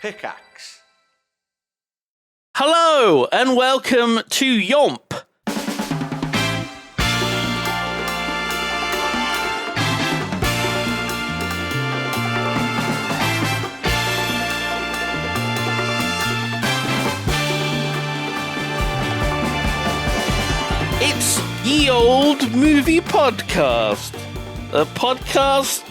Pickaxe. Hello and welcome to YOMP. It's Ye Old Movie Podcast. A podcast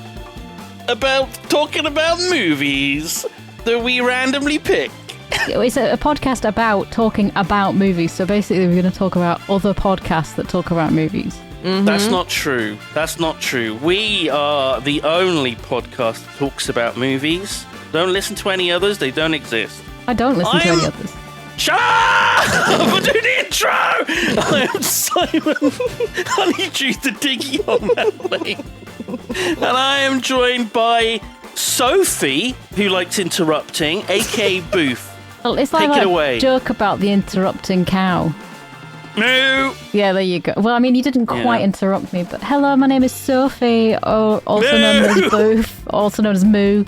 about talking about movies that we randomly pick. It's a podcast about talking about movies. So basically, we're going to talk about other podcasts that talk about movies. Mm-hmm. That's not true. That's not true. We are the only podcast that talks about movies. Don't listen to any others. They don't exist. I don't listen to any others. Shut up! Do the intro! I am Simon. I need you to dig your memory. And I am joined by Sophie, who likes interrupting, aka Bouphe. Well, it's like Take it a away. joke about the interrupting cow. Moo! Yeah, there you go. Well, I mean, you didn't quite interrupt me, but hello, my name is Sophie, or also known as Bouphe, also known as Moo,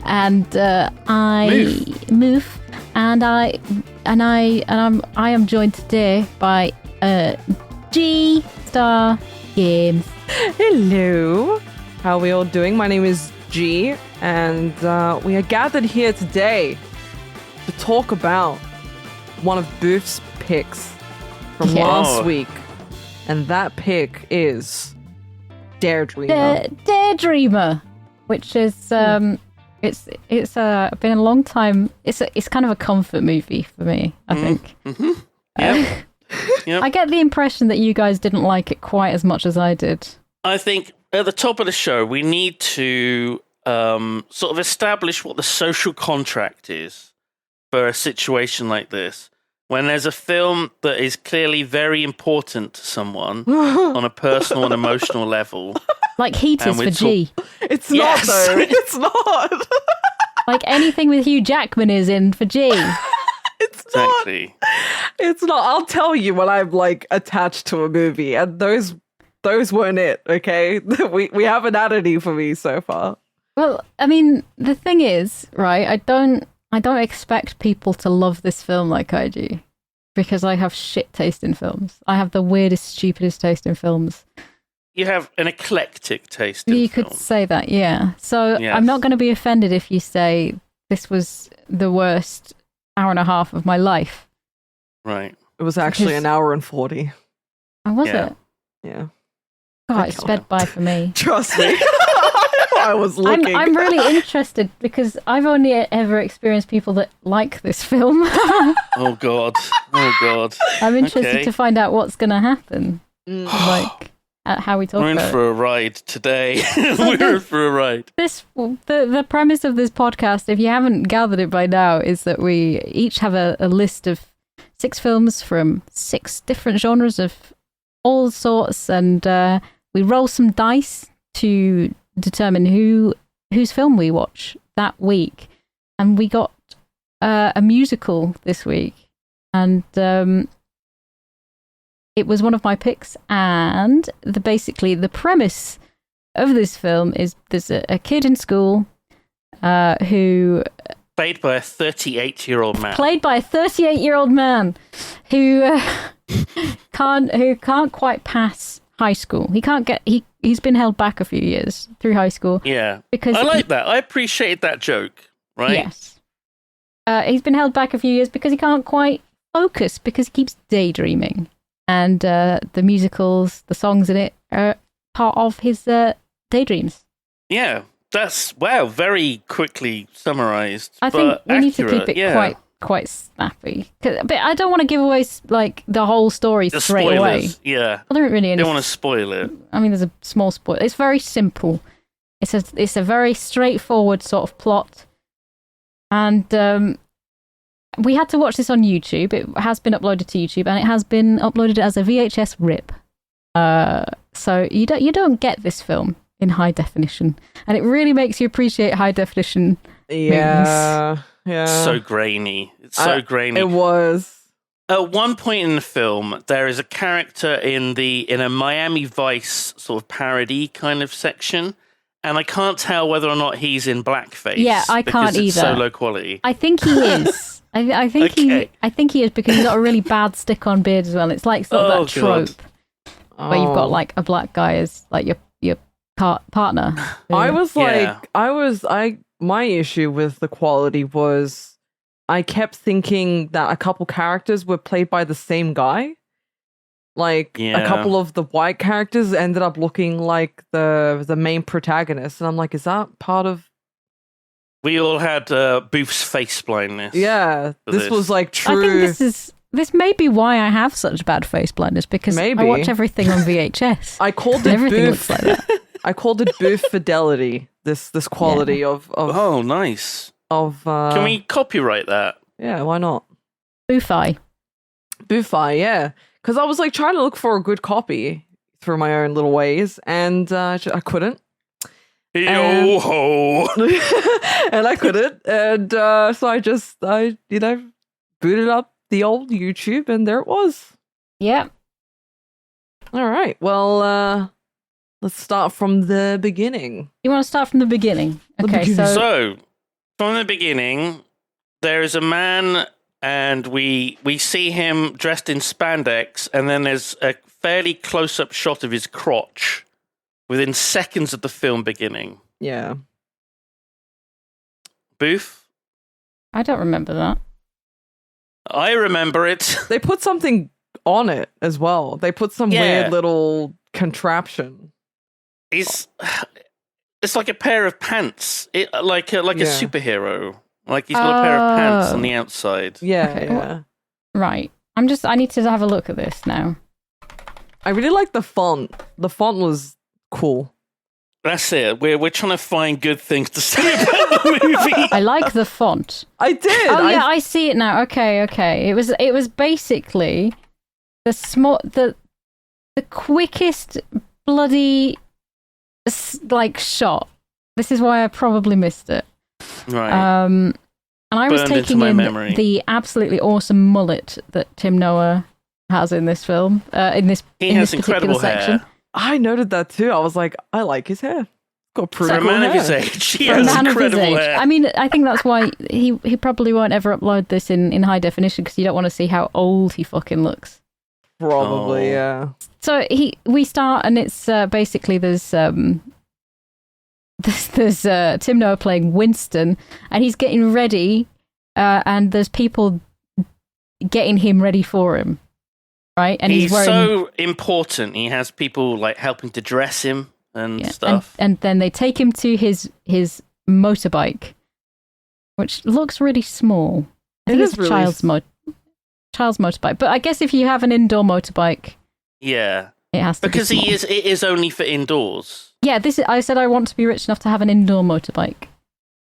and Moof, and I am joined today by G Star Games. Hello. How are we all doing? My name is G, and we are gathered here today to talk about one of Booph's picks from last week. And that pick is Daredreamer. Daredreamer, which is it's been a long time. It's kind of a comfort movie for me, I think. Mm-hmm. Yep. I get the impression that you guys didn't like it quite as much as I did. I think at the top of the show, we need to sort of establish what the social contract is for a situation like this. When there's a film that is clearly very important to someone on a personal and emotional level. Like Heat is for G. It's not, though. It's not. Like anything with Hugh Jackman is in for G. It's exactly. not. It's not. I'll tell you when I'm like attached to a movie, and those weren't it. Okay, we haven't had any for me so far. Well, I mean, the thing is, right? I don't expect people to love this film like I do, because I have shit taste in films. I have the weirdest, stupidest taste in films. You have an eclectic taste in You film. could say that, yeah. So Yes. I'm not going to be offended if you say this was the worst hour and a half of my life. Right. It was actually Because- an hour and 40. Oh, was Yeah. it? Yeah. God, it sped by for me. Trust me. I was looking. I'm really interested because I've only ever experienced people that like this film. Oh, God. Oh, God. I'm interested Okay. to find out what's going to happen. Like, how we talk We're in about it. for a ride today. We're in for a ride. The premise of this podcast, if you haven't gathered it by now, is that we each have a list of 6 films from 6 different genres of all sorts, and we roll some dice to determine whose film we watch that week. And we got a musical this week, and it was one of my picks. And basically the premise of this film is there's a kid in school who Played by a 38-year-old man. played by a 38-year-old man who can't quite pass high school. He's been held back a few years through high school. Yeah. Because I like that. I appreciated that joke, right? Yes. He's been held back a few years because he can't quite focus, because he keeps daydreaming. And the musicals, the songs in it, are part of his daydreams. Yeah. That's, wow, very quickly summarized. I think we need to keep it yeah. quite snappy. But I don't want to give away like the whole story The straight spoilers. away. Yeah. Well, there aren't really any. Don't want to spoil it. I mean, there's a small spoiler. It's very simple. It's a very straightforward sort of plot, and we had to watch this on YouTube. It has been uploaded to YouTube, and it has been uploaded as a VHS rip. So you don't get this film in high definition, and it really makes you appreciate high definition. Yeah. So grainy. It's so grainy. It was. At one point in the film, there is a character in a Miami Vice sort of parody kind of section, and I can't tell whether or not he's in blackface. Yeah, I can't because it's either. so low quality. I think he is. I think I think he is because he's got a really bad stick-on beard as well. It's like sort of that trope where you've got like a black guy as like your partner. My issue with the quality was I kept thinking that a couple characters were played by the same guy. Like a couple of the white characters ended up looking like the main protagonist, and I'm like, is that part of? We all had Bouphe's face blindness. Yeah, this was like true. I think this may be why I have such bad face blindness because I watch everything on VHS. I called it everything Bouphe. Looks like that. I called it Bouphe fidelity. This quality of oh, nice. Can we copyright that? Yeah, why not? Bouphe, yeah. Because I was like trying to look for a good copy through my own little ways, and I couldn't. Yo ho! And I couldn't, and so I booted up the old YouTube, and there it was. Yeah. All right. Well, let's start from the beginning. You want to start from the beginning? Okay. So from the beginning, there is a man. And we see him dressed in spandex, and then there's a fairly close-up shot of his crotch within seconds of the film beginning. Yeah. Bouphe? I don't remember that. I remember it. They put something on it as well. They put some weird little contraption. It's like a pair of pants, like a superhero. Like he's got a pair of pants on the outside. Yeah, okay, yeah. Right. I need to have a look at this now. I really like the font. The font was cool. That's it. We're trying to find good things to say about the movie. I like the font. I did. Oh yeah, I see it now. Okay. It was basically the quickest bloody like shot. This is why I probably missed it. Right. And I was taking in the absolutely awesome mullet that Tim Noah has in this film. In this particular section. Hair. I noted that too. I was like, I like his hair. Got pretty cool hair. For a man of his age, he has incredible hair. I mean, I think that's why he probably won't ever upload this in high definition because you don't want to see how old he fucking looks. Probably, yeah. So we start and it's basically there's Tim Noah playing Winston, and he's getting ready, and there's people getting him ready for him, right? And he's wearing, so important. He has people like helping to dress him and stuff. And then they take him to his motorbike, which looks really small. I think it's a child's motorbike. But I guess if you have an indoor motorbike, it has to because be small. it is only for indoors. Yeah, I said I want to be rich enough to have an indoor motorbike.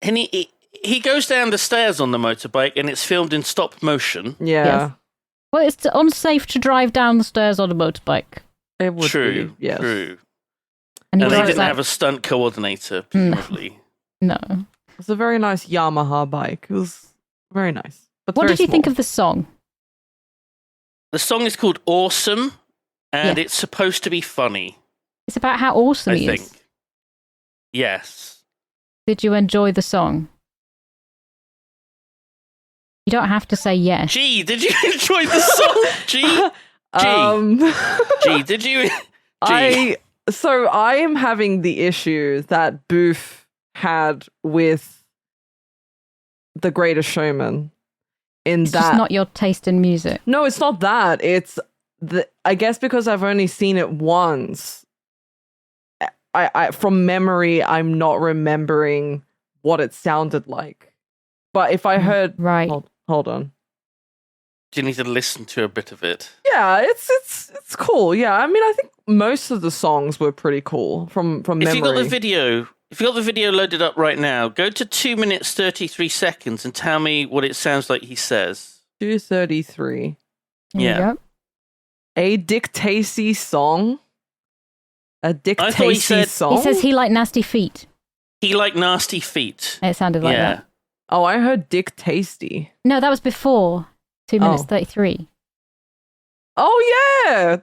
And he goes down the stairs on the motorbike, and it's filmed in stop motion. Yeah. Yes. Well, it's unsafe to drive down the stairs on a motorbike. It would True, be, yes. true. And they didn't have a stunt coordinator, presumably. No. It's a very nice Yamaha bike. It was very nice. But what did you think of the song? The song is called Awesome, and it's supposed to be funny. It's about how awesome he is. Yes. Did you enjoy the song? You don't have to say yes. Gee, did you enjoy the song? Gee? Gee, did you? I am having the issue that Bouphe had with The Greatest Showman. It's just not your taste in music. No, it's not that. It's I guess because I've only seen it once. I from memory, I'm not remembering what it sounded like. But if I heard, right, hold on. Do you need to listen to a bit of it? Yeah, it's cool. Yeah, I mean, I think most of the songs were pretty cool from memory. If you got the video loaded up right now, go to 2 minutes 33 seconds and tell me what it sounds like he says. 2:33. Yeah. A Dick Tracy song. A Dick Tracy song. He says he liked nasty feet. He liked nasty feet. It sounded like that. Oh, I heard Dick Tasty. No, that was before 2 minutes 33. Oh yeah.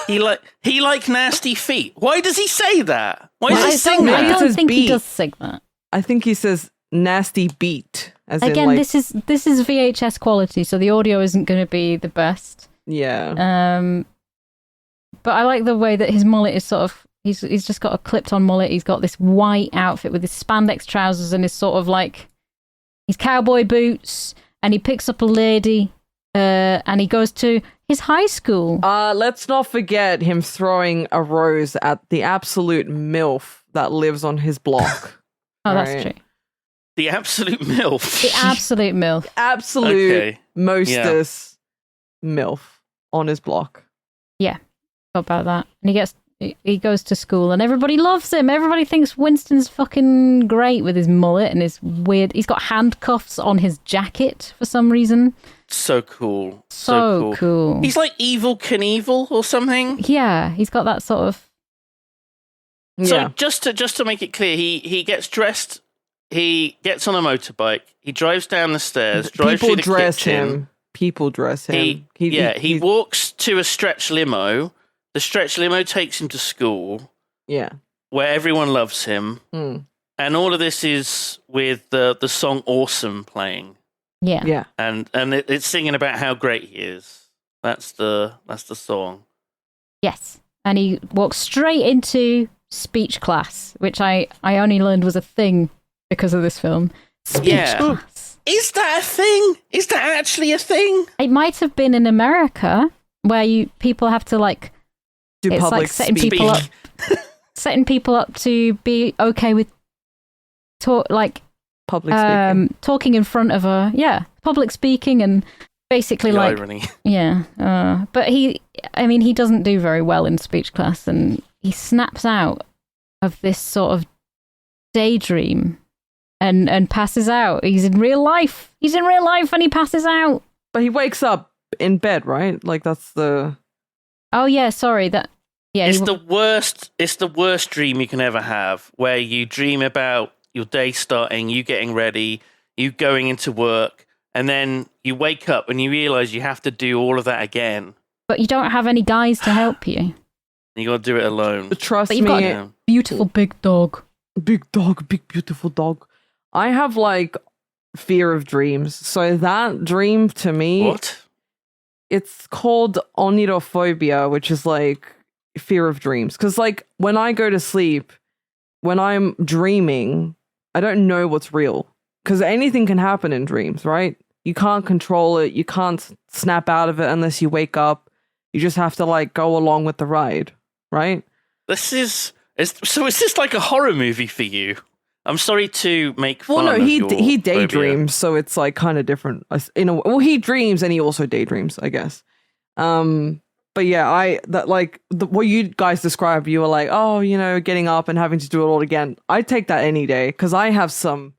he like nasty feet. Why does he say that? Why does he I sing don't, I that? don't think he beat. does sing that. I think he says nasty beat. As Again, in, like, this is VHS quality, so the audio isn't going to be the best. yeah. But I like the way that his mullet is sort of. He's just got a clipped-on mullet. He's got this white outfit with his spandex trousers and his sort of like his cowboy boots, and he picks up a lady, and he goes to his high school. Let's not forget him throwing a rose at the absolute MILF that lives on his block. Oh, that's Right. true. The absolute MILF. The absolute MILF. Absolute Okay. mostest MILF on his block. Forgot about that. And he goes to school and everybody loves him. Everybody thinks Winston's fucking great with his mullet and his weird. He's got handcuffs on his jacket for some reason. So cool. So cool. He's like Evil Knievel or something. Yeah, he's got that sort of. So Yeah. just to make it clear, he gets dressed. He gets on a motorbike. He drives down the stairs. Drives People through the dress kitchen. him. People dress him. He walks to a stretch limo. The stretch limo takes him to school, Yeah. where everyone loves him, Mm. and all of this is with the song "Awesome" playing, Yeah. Yeah. and it's singing about how great he is. That's the song. Yes. And he walks straight into speech class, which I only learned was a thing because of this film. Speech Yeah. class. Is that a thing? Is that actually a thing? It might have been in America where people have to like. Do It's public like setting speak. people up, setting people up to be okay with Public speaking. talking in front of public speaking and basically The like irony. But he doesn't do very well in speech class, and he snaps out of this sort of daydream and passes out. He's in real life, and he passes out. But he wakes up in bed, right? Like that's the. Oh yeah, sorry. It's the worst. It's the worst dream you can ever have, where you dream about your day starting, you getting ready, you going into work, and then you wake up and you realize you have to do all of that again. But you don't have any guys to help you. You got to do it alone. Trust But you've me, got beautiful big dog. big dog, big beautiful dog. I have like fear of dreams, so that dream to me, What? it's called onirophobia, which is like fear of dreams. Because like when I go to sleep, when I'm dreaming, I don't know what's real. Because anything can happen in dreams, right? You can't control it. You can't snap out of it unless you wake up. You just have to like go along with the ride, right? Is this like a horror movie for you? I'm sorry to make fun. Well, no, of he your daydreams, so it's like kind of different. Well, he dreams and he also daydreams, I guess. But yeah, what you guys described, you were like, oh, getting up and having to do it all again. I take that any day because I have some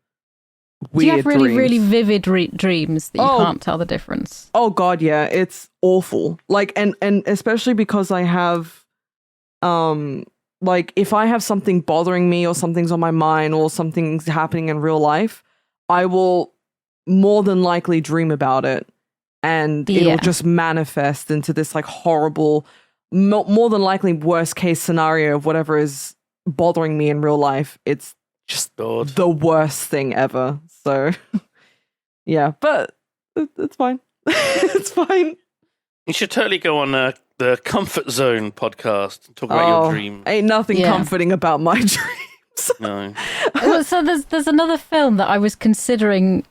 weird Do you have really, dreams. really vivid dreams that you can't tell the difference? Oh God, yeah, it's awful. Like, and especially because I have, like, if I have something bothering me or something's on my mind or something's happening in real life, I will more than likely dream about it, and it'll just manifest into this like horrible, more than likely worst case scenario of whatever is bothering me in real life. It's just the worst thing ever. So, yeah, but it's fine. It's fine. You should totally go on the Comfort Zone podcast and talk about your dreams. Ain't nothing comforting about my dreams. No. Well, so there's another film that I was considering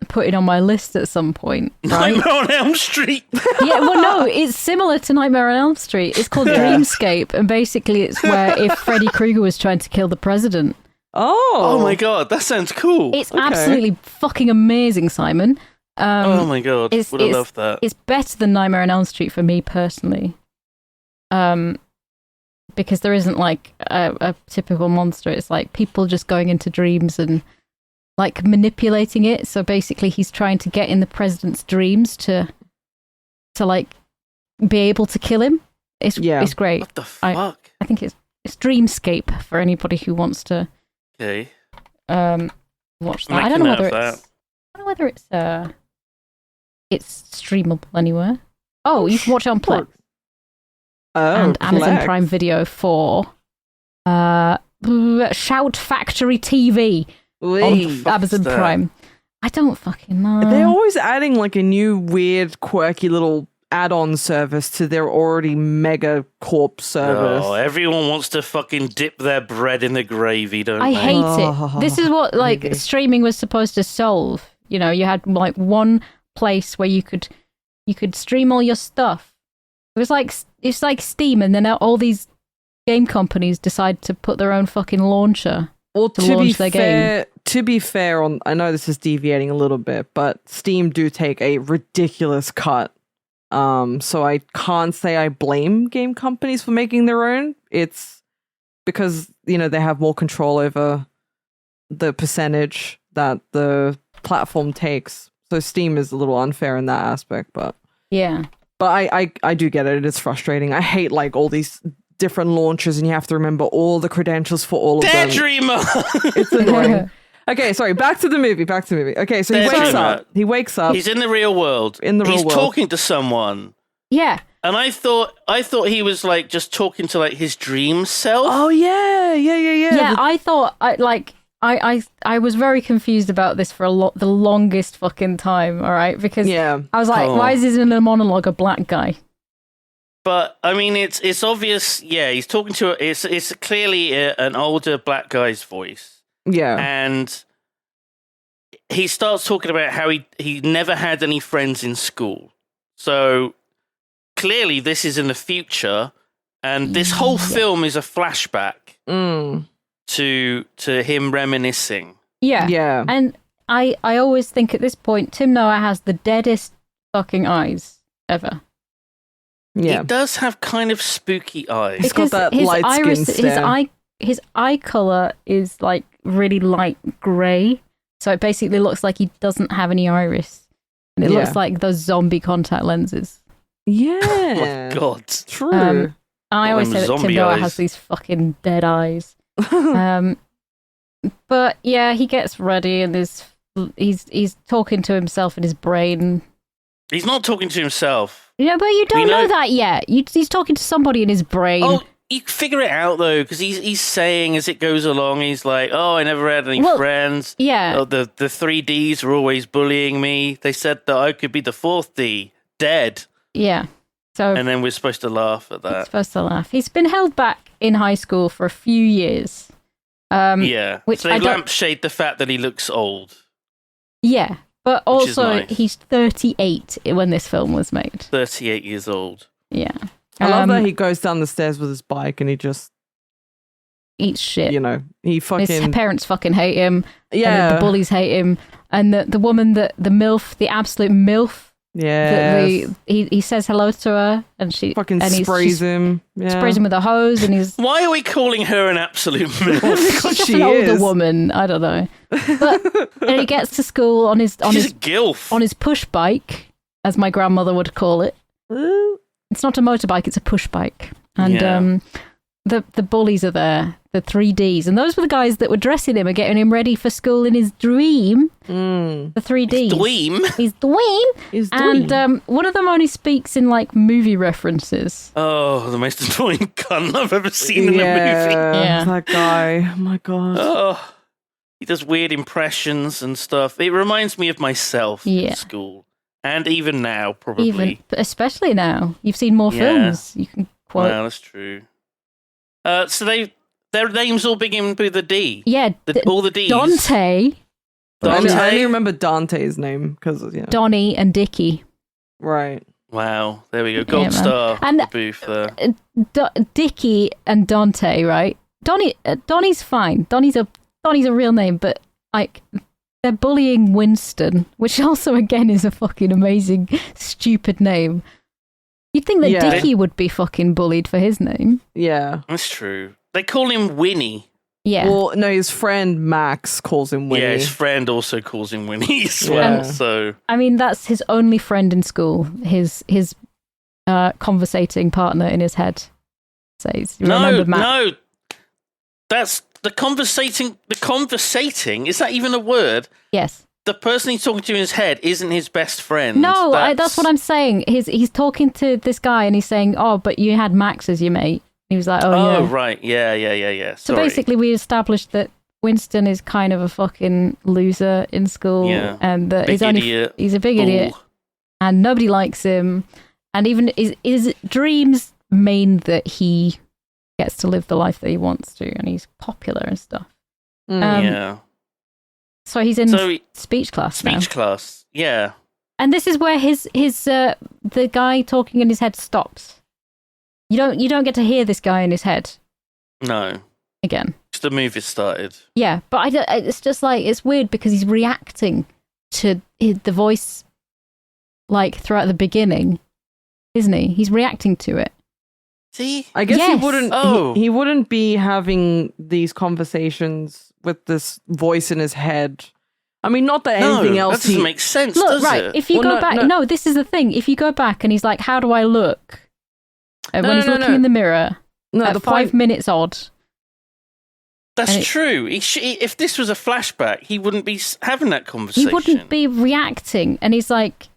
putting on my list at some point. Right? Nightmare on Elm Street. Yeah, well, no, it's similar to Nightmare on Elm Street. It's called Dreamscape, and basically it's where if Freddy Krueger was trying to kill the president. Oh my God, that sounds cool. It's absolutely fucking amazing, Simon. Oh my God, would have loved that. It's better than Nightmare on Elm Street for me personally. Because there isn't like a typical monster. It's like people just going into dreams and like manipulating it. So basically he's trying to get in the president's dreams to like be able to kill him. It's great. What the fuck? I think it's Dreamscape for anybody who wants to Okay. watch that. I don't know whether it's streamable anywhere. Oh, you can watch it on Plex. and Amazon collect. Prime Video for Shout Factory TV Wee. on Amazon that? Prime. I don't fucking know. They're always adding like a new weird, quirky little add-on service to their already mega corp service. Oh, everyone wants to fucking dip their bread in the gravy, don't I they? hate it. This is what like Maybe. streaming was supposed to solve. You know, you had like one place where you could stream all your stuff. It's like Steam, and then all these game companies decide to put their own fucking launcher. Well, to launch their to be fair, I know this is deviating a little bit, but Steam do take a ridiculous cut. So I can't say I blame game companies for making their own. It's because, you know, they have more control over the percentage that the platform takes. So Steam is a little unfair in that aspect, but Yeah. I do get it. It's frustrating. I hate like all these different launchers and you have to remember all the credentials for all of them. Daredreamer! It's annoying. Okay, sorry, back to the movie. Okay, so he wakes up. He's in the real world. He's talking to someone. Yeah. And I thought he was like just talking to like his dream self. Oh yeah. Yeah, I thought I was very confused about this for the longest fucking time, all right? Because I was like, why is this in a monologue a black guy? But I mean, it's obvious. Yeah, he's talking to. It's clearly an older black guy's voice. Yeah, and he starts talking about how he never had any friends in school. So clearly, this is in the future, and this whole film is a flashback to him reminiscing. Yeah. And I always think at this point, Tim Noah has the deadest fucking eyes ever. Yeah, He does have kind of spooky eyes. He's got that light skin stare. His eye color is like really light gray, so it basically looks like he doesn't have any iris, and it looks like those zombie contact lenses. Yeah, Oh my God, true. And I always say that Tim Noah has these fucking dead eyes. But yeah, he gets ready and he's talking to himself in his brain. He's not talking to himself. Yeah, but you don't know that yet. He's talking to somebody in his brain. Oh, you can figure it out though, because he's saying as it goes along, he's like, "Oh, I never had any friends. Yeah, oh, the 3Ds were always bullying me. They said that I could be the 4th D, dead." Yeah. So and then we're supposed to laugh at that. Supposed to laugh. He's been held back in high school for a few years. Yeah. Which so they lampshade the fact that he looks old. Yeah. But also, nice. He's 38 when this film was made. 38 years old. Yeah. I love that he goes down the stairs with his bike and he just eats shit. You know, he fucking... His parents fucking hate him. Yeah. And the bullies hate him. And the woman, the MILF, the absolute MILF. Yeah. He says hello to her and she... Fucking sprays him. Yeah. Sprays him with a hose and he's... Why are we calling her an absolute MILF? She's just an older woman. I don't know. But and he gets to school on his... She's a gilf. On his push bike, as my grandmother would call it. It's not a motorbike, it's a push bike. And the bullies are there, the 3Ds. And those were the guys that were dressing him and getting him ready for school in his dream. The 3Ds. He's dweem. And one of them only speaks in like movie references. Oh, the most annoying cunt I've ever seen in a movie. Yeah, that guy. Oh my God. Oh, he does weird impressions and stuff. It reminds me of myself at school. And even now, probably. Especially now. You've seen more films. You can quote. Wow, that's true. So their names all begin with a D. Yeah. All the Ds. Dante. I only remember Dante's name because, Donnie and Dickie. Right. Wow. There we go. Gold star and Bouphe there. Dickie and Dante, right? Donnie's fine. Donnie's a real name, but like... They're bullying Winston, which also, again, is a fucking amazing, stupid name. You'd think that Dickie would be fucking bullied for his name. Yeah. That's true. They call him Winnie. Yeah. Well, no, his friend Max calls him Winnie. Yeah, his friend also calls him Winnie as well. So I mean, that's his only friend in school. His conversating partner in his head says, "Remember Max?" No, that's the conversating. The conversating, is that even a word? Yes. the person he's talking to in his head isn't his best friend. No, that's what I'm saying. He's talking to this guy and he's saying, "Oh, but you had Max as your mate." He was like, "Oh, yeah." Right. Yeah. So basically, we established that Winston is kind of a fucking loser in school, and that he's a big idiot, and nobody likes him. And even his dreams mean that he gets to live the life that he wants to, and he's popular and stuff. So he's in speech class now. Speech class, yeah. And this is where his the guy talking in his head stops. You don't get to hear this guy in his head. No. Again. The movie started. Yeah, but it's just like, it's weird because he's reacting to the voice like throughout the beginning, isn't he? He's reacting to it. See? I guess Yes. he wouldn't he wouldn't be having these conversations with this voice in his head. I mean, not that anything else that doesn't make sense, Look, does right, it? if you go back... No, this is the thing. If you go back and he's like, "How do I look?" When he's looking in the mirror, at 5 minutes odd. That's true. If this was a flashback, he wouldn't be having that conversation. He wouldn't be reacting. And he's like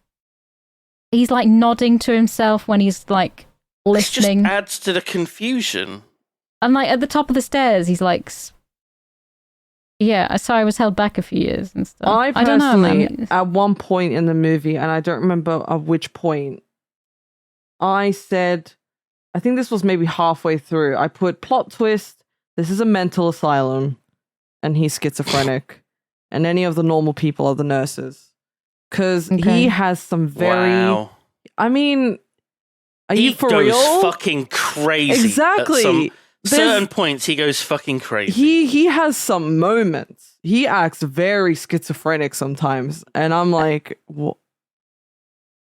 nodding to himself when he's like listening. This just adds to the confusion. And like at the top of the stairs, he's like, "Yeah, so I was held back a few years and stuff." I don't know, personally, man. at one point in the movie, and I don't remember at which point, I said, I think this was maybe halfway through, I put plot twist, this is a mental asylum, and he's schizophrenic, and any of the normal people are the nurses. Because he has some very... Wow. I mean, are you for real? He goes fucking crazy. Exactly. Certain points, he goes fucking crazy. He has some moments. He acts very schizophrenic sometimes, and I'm like, what?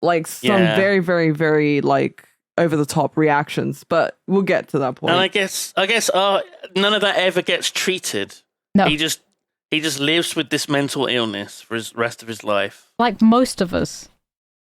Like some very, very, very like over the top reactions. But we'll get to that point. And I guess, none of that ever gets treated. No, he just lives with this mental illness for his rest of his life. Like most of us.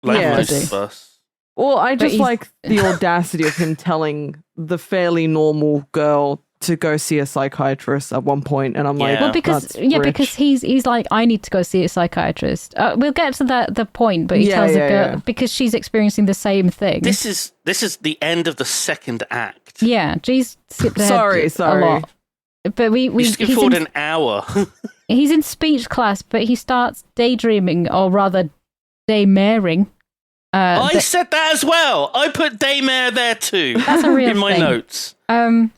Like most of us. Well, I just like the audacity of him telling the fairly normal girl to go see a psychiatrist at one point, and I'm like, well, because he's like, "I need to go see a psychiatrist." We'll get to the point, but he tells the girl because she's experiencing the same thing. This is the end of the second act. Yeah, G's skipped ahead a lot. But we skip forward an hour. He's in speech class, but he starts daydreaming, or rather, daymering. I said that as well. I put daymare there too. That's a real in my thing. notes. And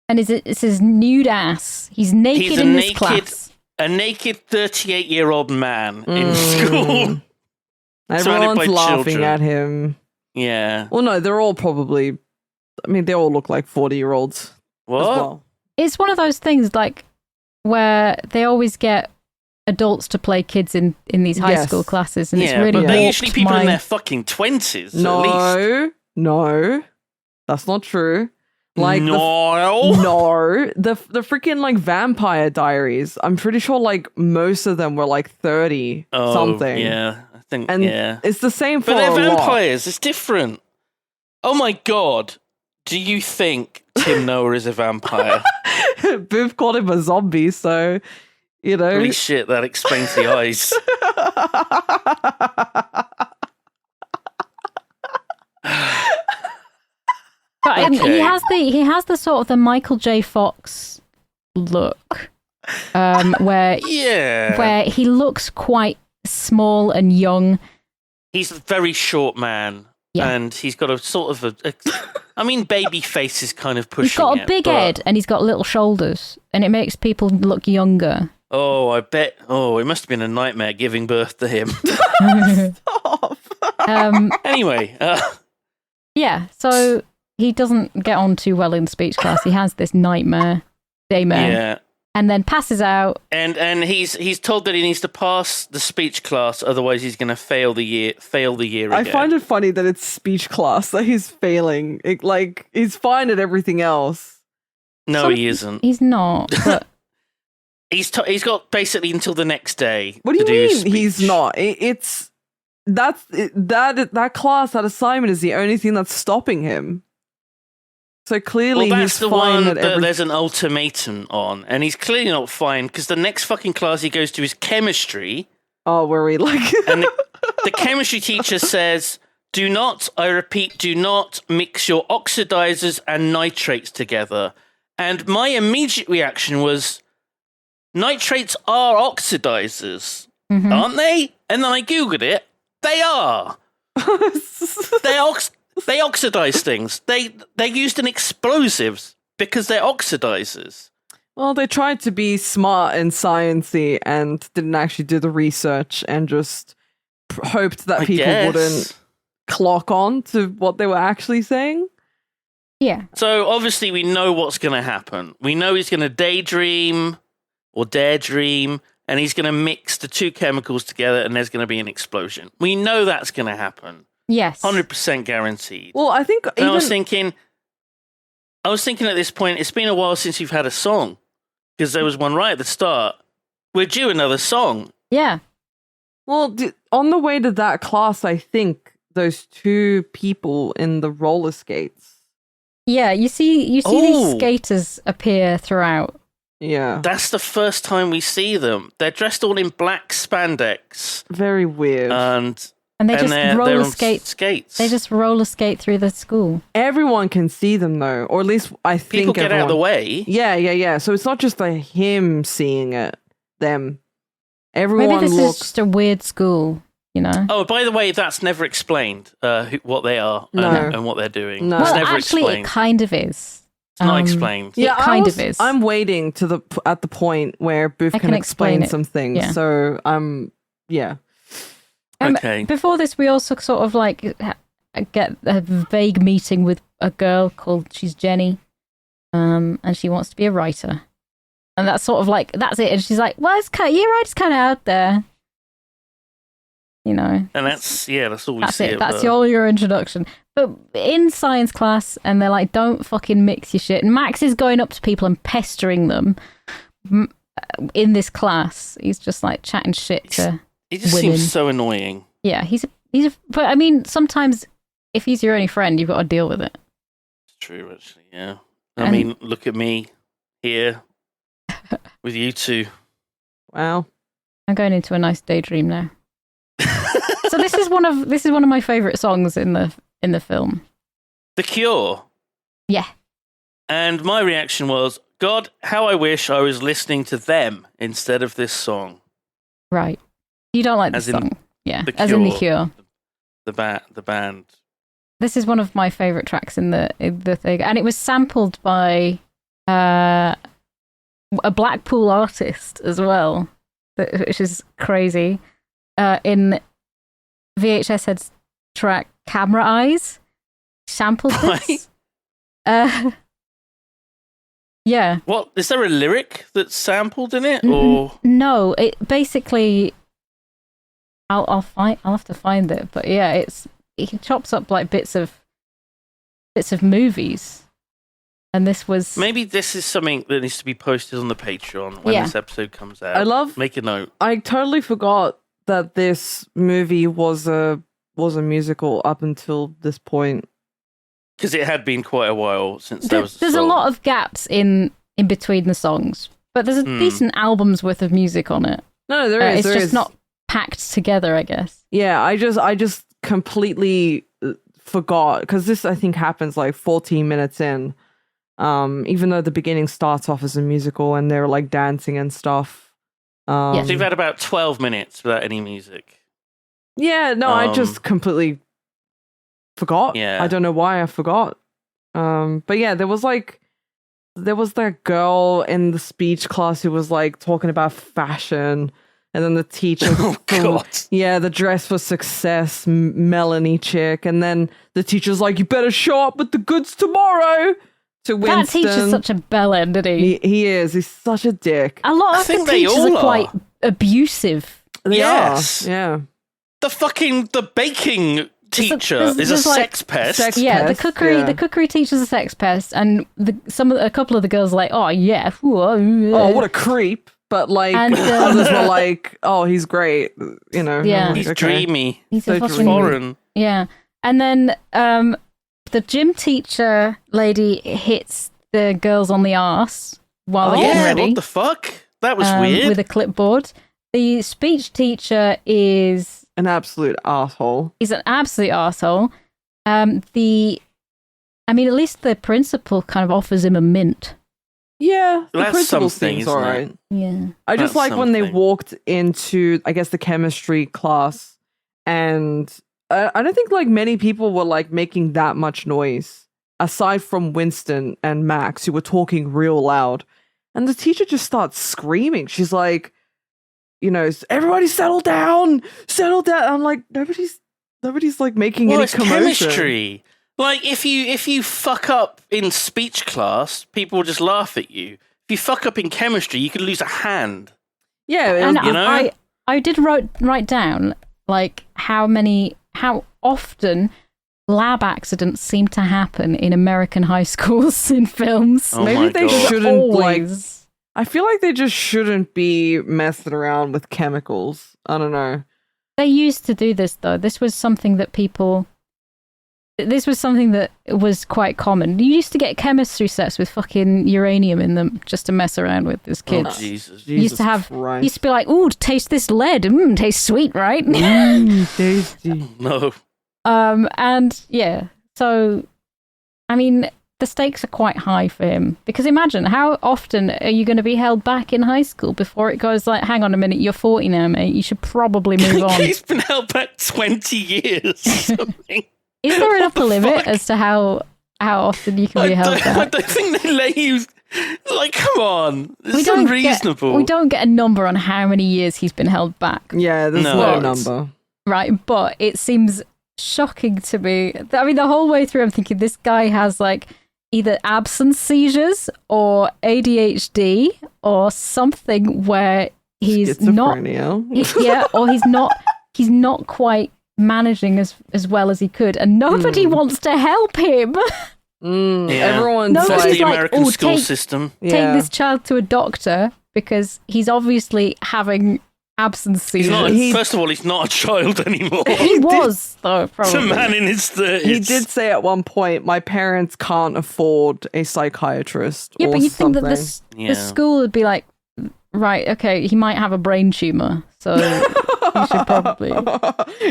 it's his nude ass. He's naked in this class. A naked 38-year-old man in school. Everyone's laughing children. at him. Yeah. Well, no, they're all probably... I mean, they all look like 40-year-olds. What? As well. It's one of those things, like, where they always get adults to play kids in these high school classes, and it's really but they're usually people in their fucking 20s, at least. No, that's not true. Like the freaking like Vampire Diaries. I'm pretty sure like most of them were like 30 something. Yeah, I think. And it's the same for but they're a vampires. It's different. Oh my god! Do you think Tim Noah is a vampire? Bouphe called him a zombie, so you know. Holy shit! That explains the eyes. But he has the sort of the Michael J. Fox look, where he looks quite small and young. He's a very short man, and he's got a sort of I mean, baby face is kind of pushing. He's got a big head and he's got little shoulders, and it makes people look younger. Oh, I bet. Oh, it must have been a nightmare giving birth to him. Stop. Anyway, yeah. So he doesn't get on too well in speech class. He has this daymare, and then passes out. And he's told that he needs to pass the speech class, otherwise he's going to fail the year again. I find it funny that it's speech class that he's failing. Like he's fine at everything else. No, he isn't. He's not. But he's got basically until the next day. What do you mean speech. he's not? That class, that assignment is the only thing that's stopping him. So clearly that's he's the fine one at there's an ultimatum on, and he's clearly not fine because the next fucking class he goes to is chemistry, Oh, where we like... And the chemistry teacher says, do not, I repeat, do not mix your oxidizers and nitrates together. And my immediate reaction was, nitrates are oxidizers, aren't they? And then I Googled it. They are. They oxidize things. They're used in explosives because they're oxidizers. Well, they tried to be smart and sciencey and didn't actually do the research and just hoped that people wouldn't clock on to what they were actually saying. Yeah. So obviously we know what's going to happen. We know he's going to daydream or dare dream, and he's going to mix the two chemicals together, and there's going to be an explosion. We know that's going to happen. Yes. 100% guaranteed. Well, I think I was thinking at this point, it's been a while since you've had a song, because there was one right at the start. We're due another song. Yeah. Well, on the way to that class, I think those two people in the roller skates. Yeah, you see these skaters appear throughout. Yeah. That's the first time we see them. They're dressed all in black spandex. Very weird. And they just roller on skate. Skates. They just roller skate through the school. Everyone can see them, though. Or at least I think people get out of the way. Yeah. So it's not just like him seeing it, them. Everyone Maybe this looks... is just a weird school, you know? Oh, by the way, that's never explained, what they are and what they're doing. No. It's Well, never actually, explained. it kind of is. It's not explained. Yeah, kind of is. I'm waiting at the point where Bouphe can explain some things. Yeah. So yeah. Okay. Before this, we also sort of like get a vague meeting with a girl called, she's Jenny, and she wants to be a writer. And that's sort of like, that's it. And she's like, well, your writer's kind of out there. You know. And that's all we see. It. That's all your introduction. But in science class, and they're like, don't fucking mix your shit. And Max is going up to people and pestering them in this class. He's just like chatting shit to He just women. seems so annoying. Yeah, but I mean, sometimes if he's your only friend, you've got to deal with it. It's true, actually, yeah. I mean, look at me here with you two. Wow. I'm going into a nice daydream now. So this is one of my favorite songs in the film. The Cure. Yeah. And my reaction was, God, how I wish I was listening to them instead of this song. Right. You don't like As this in song. Yeah. The As in The Cure. The band. This is one of my favorite tracks in the thing, and it was sampled by a Blackpool artist as well, which is crazy. In VHS Head's track "Camera Eyes," sampled this. Yeah. What is there a lyric that's sampled in it, or no? It basically, I'll have to find it, but yeah, he chops up like bits of movies, and this was maybe this is something that needs to be posted on the Patreon when this episode comes out. Make a note. I totally forgot that this movie was a musical up until this point. Because it had been quite a while since there was There's a lot of gaps in between the songs, but there's a decent album's worth of music on it. No, there is. It's just not packed together, I guess. Yeah, I just completely forgot, because this, I think, happens like 14 minutes in. Even though the beginning starts off as a musical and they're like dancing and stuff. So you've had about 12 minutes without any music. Yeah, no, I just completely forgot. Yeah. I don't know why I forgot. But yeah, there was that girl in the speech class who was like talking about fashion, and then the teacher the dress for success, Melanie chick, and then the teacher's like, you better show up with the goods tomorrow to Winston. That teacher's such a bellend, isn't he? He is. He's such a dick. A lot of the teachers are quite abusive. Yes. Yeah. The baking teacher is a sex pest. The cookery teacher's a sex pest, and a couple of the girls are like, oh yeah, oh what a creep. But like others were like, oh, he's great, you know. Yeah, he's dreamy. He's so foreign. Yeah, and then the gym teacher lady hits the girls on the arse while they're getting ready. What the fuck? That was weird. With a clipboard. The speech teacher is An absolute asshole. an absolute arsehole. I mean, at least the principal kind of offers him a mint. Yeah, the That's principal something, seems isn't it? alright. Yeah. I just That's like when they something. walked into, I guess, the chemistry class, and I don't think like many people were like making that much noise, aside from Winston and Max, who were talking real loud. And the teacher just starts screaming. She's like, everybody settle down, settle down. I'm like, nobody's like making any it's commotion. chemistry. Like if you fuck up in speech class, people will just laugh at you. If you fuck up in chemistry, you could lose a hand. Yeah, And You know? I did write down like how often lab accidents seem to happen in American high schools in films. Oh maybe my they God. shouldn't like. Always. I feel like they just shouldn't be messing around with chemicals. I don't know. They used to do this though. This was something that was quite common. You used to get chemistry sets with fucking uranium in them just to mess around with as kids. Oh, Jesus. You used to have, Christ. used to be like, "Ooh, taste this lead. Tastes sweet, right?" Tasty. No. And yeah, so I mean, the stakes are quite high for him because imagine how often are you going to be held back in high school before it goes like, "Hang on a minute, you're 40 now, mate. You should probably move on." He's been held back 20 years or something. Is there an upper limit fuck? as to how often you can be held I back? don't think they let you. Like, come on. This is don't unreasonable. we don't get a number on how many years he's been held back, Yeah, there's No. no number. right? But it seems shocking to me. I mean, the whole way through, I'm thinking this guy has like either absence seizures or ADHD or something where he's not, Schizophrenia. or he's not quite managing as well as he could, and nobody wants to help him. Yeah. Everyone's Nobody's That's like, the like, American "Oh, school take- system. Take yeah. this child to a doctor because he's obviously having absence He's seizures. not. First of all, he's not a child anymore. He was though, It's a probably. man in his 30s. He did say at one point, my parents can't afford a psychiatrist Yeah, or but you'd think something. that Yeah. the school would be like, right, okay, he might have a brain tumor, so you should probably.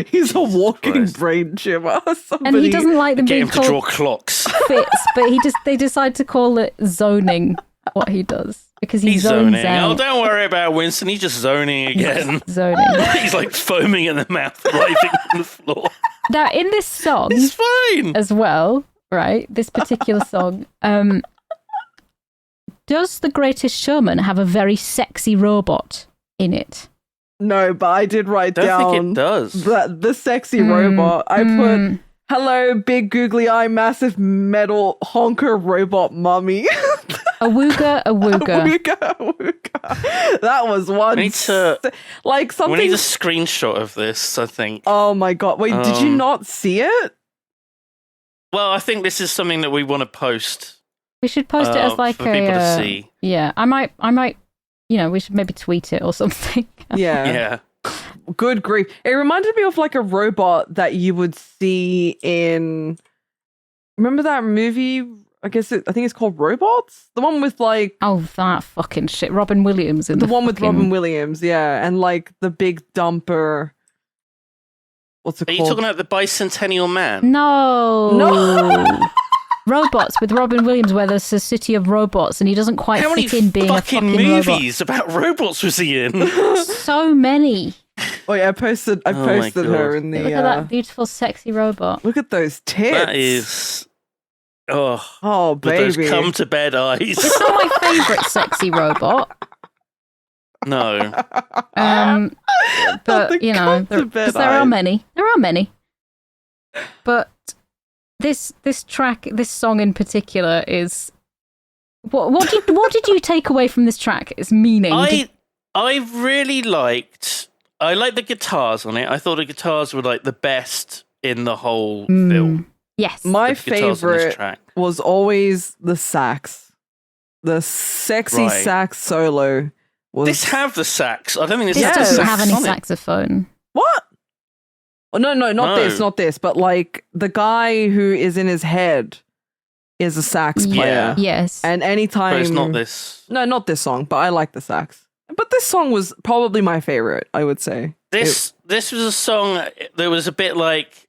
He's a walking Christ. brain tumor. And he doesn't like them Get being him to draw called clocks. fits, but they decide to call it zoning. What he does because he He's zones zoning. Oh, out. don't worry about Winston. He's just zoning again. Zoning. He's like foaming in the mouth, writhing on the floor. Now, in this song He's fine. as well, right? This particular song, does The Greatest Showman have a very sexy robot in it? No, but I did write I don't down think it does. the sexy robot. I put, hello, big googly eye, massive metal honker robot mummy. Awooga, awooga. Wooga, wooga. That was one. We need to- like We something. need a screenshot of this, I think. Oh my god! Wait, did you not see it? Well, I think this is something that we want to post We should post it as like for people to a. see. Yeah, I might. We should maybe tweet it or something. Yeah. Yeah. Good grief! It reminded me of like a robot that you would see in. Remember that movie? I think it's called Robots. The one with like Oh, that fucking shit! Robin Williams in the one with fucking- Robin Williams, yeah, and like the big dumper. What's it Are you called? talking about the Bicentennial Man? No. Robots with Robin Williams, where there's a city of robots, and he doesn't quite How many fit in being a fucking fucking movies about robots was he in? robot. So many. Oh yeah, I posted my her God. in the. Look at that beautiful, sexy robot. Look at those tits. That is. Oh, Oh with those baby. come to bed eyes. It's not my favourite sexy robot. No. But The you know, come-to-bed there are eyes. many. There are many. But this song in particular is what did you take away from this track? Its meaning. I really liked. I liked the guitars on it. I thought the guitars were like the best in the whole film. Yes. My The guitars on this favorite track. was always the sax. The sexy Right. sax solo was. This have the sax. I don't think this This has Yes. doesn't sax have any on it. saxophone. What? Oh, no, not No. this, not this. But like the guy who is in his head is a sax Yeah. player. Yes. And anytime. But it's not this. No, not this song, but I like the sax. But this song was probably my favorite, I would say. This was a song that was a bit like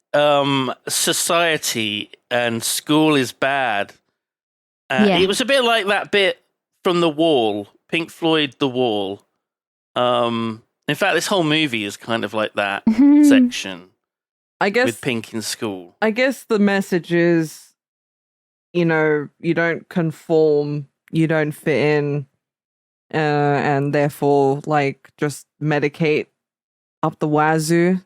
society and school is bad. It was a bit like that bit from The Wall, Pink Floyd, The Wall. In fact, this whole movie is kind of like that section. I guess with Pink in school. I guess the message is, you don't conform, you don't fit in, and therefore, like, just medicate up the wazoo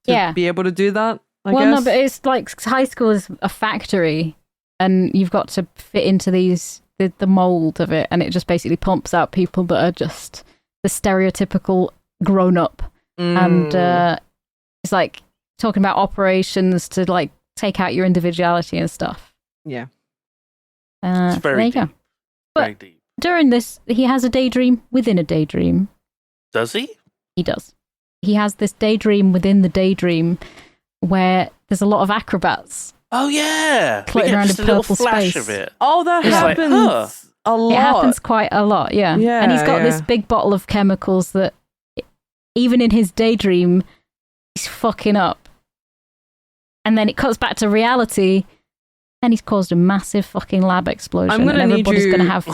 to be able to do that. I guess. No, but it's like high school is a factory, and you've got to fit into the mold of it, and it just basically pumps out people that are just the stereotypical grown up, and it's like talking about operations to like take out your individuality and stuff. Yeah, it's very there you deep. go. But very deep. During this, he has a daydream within a daydream. Does he? He does. He has this daydream within the daydream where there's a lot of acrobats. Oh yeah, Floating around just in a little purple flash space. of it. Oh, that It's happens like, a lot. It happens quite a lot, yeah. Yeah, and he's got this big bottle of chemicals that, even in his daydream, he's fucking up. And then it cuts back to reality, and he's caused a massive fucking lab explosion. I'm gonna and need everybody's you gonna have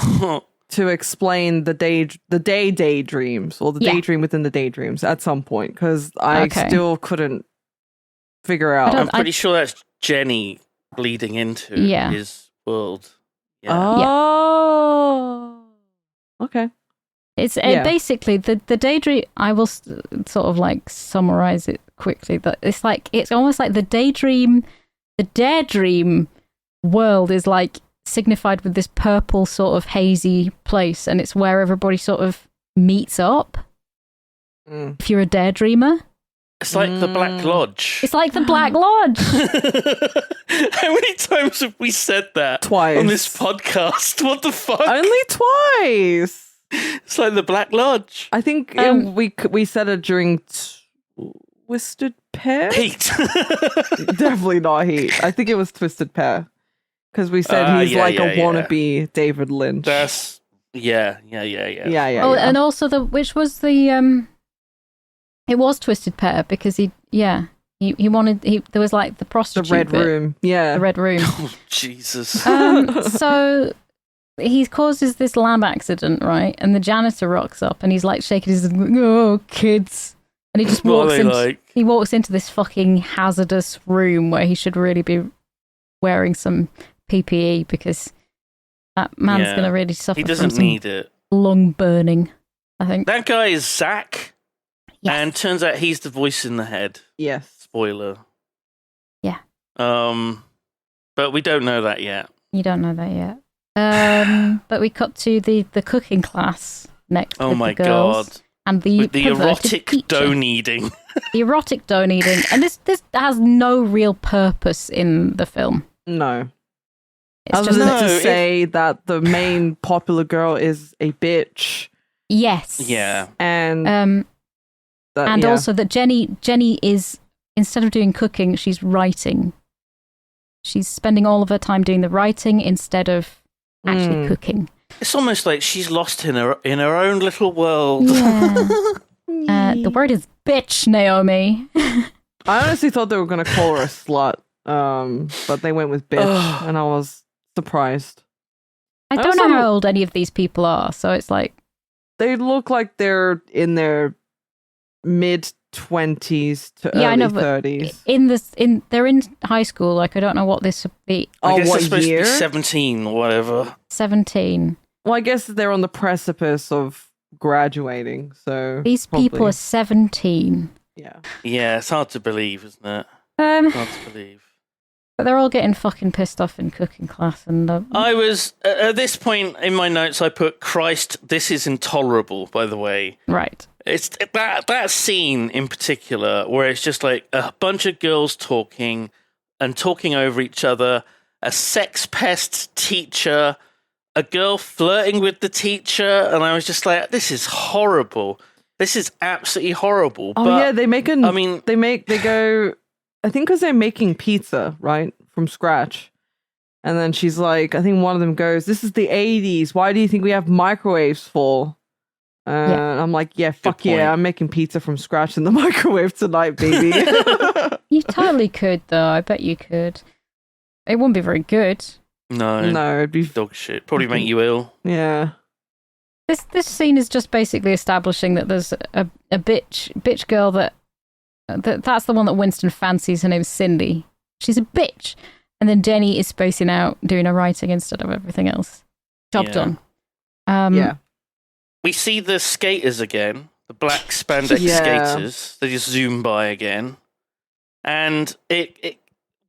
to explain the daydreams, or the daydream within the daydreams at some point, because I still couldn't figure out. I'm pretty sure that's Jenny bleeding into his world. Yeah. Oh, okay. It's basically the daydream. I will sort of like summarize it quickly. That it's almost like the daydream, the daredream world is like signified with this purple sort of hazy place, and it's where everybody sort of meets up. If you're a daredreamer, it's like the Black Lodge. It's like the Black Lodge. How many times have we said that? Twice on this podcast. What the fuck? Only twice. It's like the Black Lodge. I think we said it during Twisted Pair. Heat. Definitely not Heat. I think it was Twisted Pair, because we said he's a wannabe David Lynch. That's yeah. Oh, and also which was the it was Twisted Pair, because he wanted there was like the prostitute, the red room, the red room. Oh Jesus! So he causes this lab accident, right? And the janitor rocks up, and he's like shaking his kids, and he just walks in. He walks into this fucking hazardous room where he should really be wearing some PPE, because that man's going to really suffer. He doesn't need it. Lung burning, I think. That guy is Zach. Yes. And turns out he's the voice in the head. Yes. Spoiler. Yeah. But we don't know that yet. You don't know that yet. But we cut to the cooking class next. Oh with my the girls god. And the perverted erotic teacher. dough kneading. The erotic dough kneading. And this has no real purpose in the film. No. It's Other just than to say that the main popular girl is a bitch. Yes. Yeah. And also that Jenny is, instead of doing cooking, she's writing. She's spending all of her time doing the writing instead of actually cooking. It's almost like she's lost in her own little world. Yeah. The word is bitch, Naomi. I honestly thought they were going to call her a slut, but they went with bitch, and I was surprised. I don't know how old any of these people are, so it's like... They look like they're in their mid-20s to early 30s. They're in high school. Like, I don't know what this would be. I guess what they're supposed year? to be 17 or whatever. 17. Well, I guess they're on the precipice of graduating, so... These people are 17. Yeah. Yeah, it's hard to believe, isn't it? Hard to believe. But they're all getting fucking pissed off in cooking class. And I was, at this point in my notes, I put, Christ, this is intolerable, by the way. Right. It's that scene in particular where it's just like a bunch of girls talking over each other, a sex pest teacher, a girl flirting with the teacher, and I was just like, this is horrible. This is absolutely horrible. Oh, but, yeah, they go, I think because they're making pizza, right, from scratch. And then she's like, I think one of them goes, this is the 80s. Why do you think we have microwaves for? And I'm like, yeah, fuck point. yeah, I'm making pizza from scratch in the microwave tonight, baby. You totally could, though. I bet you could. It wouldn't be very good. No, it'd be dog shit. Probably make you ill. yeah. This scene is just basically establishing that there's a bitch girl that's the one that Winston fancies. Her name's Cindy. She's a bitch. And then Denny is spacing out, doing her writing instead of everything else. Job done. Yeah. We see the skaters again, the black spandex skaters. They just zoom by again. And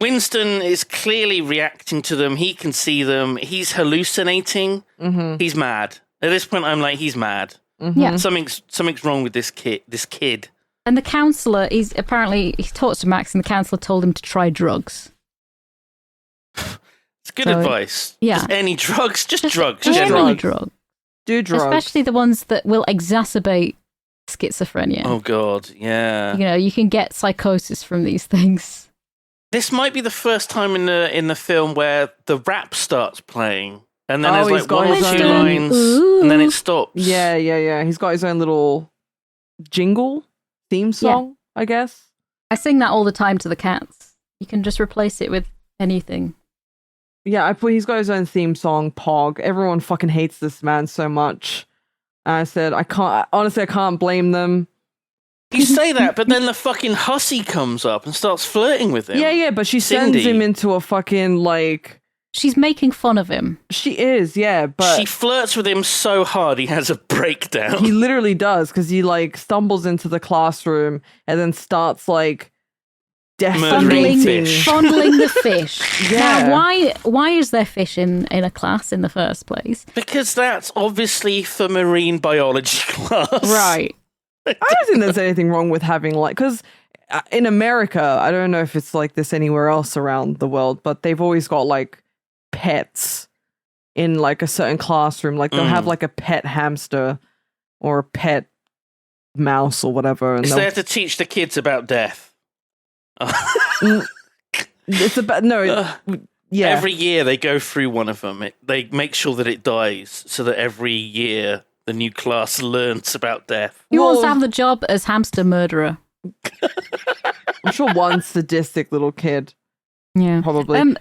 Winston is clearly reacting to them. He can see them. He's hallucinating. Mm-hmm. He's mad. At this point, I'm like, he's mad. Mm-hmm. Yeah. Something's wrong with this kid. And the counselor, he talks to Max, and the counselor told him to try drugs. It's good advice. Yeah. Just any drugs. Just drugs. Any Generally. drug. Do drugs. Especially the ones that will exacerbate schizophrenia. Oh, God. Yeah. You know, you can get psychosis from these things. This might be the first time in the film where the rap starts playing. And then there's like one or two lines. And then it stops. Yeah. He's got his own little jingle theme song, I guess. I sing that all the time to the cats. You can just replace it with anything. Yeah, he's got his own theme song, Pog. Everyone fucking hates this man so much. And I said, I can't blame them. You say that, but then the fucking hussy comes up and starts flirting with him. Yeah, but she Cindy. sends him into a fucking, like... She's making fun of him. She is, yeah, but... She flirts with him so hard he has a breakdown. He literally does, because he, like, stumbles into the classroom and then starts, like... Murdering fish. Fondling the fish. Yeah. Now, why is there fish in a class in the first place? Because that's obviously for marine biology class. Right. I don't think there's anything wrong with having, like... Because in America, I don't know if it's like this anywhere else around the world, but they've always got, like, pets in, like, a certain classroom. Like, they'll have, like, a pet hamster or a pet mouse or whatever. And It's there to teach the kids about death. It's about... No, yeah. Every year they go through one of them. They make sure that it dies so that every year the new class learns about death. Who wants to have the job as hamster murderer? I'm sure one sadistic little kid. Yeah. Probably.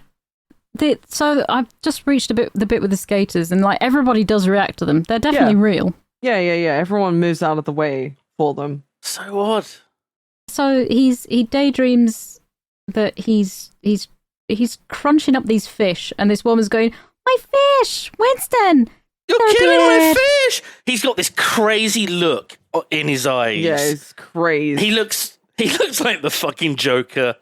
So I've just reached the bit with the skaters, and like everybody does react to them. They're definitely real. Yeah. Everyone moves out of the way for them. So odd. So he daydreams that he's crunching up these fish, and this woman's going, "My fish, Winston! You're They're killing dead." my fish!" He's got this crazy look in his eyes. Yeah, it's crazy. He looks like the fucking Joker.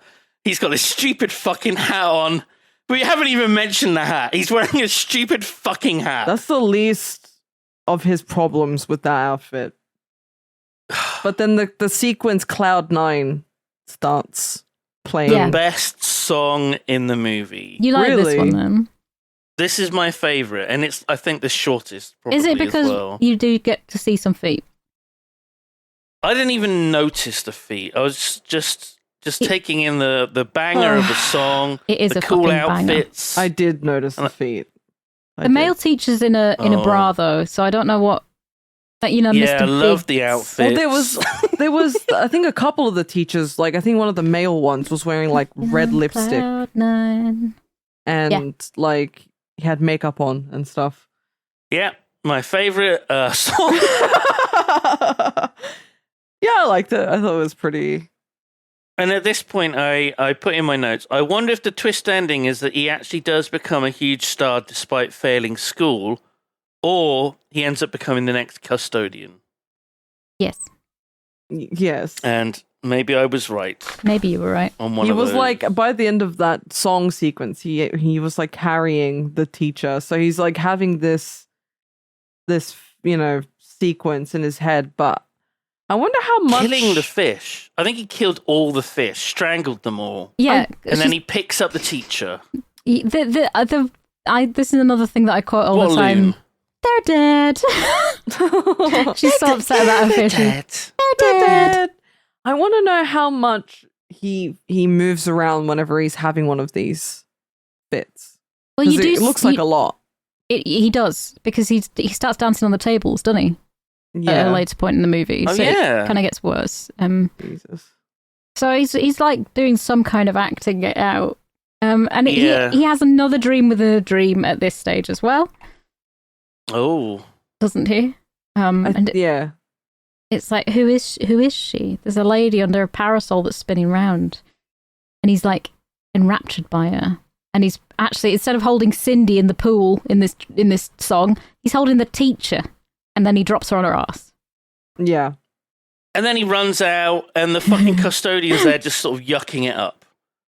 He's got this stupid fucking hat on. We haven't even mentioned the hat. He's wearing a stupid fucking hat. That's the least of his problems with that outfit. But then the sequence Cloud9 starts playing. Yeah. Best song in the movie. You like this Really? one then? This is my favorite, and it's I think the shortest. Probably, Is it because as well. you do get to see some feet? I didn't even notice the feet. I was just taking in the banger of the song. It is the a cool fucking banger. outfits. I did notice the feet. The male teacher's in a bra though, so I don't know what. But you know, yeah, Mr. I love Biggs. the outfits. Well, there was I think a couple of the teachers, like I think one of the male ones was wearing like red lipstick Cloud9. and like he had makeup on and stuff. Yeah, my favorite song. Yeah, I liked it. I thought it was pretty. And at this point, I put in my notes, I wonder if the twist ending is that he actually does become a huge star despite failing school, or he ends up becoming the next custodian. Yes, Yes. And maybe I was right maybe you were right. on one He of was those. like, by the end of that song sequence, he was like carrying the teacher. So he's like having this sequence in his head. But I wonder how much killing the fish. I think he killed all the fish, strangled them all. Yeah, And then he picks up the teacher. this is another thing that I quote all the time. Loon? They're dead. She's so upset about her fish. Dead. They're dead. I want to know how much he moves around whenever he's having one of these bits. Well, 'Cause you do. it looks like a lot. He does because he starts dancing on the tables, doesn't he? at a later point in the movie. Oh, so yeah. it kind of gets worse. Jesus. So he's like doing some kind of acting it out. And Yeah. he has another dream within a dream at this stage as well, Oh. doesn't he? And Yeah. it's like, who is she? There's a lady under a parasol that's spinning round, and he's like enraptured by her. And he's actually, instead of holding Cindy in the pool in this song, he's holding the teacher, and then he drops her on her ass. Yeah. And then he runs out, and the fucking custodian's there just sort of yucking it up.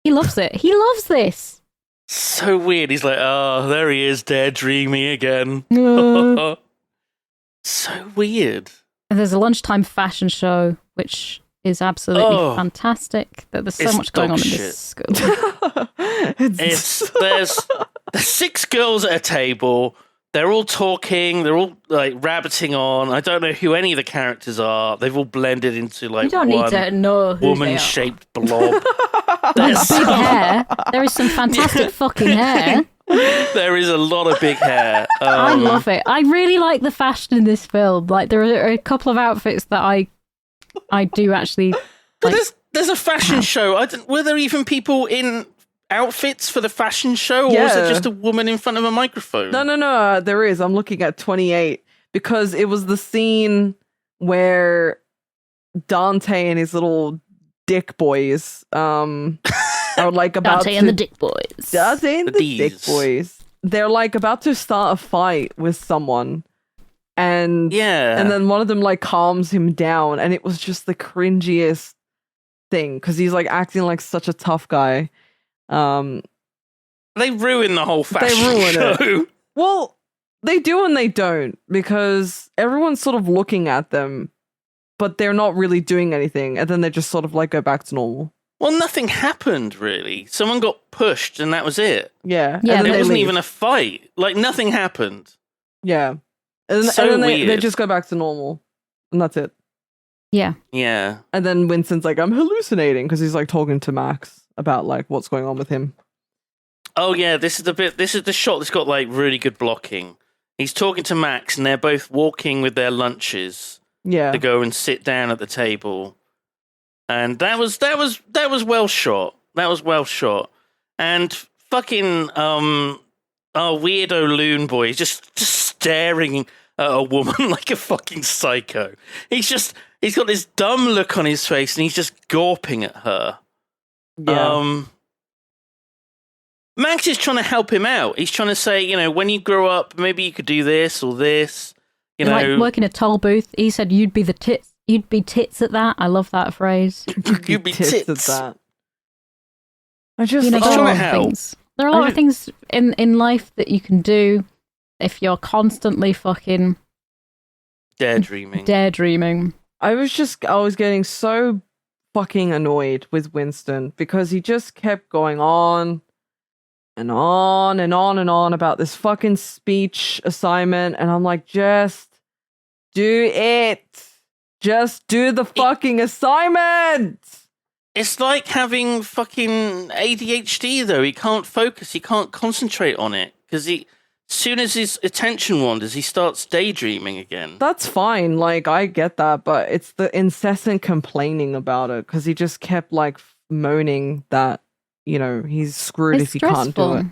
He loves it. He loves this. So weird. He's like, oh, there he is, daredreaming again. So weird. And there's a lunchtime fashion show, which is absolutely fantastic. There's so much going on in this school. There's 6 girls at a table. They're all talking. They're all like rabbiting on. I don't know who any of the characters are. They've all blended into like you don't need to know who woman-shaped blob. There's big hair. There is some fantastic fucking hair. There is a lot of big hair. I love it. I really like the fashion in this film. Like there are a couple of outfits that I do actually. But there's a fashion show. Were there even people in outfits for the fashion show, or was it just a woman in front of a microphone? No, there is. I'm looking at 28 because it was the scene where Dante and his little dick boys are like about Dante and the dick boys. Dante and the dick D's. boys. They're like about to start a fight with someone. And then one of them like calms him down, and it was just the cringiest thing because he's like acting like such a tough guy. They ruin the whole fashion show. It. Well, they do and they don't because everyone's sort of looking at them, but they're not really doing anything, and then they just sort of like go back to normal. Well, nothing happened really. Someone got pushed, and that was it. Yeah, and then it wasn't even a fight. Like nothing happened. Yeah, and then they just go back to normal, and that's it. Yeah. Yeah. And then Winston's like, I'm hallucinating because he's like talking to Max about like what's going on with him. Oh yeah, this is the shot that's got like really good blocking. He's talking to Max, and they're both walking with their lunches to go and sit down at the table. And that was well shot. That was well shot. And fucking our weirdo loon boy is just staring at a woman like a fucking psycho. He's got this dumb look on his face, and he's just gawping at her. Yeah. Max is trying to help him out. He's trying to say, when you grow up, maybe you could do this or this. Like working a toll booth. He said you'd be the tits. You'd be tits at that. I love that phrase. You'd be tits at that. I just there are a lot of things. There are a lot of things in life that you can do if you're constantly fucking daredreaming. I was getting so fucking annoyed with Winston because he just kept going on and on and on and on about this fucking speech assignment, and I'm like, just do it. Just do the fucking assignment. It's like having fucking ADHD, though. He can't focus. He can't concentrate on it because as soon as his attention wanders, he starts daydreaming again. That's fine. Like, I get that, but it's the incessant complaining about it because he just kept like moaning that, he's screwed if he can't do it.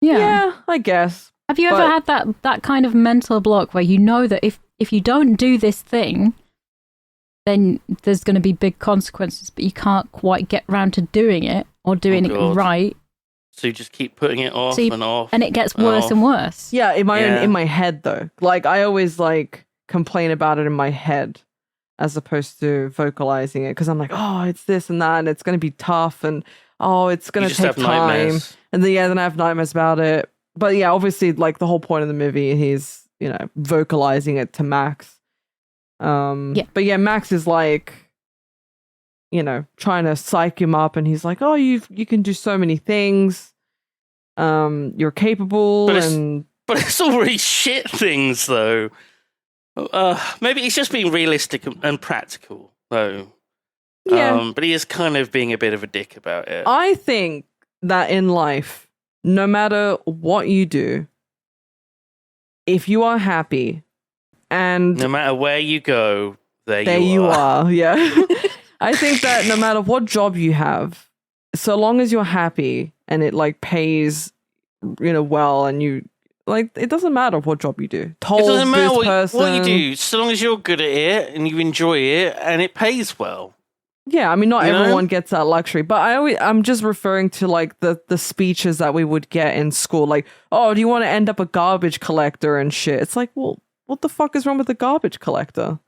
Yeah, I guess. Have you ever had that kind of mental block where you know that if you don't do this thing, then there's going to be big consequences, but you can't quite get round to doing it or doing it right. So you just keep putting it off and off. And it gets worse and worse. Yeah, in my head though. Like I always like complain about it in my head as opposed to vocalizing it because I'm like, oh, it's this and that and it's going to be tough and it's going to take time. Nightmares. And then I have nightmares about it. But yeah, obviously like the whole point of the movie, he's, vocalizing it to Max. But yeah, Max is like, trying to psych him up, and he's like, "Oh, you can do so many things. You're capable." But it's all really shit things, though. Maybe he's just being realistic and practical, though. Yeah. But he is kind of being a bit of a dick about it. I think that in life, no matter what you do, if you are happy, And No matter where you go, there you are. Yeah. I think that no matter what job you have, so long as you're happy and it like pays, well, and you like, it doesn't matter what job you do. It doesn't matter what you person. do, so long as you're good at it and you enjoy it and it pays well. Yeah, I mean, not You know? everyone gets that luxury, but I'm just referring to like the speeches that we would get in school, like, oh, do you want to end up a garbage collector and shit? It's like, well, what the fuck is wrong with the garbage collector?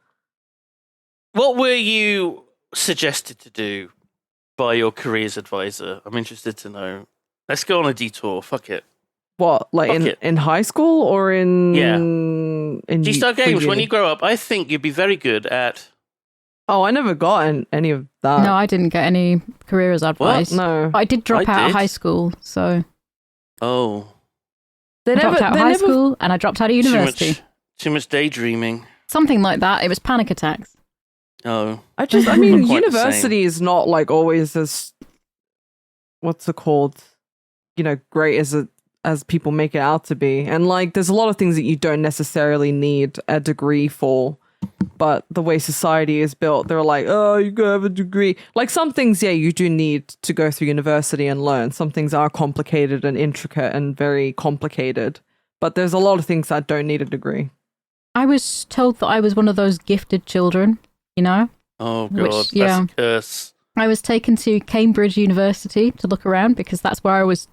What were you suggested to do by your careers advisor? I'm interested to know. Let's go on a detour. Fuck it. What, like in high school or in in G-Star Games? When you grow up, I think you'd be very good at. Oh, I never got any of that. No, I didn't get any careers advice. What? No. But I did drop out of high school, so. Oh. I dropped out of high school and I dropped out of university. Too much daydreaming. Something like that. It was panic attacks. Oh. I mean, Quite the university is not like always as, what's it called? Great as people make it out to be. And like, there's a lot of things that you don't necessarily need a degree for. But the way society is built, they're like, oh, you gotta have a degree. Like some things, yeah, you do need to go through university and learn. Some things are complicated and intricate and very complicated. But there's a lot of things that don't need a degree. I was told that I was one of those gifted children, Oh, God. That's a curse. I was taken to Cambridge University to look around because that's where I was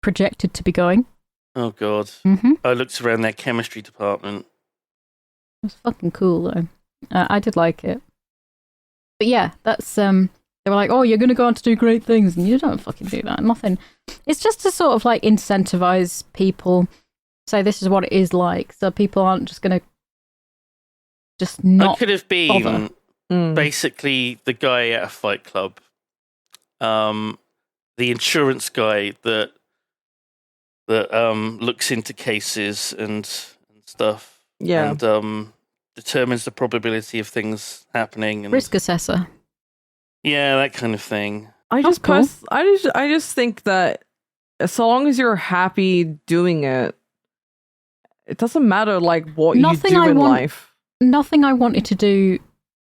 projected to be going. Oh, God. Mm-hmm. I looked around their chemistry department. It was fucking cool, though. I did like it. But yeah, that's, they were like, oh, you're going to go on to do great things, and you don't fucking do that. Nothing. It's just to sort of like incentivize people, say this is what it is like, so people aren't just going to just not I could have been bother. basically the guy at a fight club. The insurance guy that looks into cases and stuff. Yeah. And determines the probability of things happening. And, Risk assessor. Yeah, that kind of thing. I just think that so long as you're happy doing it, it doesn't matter like what you do in life. Nothing I wanted to do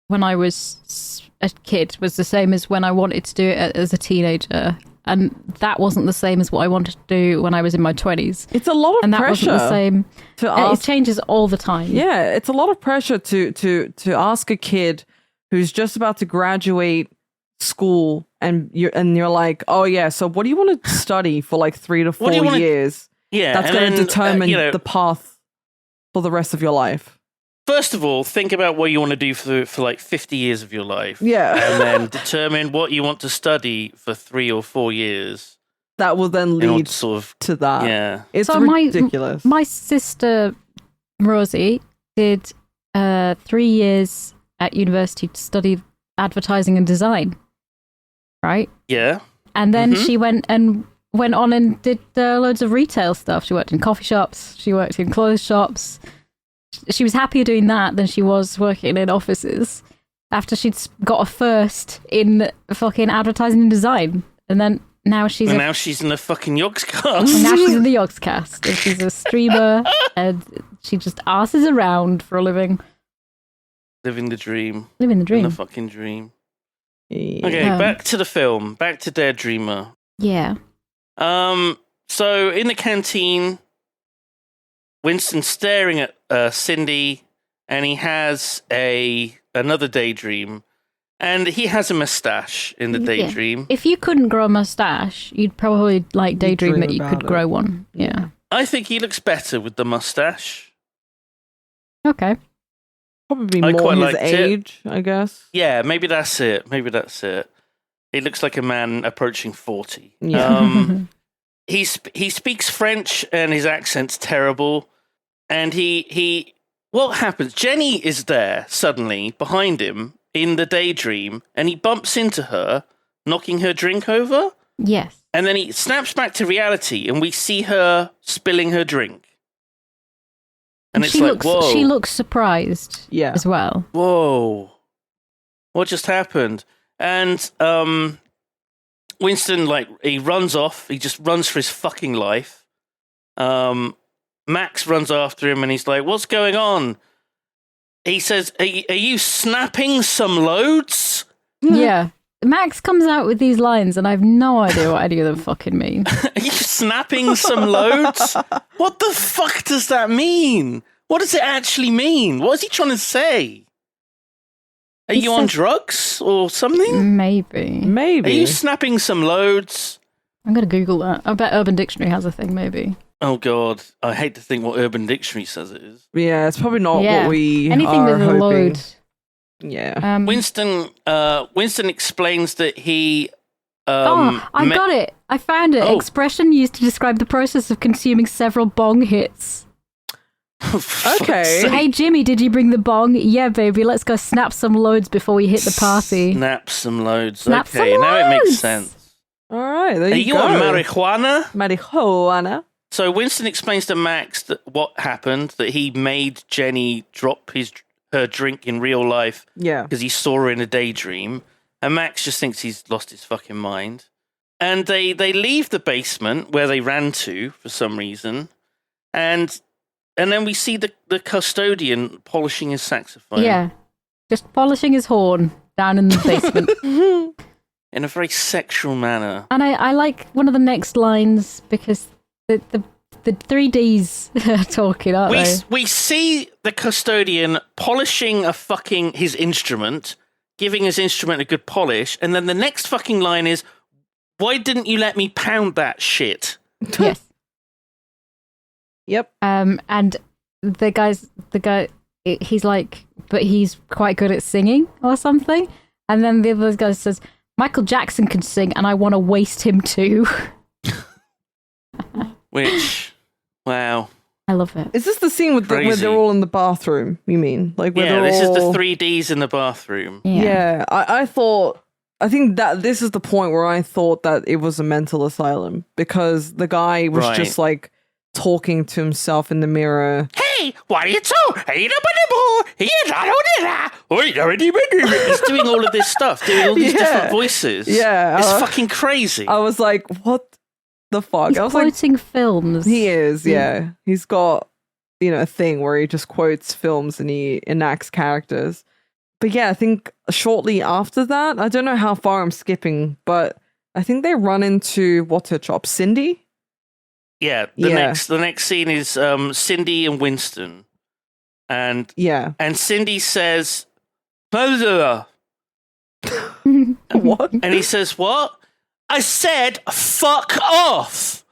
when I was a kid was the same as when I wanted to do it as a teenager. And that wasn't the same as what I wanted to do when I was in my 20s. It's a lot of and that pressure. Wasn't the same. To ask, it changes all the time. Yeah, it's a lot of pressure to ask a kid who's just about to graduate school and you're like, oh yeah, so what do you want to study for like 3 to 4 years? Yeah, that's going to determine the path for the rest of your life. First of all, think about what you want to do for like 50 years of your life. Yeah. And then determine what you want to study for 3 or 4 years. That will then lead to that. Yeah. It's ridiculous. My sister, Rosie, did 3 years at university to study advertising and design. Right? Yeah. And then she went on and did loads of retail stuff. She worked in coffee shops. She worked in clothes shops. She was happier doing that than she was working in offices after she'd got a first in fucking advertising and design. And then now she's in the fucking Yogscast. And now she's in the Yogscast. And she's a streamer and she just asses around for a living. Living the dream. Living the dream. The fucking dream. Yeah. Okay, back to the film. Back to Daredreamer. Yeah. So in the canteen, Winston's staring at Cindy, and he has another daydream, and he has a mustache in the daydream. If you couldn't grow a mustache, you'd probably like daydream that you could grow one. Yeah. I think he looks better with the mustache. Okay. Probably more his age, I guess. Yeah, maybe that's it. He looks like a man approaching 40. Yeah. He speaks French, and his accent's terrible. And what happens? Jenny is there suddenly behind him in the daydream, and he bumps into her, knocking her drink over. Yes. And then he snaps back to reality, and we see her spilling her drink. And it's like, whoa. She looks surprised as well. Whoa. What just happened? And Winston, he runs off. He just runs for his fucking life. Max runs after him and he's like, what's going on? he says, are you snapping some loads? Yeah. Max comes out with these lines, and I have no idea what any of them fucking mean. Are you snapping some loads? What the fuck does that mean? What does it actually mean? What is he trying to say? Are you on drugs or something? Maybe. Are you snapping some loads? I'm going to Google that. I bet Urban Dictionary has a thing, maybe. Oh, God. I hate to think what Urban Dictionary says it is. Yeah, it's probably not what we Anything are with a hoping. load. Yeah. Winston explains that he... I got it. I found it. Oh. Expression used to describe the process of consuming several bong hits. Okay. Hey, Jimmy, did you bring the bong? Yeah, baby, let's go snap some loads before we hit the party. Snap some loads. Snap okay, some now it makes loads. sense. All right, there Are you you go. on marijuana? Marijuana. So Winston explains to Max that what happened, that he made Jenny drop her drink in real life Yeah. because he saw her in a daydream. And Max just thinks he's lost his fucking mind. And they leave the basement where they ran to for some reason. And then we see the custodian polishing his saxophone. Yeah, just polishing his horn down in the basement. In a very sexual manner. And I like one of the next lines because the 3Ds are talking, aren't they? We see the custodian polishing his instrument, giving his instrument a good polish, and then the next fucking line is, "Why didn't you let me pound that shit?" Yes. Yep. And the guy, he's like, but he's quite good at singing or something. And then the other guy says, Michael Jackson can sing, and I want to waste him too. Which, wow. I love it. Is this the scene with where they're all in the bathroom? You mean like where Yeah, they're this is all... the 3Ds in the bathroom. Yeah, I think that this is the point where I thought that it was a mental asylum because the guy was Right. just like talking to himself in the mirror. Hey, what are you He's doing all of this stuff, doing all these different voices. Yeah. It's fucking crazy. I was like, what the fuck? He's I was like, quoting films. he is, yeah. He's got, a thing where he just quotes films and he enacts characters. But yeah, I think shortly after that, I don't know how far I'm skipping, but I think they run into what's her chop, Cindy? Yeah, the next scene is Cindy and Winston. And Cindy says, "What?" And he says, "What?" "I said, fuck off."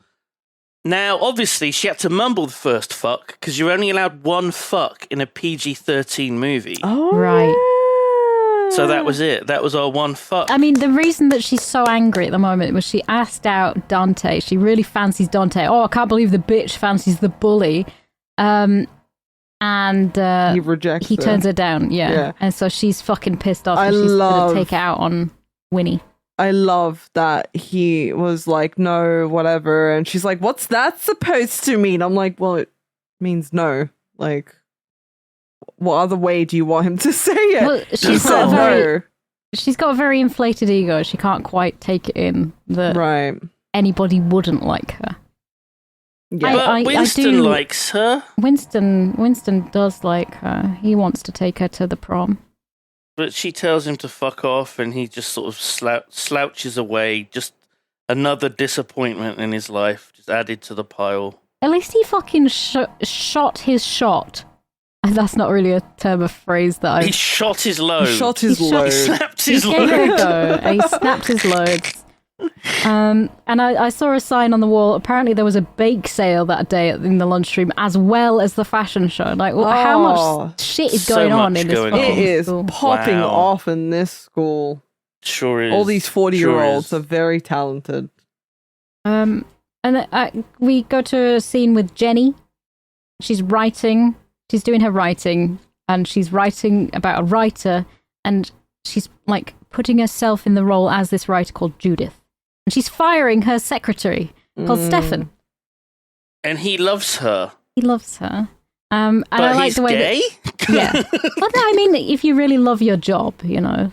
Now, obviously, she had to mumble the first fuck because you're only allowed one fuck in a PG-13 movie. Oh, right. So that was it. That was our one fuck. I mean, the reason that she's so angry at the moment was she asked out Dante. She really fancies Dante. Oh, I can't believe the bitch fancies the bully. And he rejects he turns her down, yeah. And so she's fucking pissed off and she's going to take it out on Winnie. I love that he was like, no, whatever. And she's like, what's that supposed to mean? I'm like, well, it means no. Like, what other way do you want him to say it? Well, she's got a very inflated ego. She can't quite take it in that anybody wouldn't like her. Yeah. But Winston likes her. Winston does like her. He wants to take her to the prom. But she tells him to fuck off and he just sort of slouches away. Just another disappointment in his life, just added to the pile. At least he fucking shot his shot. That's not really a term of phrase that I... He shot his load. He shot his load. He snapped his load. load. He gave it a go, and he snapped his loads. And I saw a sign on the wall. Apparently there was a bake sale that day in the lunchroom, as well as the fashion show. Like, how much shit is going on in this school? It is popping off in this school. Sure is. All these 40-year-olds are very talented. And we go to a scene with Jenny. She's writing. She's doing her writing, and she's writing about a writer, and she's like putting herself in the role as this writer called Judith. And she's firing her secretary called Stefan. And he loves her. He loves her. And but I like he's the way gay? Yeah. Well, no, I mean, if you really love your job,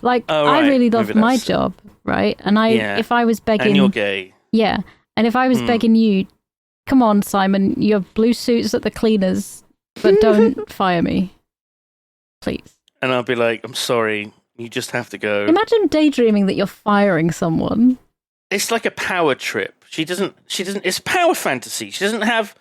like I really love my job, right? And if I was begging... And you're gay. Yeah. And if I was begging you, come on, Simon, your blue suit's at the cleaners, but don't fire me. Please. And I'll be like, I'm sorry, you just have to go. Imagine daydreaming that you're firing someone. It's like a power trip. She doesn't, it's power fantasy. She doesn't have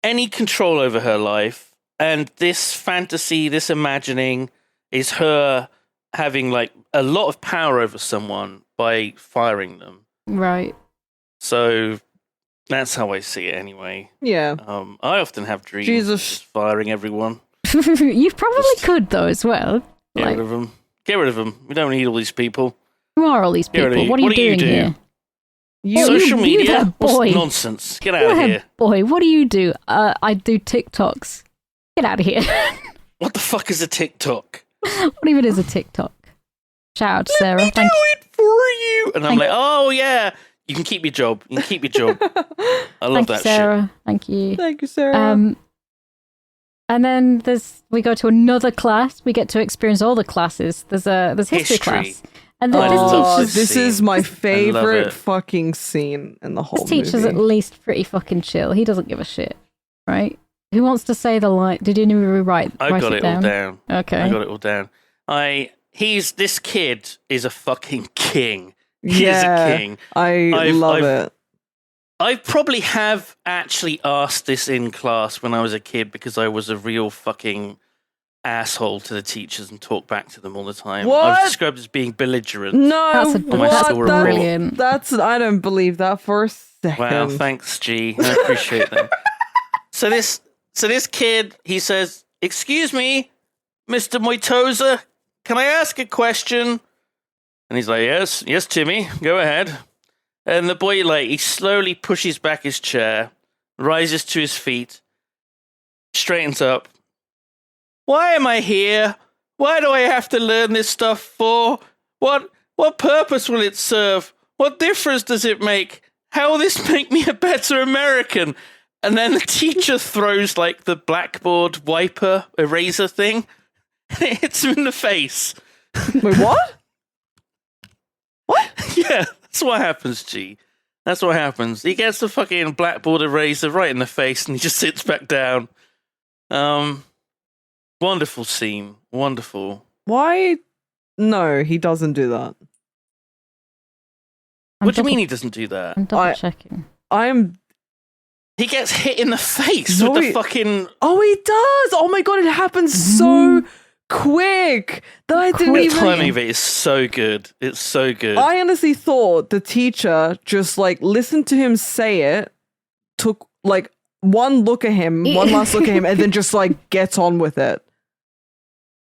any control over her life. And this fantasy, this imagining is her having like a lot of power over someone by firing them. Right. So that's how I see it anyway. Yeah. I often have dreams Jesus. just firing everyone. You probably could, though, as well. Get rid of them. Get rid of them. We don't need all these people. Who are all these people? What are you doing here? Social media? Boy. What's nonsense? Get out of here. Boy, what do you do? I do TikToks. Get out of here. What the fuck is a TikTok? What even is a TikTok? Shout out to Sarah. Let me do it for you. And I'm like, oh yeah, you can keep your job. You can keep your job. I love that Sarah. shit. Thank you. Thank you, Sarah. And then we go to another class. We get to experience all the classes. There's history class. And this is my favorite fucking scene in the whole movie. This teacher's at least pretty fucking chill. He doesn't give a shit, right? Who wants to say the line? Did you write I've got it all down. Okay. I got it all down. This kid is a fucking king. He is a king. I love it. I probably have actually asked this in class when I was a kid because I was a real fucking asshole to the teachers and talked back to them all the time. What? I was described as being belligerent. No, that's brilliant. I don't believe that for a second. Wow, thanks, G. I appreciate that. So this kid, he says, "Excuse me, Mr. Moitosa, can I ask a question?" And he's like, yes, Timmy, go ahead. And the boy, he slowly pushes back his chair, rises to his feet, straightens up. Why am I here? Why do I have to learn this stuff for? What purpose will it serve? What difference does it make? How will this make me a better American? And then the teacher throws the blackboard wiper eraser thing, and it hits him in the face. Wait, what? What? Yeah, that's what happens, G. That's what happens. He gets the fucking blackboard eraser right in the face, and he just sits back down. Wonderful scene. Wonderful. Why? No, he doesn't do that. What do you mean he doesn't do that? I'm double checking. He gets hit in the face with the fucking... Oh, he does! Oh my god, it happens so quick that I didn't even... The timing of it is so good. It's so good. I honestly thought the teacher just listened to him say it, took one look at him, one last look at him, and then just gets on with it.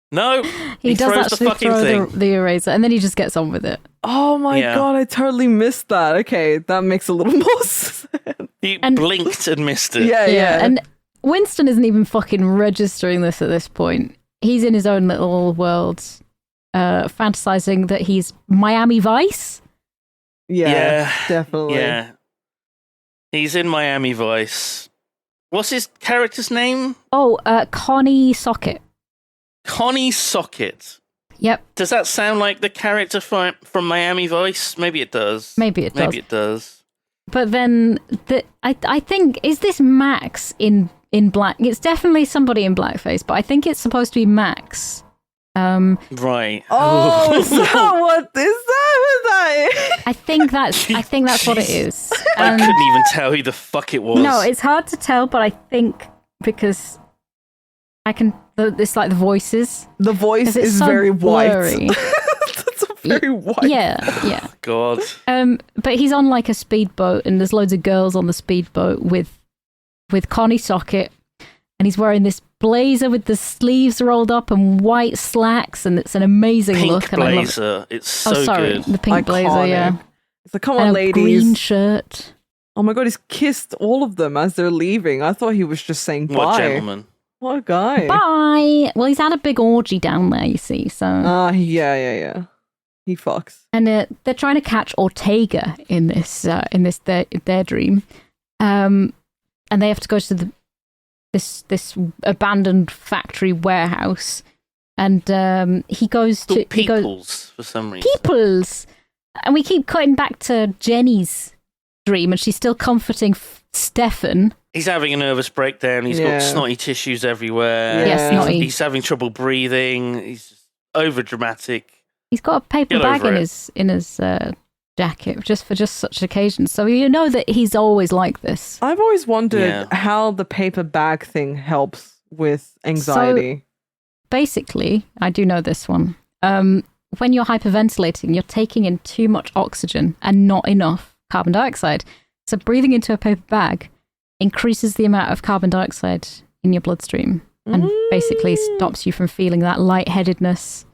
No, he does throws actually the fucking throw thing. the eraser, and then he just gets on with it. Oh my god, I totally missed that. Okay, that makes a little more sense. He blinked and missed it. Yeah. And Winston isn't even fucking registering this at this point. He's in his own little world, fantasizing that he's Miami Vice. Yeah, definitely. Yeah. He's in Miami Vice. What's his character's name? Oh, Connie Socket. Connie Socket. Yep. Does that sound like the character from Miami Vice? Maybe it does. Maybe it does. But then I think, is this Max in black? It's definitely somebody in blackface, but I think it's supposed to be Max. Right. Oh, is that what that is? I think that's what it is. I couldn't even tell who the fuck it was. No, it's hard to tell, but I think because I can. It's like the voices. The voice is so very blurry. white. That's a very white. Yeah. God. But he's on a speedboat, and there's loads of girls on the speedboat with Connie Socket, and he's wearing this blazer with the sleeves rolled up and white slacks, and it's an amazing pink look. Blazer. And I love it. It's so good. The pink Iconic. blazer. Yeah. It's like, come on, and ladies. A green shirt. Oh my god, he's kissed all of them as they're leaving. I thought he was just saying bye. What gentleman. What a guy. Bye. Well, he's had a big orgy down there, you see. So. Yeah. He fucks. And they're trying to catch Ortega in this their dream, and they have to go to this abandoned factory warehouse, and he goes to Peoples for some reason. Peoples, and we keep cutting back to Jenny's dream, and she's still comforting Stefan. He's having a nervous breakdown. He's got snotty tissues everywhere. Yeah, snotty. He's having trouble breathing. He's over dramatic. He's got a paper bag in his jacket just for such occasions. So you know that he's always like this. I've always wondered how the paper bag thing helps with anxiety. So, basically, I do know this one. When you're hyperventilating, you're taking in too much oxygen and not enough carbon dioxide. So breathing into a paper bag increases the amount of carbon dioxide in your bloodstream and basically stops you from feeling that lightheadedness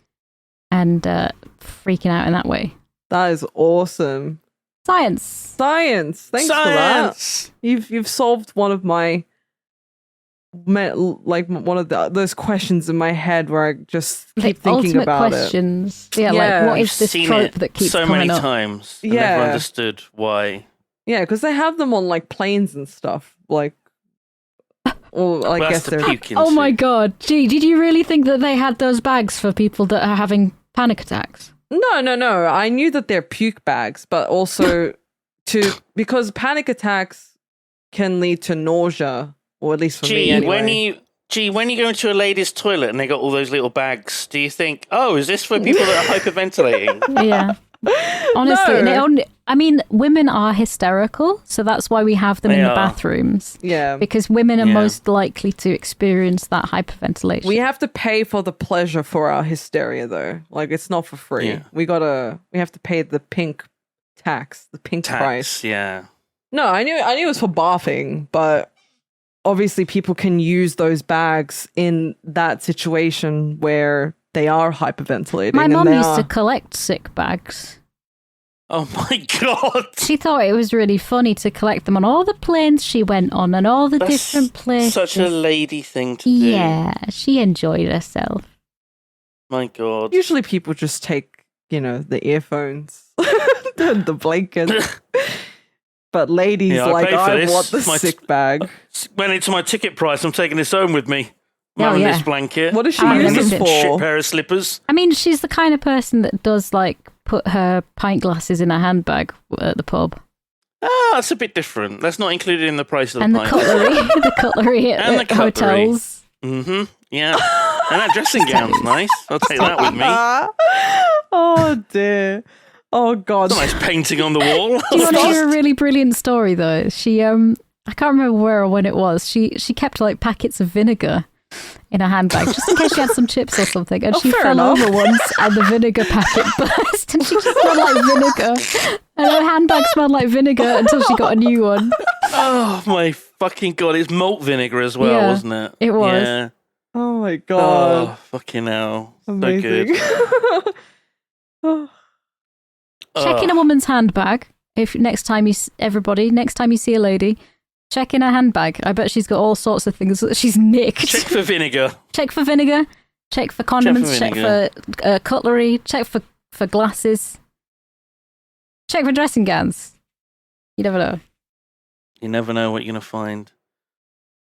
and freaking out in that way. That is awesome. Science. Thanks for that. You've solved one of my those questions in my head where I just keep thinking about questions. It. Yeah, what is this trope that keeps so coming many up? times? I never understood why. Yeah, because they have them on like planes and stuff. Like, or I guess they're. Oh my god! Gee, did you really think that they had those bags for people that are having panic attacks? No. I knew that they're puke bags, but also because panic attacks can lead to nausea, or at least for me. Anyway. When you go into a lady's toilet and they got all those little bags, do you think, oh, is this for people that are hyperventilating? Yeah. Honestly, women are hysterical, so that's why we have them in the bathrooms. Yeah. Because women are most likely to experience that hyperventilation. We have to pay for the pleasure for our hysteria, though. Like, it's not for free. Yeah. We have to pay the pink tax, the pink price. Yeah. No, I knew it was for barfing, but obviously people can use those bags in that situation where they are hyperventilating. My mum used to collect sick bags. Oh my god! She thought it was really funny to collect them on all the planes she went on and all the different places. Such a lady thing to do. Yeah, she enjoyed herself. My god. Usually people just take, the earphones, the blanket. But ladies, I want the sick bag. Went into my ticket price. I'm taking this home with me. This blanket. What does she use this for? Shit pair of slippers. I mean, she's the kind of person that does put her pint glasses in her handbag at the pub. That's a bit different. That's not included in the price of the pint. And the cutlery at the hotels. Mm-hmm. Yeah. And that dressing gown's nice. I'll take that with me. Oh dear. Oh god. It's a nice painting on the wall. Do you want to hear a really brilliant story though? She I can't remember where or when it was. She kept packets of vinegar in her handbag just in case she had some chips or something, and she fell over once and the vinegar packet burst and she just smelled like vinegar and her handbag smelled like vinegar until she got a new one. Oh my fucking god, it's malt vinegar as well, wasn't it? It was. Yeah. Oh my god. Oh fucking hell. Amazing. So good. Check in a woman's handbag next time you see a lady. Check in her handbag. I bet she's got all sorts of things that she's nicked. Check for vinegar. Check for vinegar. Check for condiments. Check for cutlery. Check for glasses. Check for dressing gowns. You never know. You never know what you're going to find.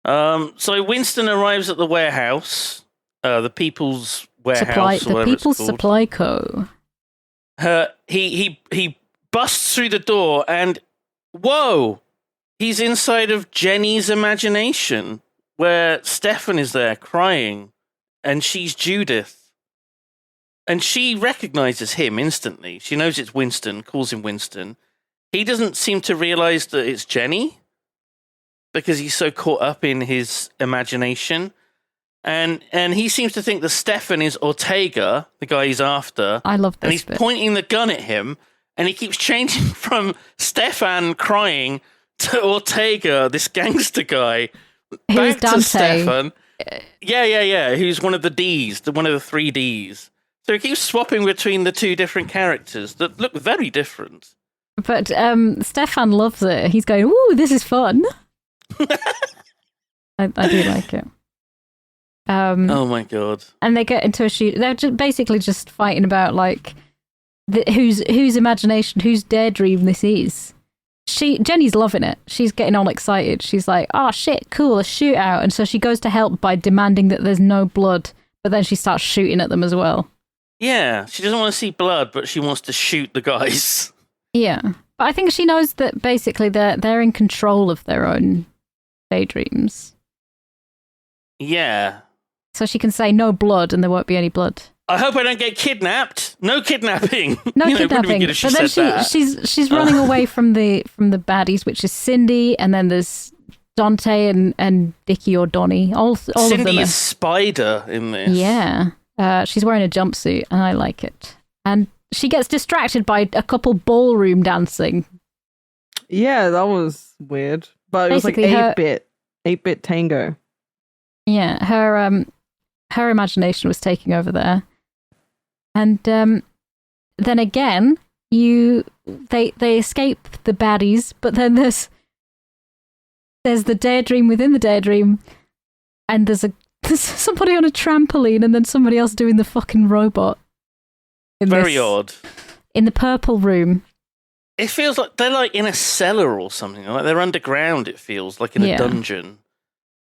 So Winston arrives at the warehouse, the People's Warehouse, the People's Supply Co. He busts through the door and whoa! He's inside of Jenny's imagination, where Stefan is there crying, and she's Judith. And she recognizes him instantly. She knows it's Winston, calls him Winston. He doesn't seem to realize that it's Jenny, because he's so caught up in his imagination. And he seems to think that Stefan is Ortega, the guy he's after. I love this And he's pointing the gun at him, and he keeps changing from Stefan crying to Ortega, this gangster guy, back to Stefan. Yeah. Who's one of the Ds, one of the 3 Ds. So he keeps swapping between the 2 different characters that look very different. But Stefan loves it. He's going, "Ooh, this is fun." I do like it. Oh my god! And they get into a shoot. They're basically just fighting about whose imagination, whose daydream this is. Jenny's loving it. She's getting all excited. She's like, "Oh shit, cool, a shootout!" And so she goes to help by demanding that there's no blood. But then she starts shooting at them as well. Yeah, she doesn't want to see blood, but she wants to shoot the guys. Yeah, but I think she knows that basically they're in control of their own daydreams. Yeah. So she can say no blood and there won't be any blood. I hope I don't get kidnapped. No kidnapping. No It would be kidnapping. good if she But then said that. she's running away from the baddies, which is Cindy, and then there's Dante and Dickie or Donnie. All of them. Cindy Are, is Spider in this. yeah. She's wearing a jumpsuit, and I like it. And she gets distracted by a couple ballroom dancing. Yeah, that was weird. But it Basically, was like 8-bit tango. Yeah, her imagination was taking over there. And then again, they escape the baddies, but then there's the daydream within the daydream, and there's somebody on a trampoline, and then somebody else doing the fucking robot. Very odd. In the purple room. It feels like they're like in a cellar or something. Like they're underground, it feels like in a dungeon.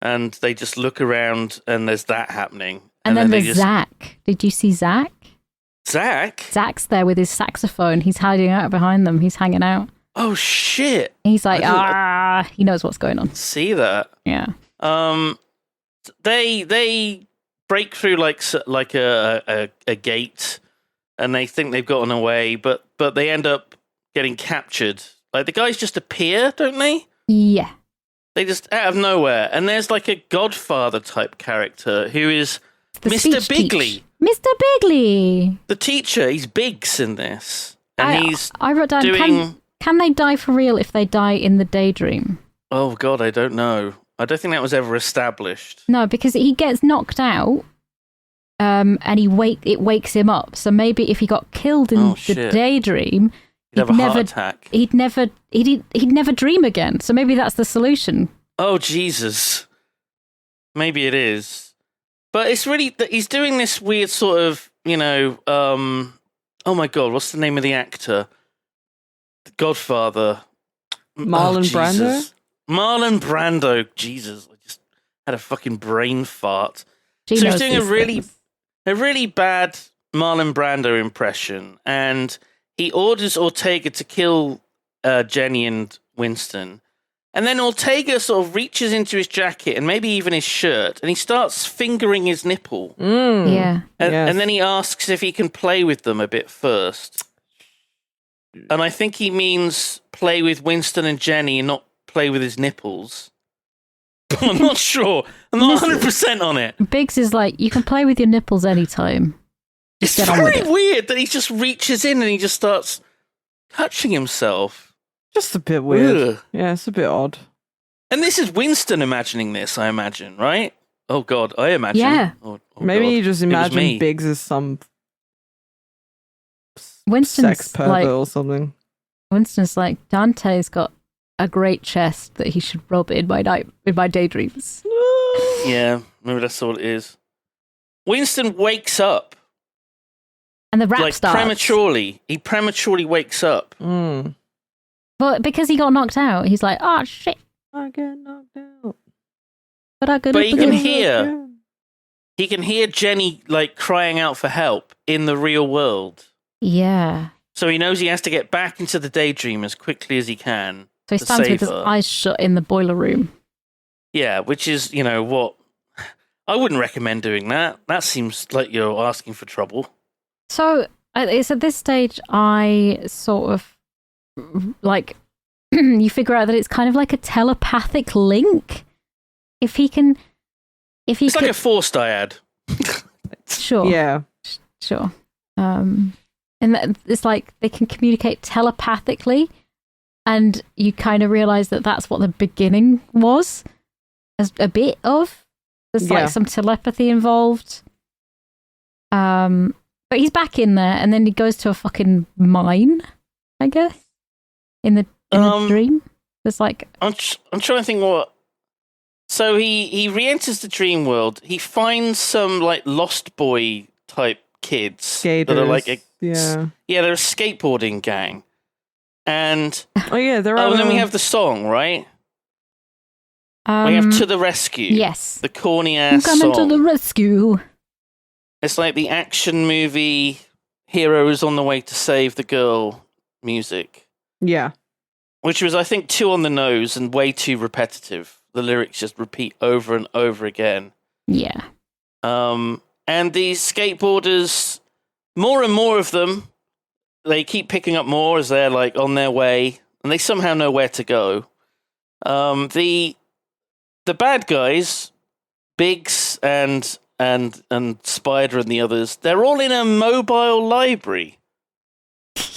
And they just look around and there's that happening. And then there's Zach. Did you see Zach? Zach? Zach's there with his saxophone. He's hiding out behind them. He's hanging out. Oh, shit. He's like, he knows what's going on. See that? Yeah. They break through like a gate and they think they've gotten away, but they end up getting captured. Like the guys just appear, don't they? Yeah. They just out of nowhere. And there's like a Godfather type character who is The Mr. speech Bigley. Mr. Bigley. The teacher, he's Biggs in this. And I wrote down, doing... can they die for real if they die in the daydream? Oh, God, I don't know. I don't think that was ever established. No, because he gets knocked out, and it wakes him up. So maybe if he got killed in the daydream, he'd have a heart attack. He'd never dream again. So maybe that's the solution. Oh, Jesus. Maybe it is. But it's really that he's doing this weird sort of, oh my God, what's the name of the actor? The Godfather. Marlon Brando? Marlon Brando. Jesus, I just had a fucking brain fart. So he's doing a really bad Marlon Brando impression, and he orders Ortega to kill Jenny and Winston. And then Ortega sort of reaches into his jacket and maybe even his shirt, and he starts fingering his nipple. Yeah. And then he asks if he can play with them a bit first. And I think he means play with Winston and Jenny and not play with his nipples. I'm not sure. I'm not 100% on it. Biggs is like, you can play with your nipples anytime. It's very weird that he just reaches in and he just starts touching himself. Just a bit weird. Ugh. Yeah, it's a bit odd. And this is Winston imagining this, I imagine, right? Oh, God, I imagine. Yeah. Maybe God. you just imagine Biggs as some sex pervert or something. Winston's like, Dante's got a great chest that he should rub in my daydreams. Yeah, maybe that's all it is. Winston wakes up. And the rap starts. Prematurely. He prematurely wakes up. But because he got knocked out, he's like, oh, shit. I get knocked out. But he can hear. He can hear Jenny, crying out for help in the real world. Yeah. So he knows he has to get back into the daydream as quickly as he can. So he stands with his eyes shut in the boiler room. Yeah, which is, what... I wouldn't recommend doing that. That seems like you're asking for trouble. So it's at this stage I sort of, you figure out that it's kind of like a telepathic link. It's like a Force dyad. Sure. Yeah. Sure. And it's like they can communicate telepathically, and you kind of realize that that's what the beginning was, as a bit of. There's some telepathy involved. But he's back in there, and then he goes to a fucking mine, I guess, in the dream. There's I'm trying to think what. So he re-enters the dream world. He finds some Lost Boy type kids Skaters, that are they're a skateboarding gang, and they're and then we have the song, right? We have To the Rescue. Yes, the corny ass song. Coming to the rescue. It's like the action movie hero is on the way to save the girl music. Yeah. Which was, I think, too on the nose and way too repetitive. the lyrics just repeat over and over again. Yeah. And these skateboarders, more and more of them, they keep picking up more as they're like on their way, and they somehow know where to go. The bad guys, Biggs and Spider and the others, they're all in a mobile library.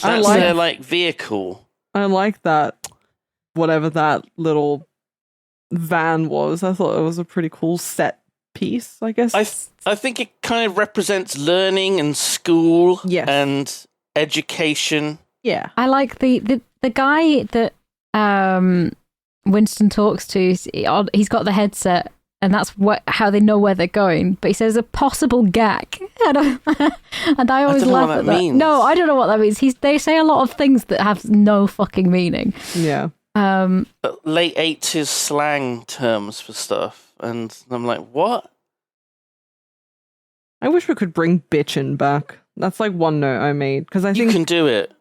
That's their like vehicle. I like that. Whatever that little van was, I thought it was a pretty cool set piece, I guess. I think it kind of represents learning and school and education. Yeah. I like the guy that Winston talks to. He's got the headset, and that's how they know where they're going. But he says a possible gag, and I always laugh at that. Means. No, I don't know what that means. They say a lot of things that have no fucking meaning. Yeah. Late 80s slang terms for stuff, and I'm like, what? I wish we could bring bitchin' back. That's like one note I made, because I think you can do it.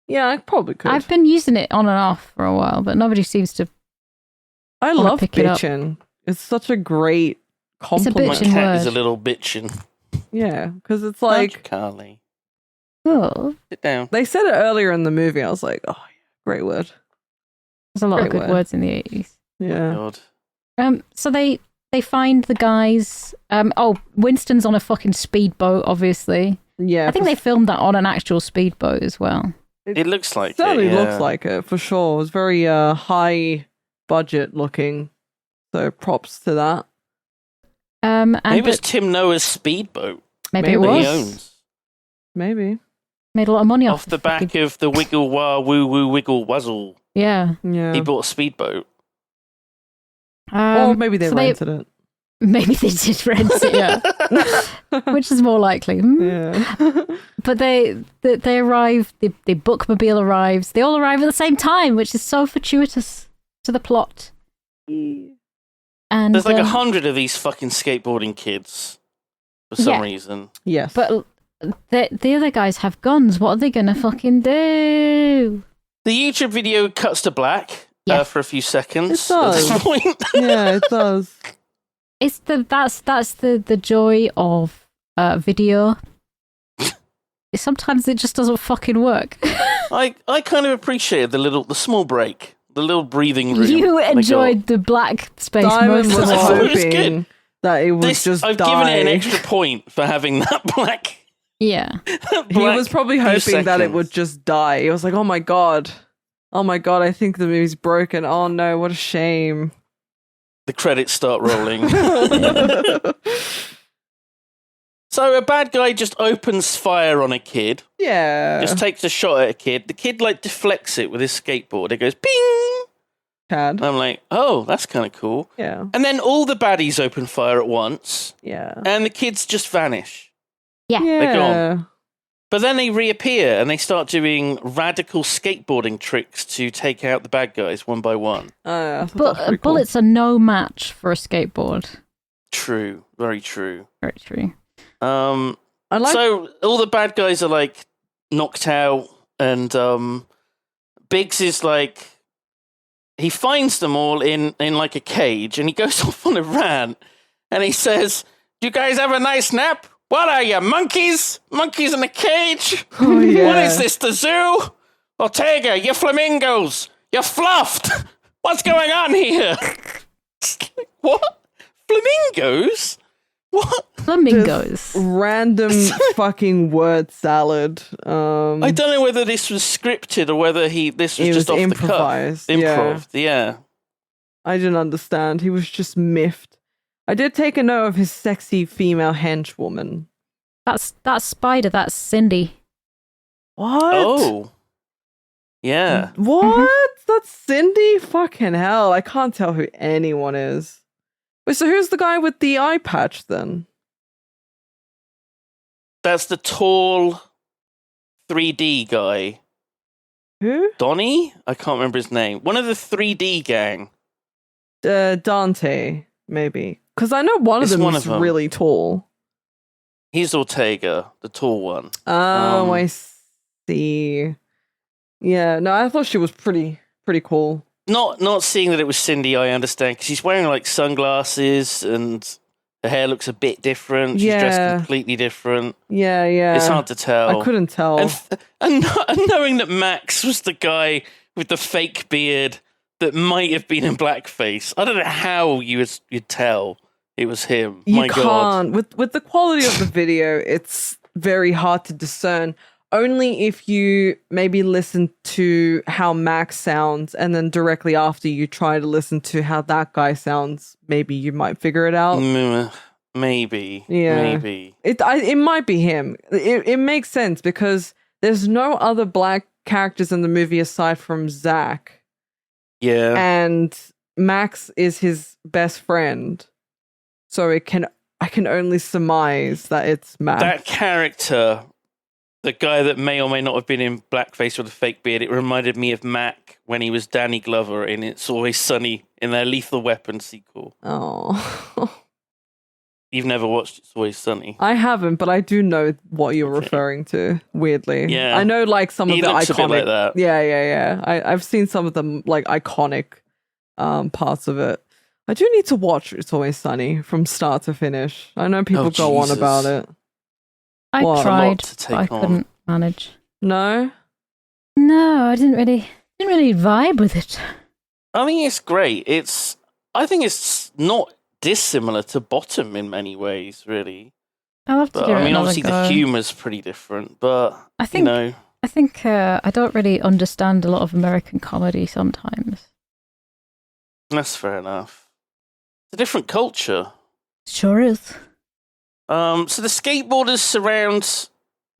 Yeah, I probably could. I've been using it on and off for a while, but nobody seems to. I love bitchin'. It's such a great compliment. It's a My bitchin' cat word. is a little bitchin'. Yeah, because it's like Carly. Oh, Sit down. They said it earlier in the movie. I was like, oh, great word. there's a lot of Great good word. words in the 80s. Yeah. God. So they find the guys. Winston's on a fucking speedboat, obviously. Yeah. I think they filmed that on an actual speedboat as well. It looks like certainly it. Yeah. looks like it for sure. It was very high budget looking. So props to that. And Maybe it was Tim Noah's speedboat maybe it that he was. owns. Maybe. Made a lot of money Off the back fucking- of the Wiggle Wah Woo Woo Wiggle Wuzzle. Yeah. Yeah. He bought a speedboat. Or maybe they so rented it. Maybe they did rent it, yeah. Which is more likely. Yeah. But they arrive, the bookmobile arrives, they all arrive at the same time, which is so fortuitous to the plot. And There's like 100 of these fucking skateboarding kids for some reason. Yes. But the other guys have guns. What are they gonna fucking do? The YouTube video cuts to black for a few seconds It at does. this point. Yeah, it does. It's that's the joy of video. Sometimes it just doesn't fucking work. I kind of appreciated the small break, the little breathing room. You they enjoyed the black space Diamond most was of the I thought time. it was hoping good. that it would This, just I've die. given it an extra point for having that black. Yeah. He was probably few hoping that it seconds. would just die. He was like, oh my god, I think the movie's broken. Oh no, what a shame. The credits start rolling. So a bad guy just opens fire on a kid. Yeah. Just takes a shot at a kid. The kid like deflects it with his skateboard. It goes ping. Tad. I'm like, oh, that's kind of cool. Yeah. And then all the baddies open fire at once, Yeah. and the kids just vanish. Yeah. They're gone. Yeah. But then they reappear and they start doing radical skateboarding tricks to take out the bad guys one by one. I thought that was But pretty cool. bullets are no match for a skateboard. True, very true. Very true. I like. So all the bad guys are like knocked out, and Biggs is like, he finds them all in like a cage, and he goes off on a rant, and he says, "Do you guys have a nice nap? What are you, monkeys? Monkeys in a cage? Oh, yeah. What is this, the zoo? Ortega, you flamingos, you're fluffed. What's going on here?" What? Flamingos? What? Flamingos. Random fucking word salad. I don't know whether this was scripted or whether this was It just was off improvised, the cuff. Improv, yeah. I didn't understand. He was just miffed. I did take a note of his sexy female henchwoman. That's Spider. That's Cindy. What? Oh. Yeah. What? That's Cindy? Fucking hell. I can't tell who anyone is. Wait, so who's the guy with the eye patch then? That's the tall 3D guy. Who? Donnie? I can't remember his name. One of the 3D gang. Dante, maybe. Because I know one of It's them one is of them. really tall. He's Ortega, the tall one. Oh, Um, I see. Yeah, no, I thought she was pretty cool. not seeing that it was Cindy, I understand, because she's wearing like sunglasses and her hair looks a bit different. She's dressed completely different. Yeah. It's hard to tell. I couldn't tell. And knowing that Max was the guy with the fake beard that might have been in blackface, I don't know how you'd tell it was him. You My can't. God. With the quality of the video, it's very hard to discern. Only if you maybe listen to how Max sounds and then directly after you try to listen to how that guy sounds, maybe you might figure it out. Maybe. Yeah. Maybe. It might be him. It makes sense because there's no other black characters in the movie aside from Zach. Yeah. And Max is his best friend. So I can only surmise that it's Max. That character, the guy that may or may not have been in blackface with a fake beard, it reminded me of Mac when he was Danny Glover in It's Always Sunny in their Lethal Weapon sequel. Oh. You've never watched It's Always Sunny? I haven't, but I do know what you're referring to, weirdly. Yeah. I know like some of He the looks iconic. a bit like that. Yeah. I've seen some of the like iconic parts of it. I do need to watch It's Always Sunny from start to finish. I know people go on Jesus. about it. I What? tried, A lot to but I take on. couldn't manage. No? No, I didn't really vibe with it. I mean, it's great. I think it's not dissimilar to Bottom in many ways, really. I'll have to But give it I mean, another obviously go. the humor's pretty different, but I think you know, I don't really understand a lot of American comedy sometimes. that's fair enough. It's a different culture. Sure is. So the skateboarders surround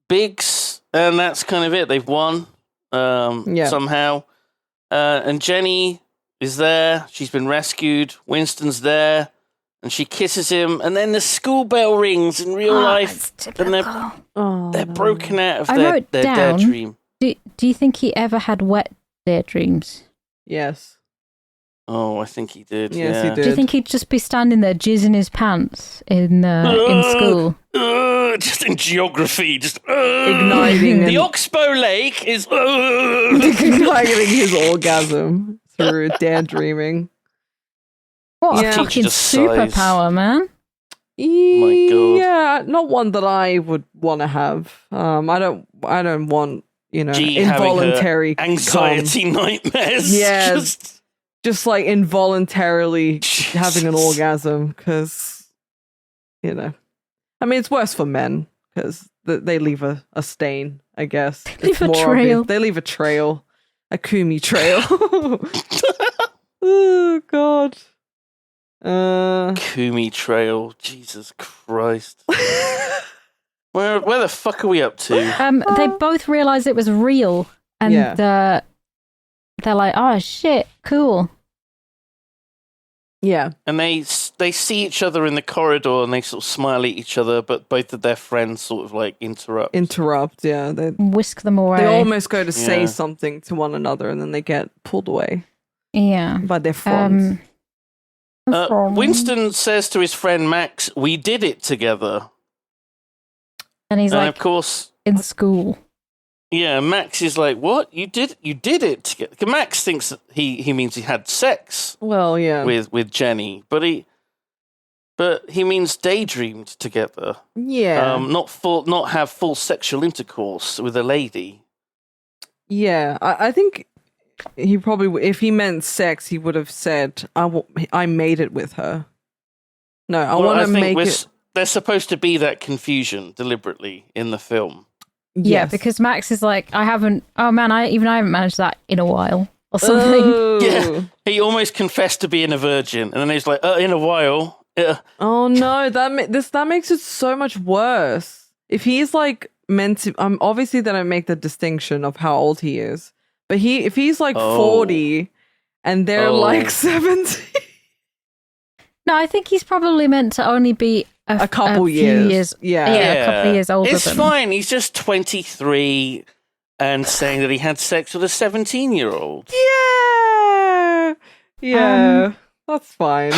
Biggs, and that's kind of it. They've won somehow. And Jenny is there. She's been rescued. Winston's there. And she kisses him. And then the school bell rings in real life. And they're broken out of I their wrote down- daydream. Do you think he ever had wet daydreams? Yes. Oh, I think he did. Yes, he yeah. did. Do you think he'd just be standing there jizzing his pants in school? Just in geography, just Igniting the and- Oxbow Lake is Igniting his orgasm through daredreaming. What Yeah. a fucking Teacher just sighs. superpower, man! my God. Yeah, not one that I would want to have. I don't want, G having her involuntary anxiety nightmares. Yeah. just like involuntarily having an Jesus. orgasm because, I mean, it's worse for men because they leave a stain, I guess. Leave It's a more trail. obvious. They leave a trail. A Kumi trail. Oh, God. Kumi Trail. Jesus Christ. Where the fuck are we up to? They both realised it was real, and Yeah. they're like, "Oh shit, cool." Yeah. And they see each other in the corridor and they sort of smile at each other, but both of their friends sort of like interrupt. Yeah. They Whisk them away. almost go to say Yeah. something to one another and then they get pulled away Yeah. by their friends. Winston says to his friend Max, "We did it together." And he's And like of course, in school. yeah, Max is like, "What? You did it together?" 'Cause Max thinks that he means he had sex Well, yeah. with Jenny, but he means daydreamed together. Yeah. Not have full sexual intercourse with a lady. Yeah. I think he probably, if he meant sex, he would have said, I made it with her. No, I Well, want to think make it. There's supposed to be that confusion deliberately in the film. Yeah, Yes. because Max is like, I haven't haven't managed that in a while or something. Oh. Yeah. He almost confessed to being a virgin, and then he's like, "In a while." Oh no, that makes it so much worse. If he's like meant to, obviously they don't make the distinction of how old he is, but if he's like 40 and they're like 70, No, I think he's probably meant to only be a couple few years. Yeah, a couple of years older It's than. fine. He's just 23 and saying that he had sex with a 17-year-old. Yeah, that's fine.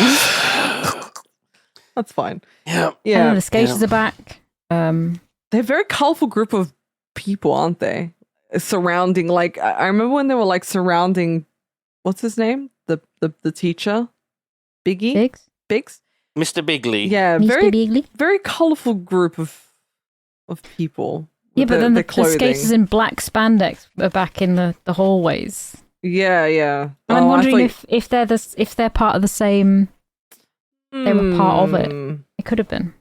That's fine. Yeah. Yeah, And the skaters are back. they're a very colorful group of people, aren't they? Surrounding, like I remember when they were like surrounding what's his name? The teacher, Biggie, Biggs? Biggs, Mr. Bigley. yeah, Mr. Bigley? very colorful group of people. Yeah, with but then the clothing. skaters in black spandex are back in the hallways. Yeah. I'm wondering if they're part of the same. They were part of it. It could have been.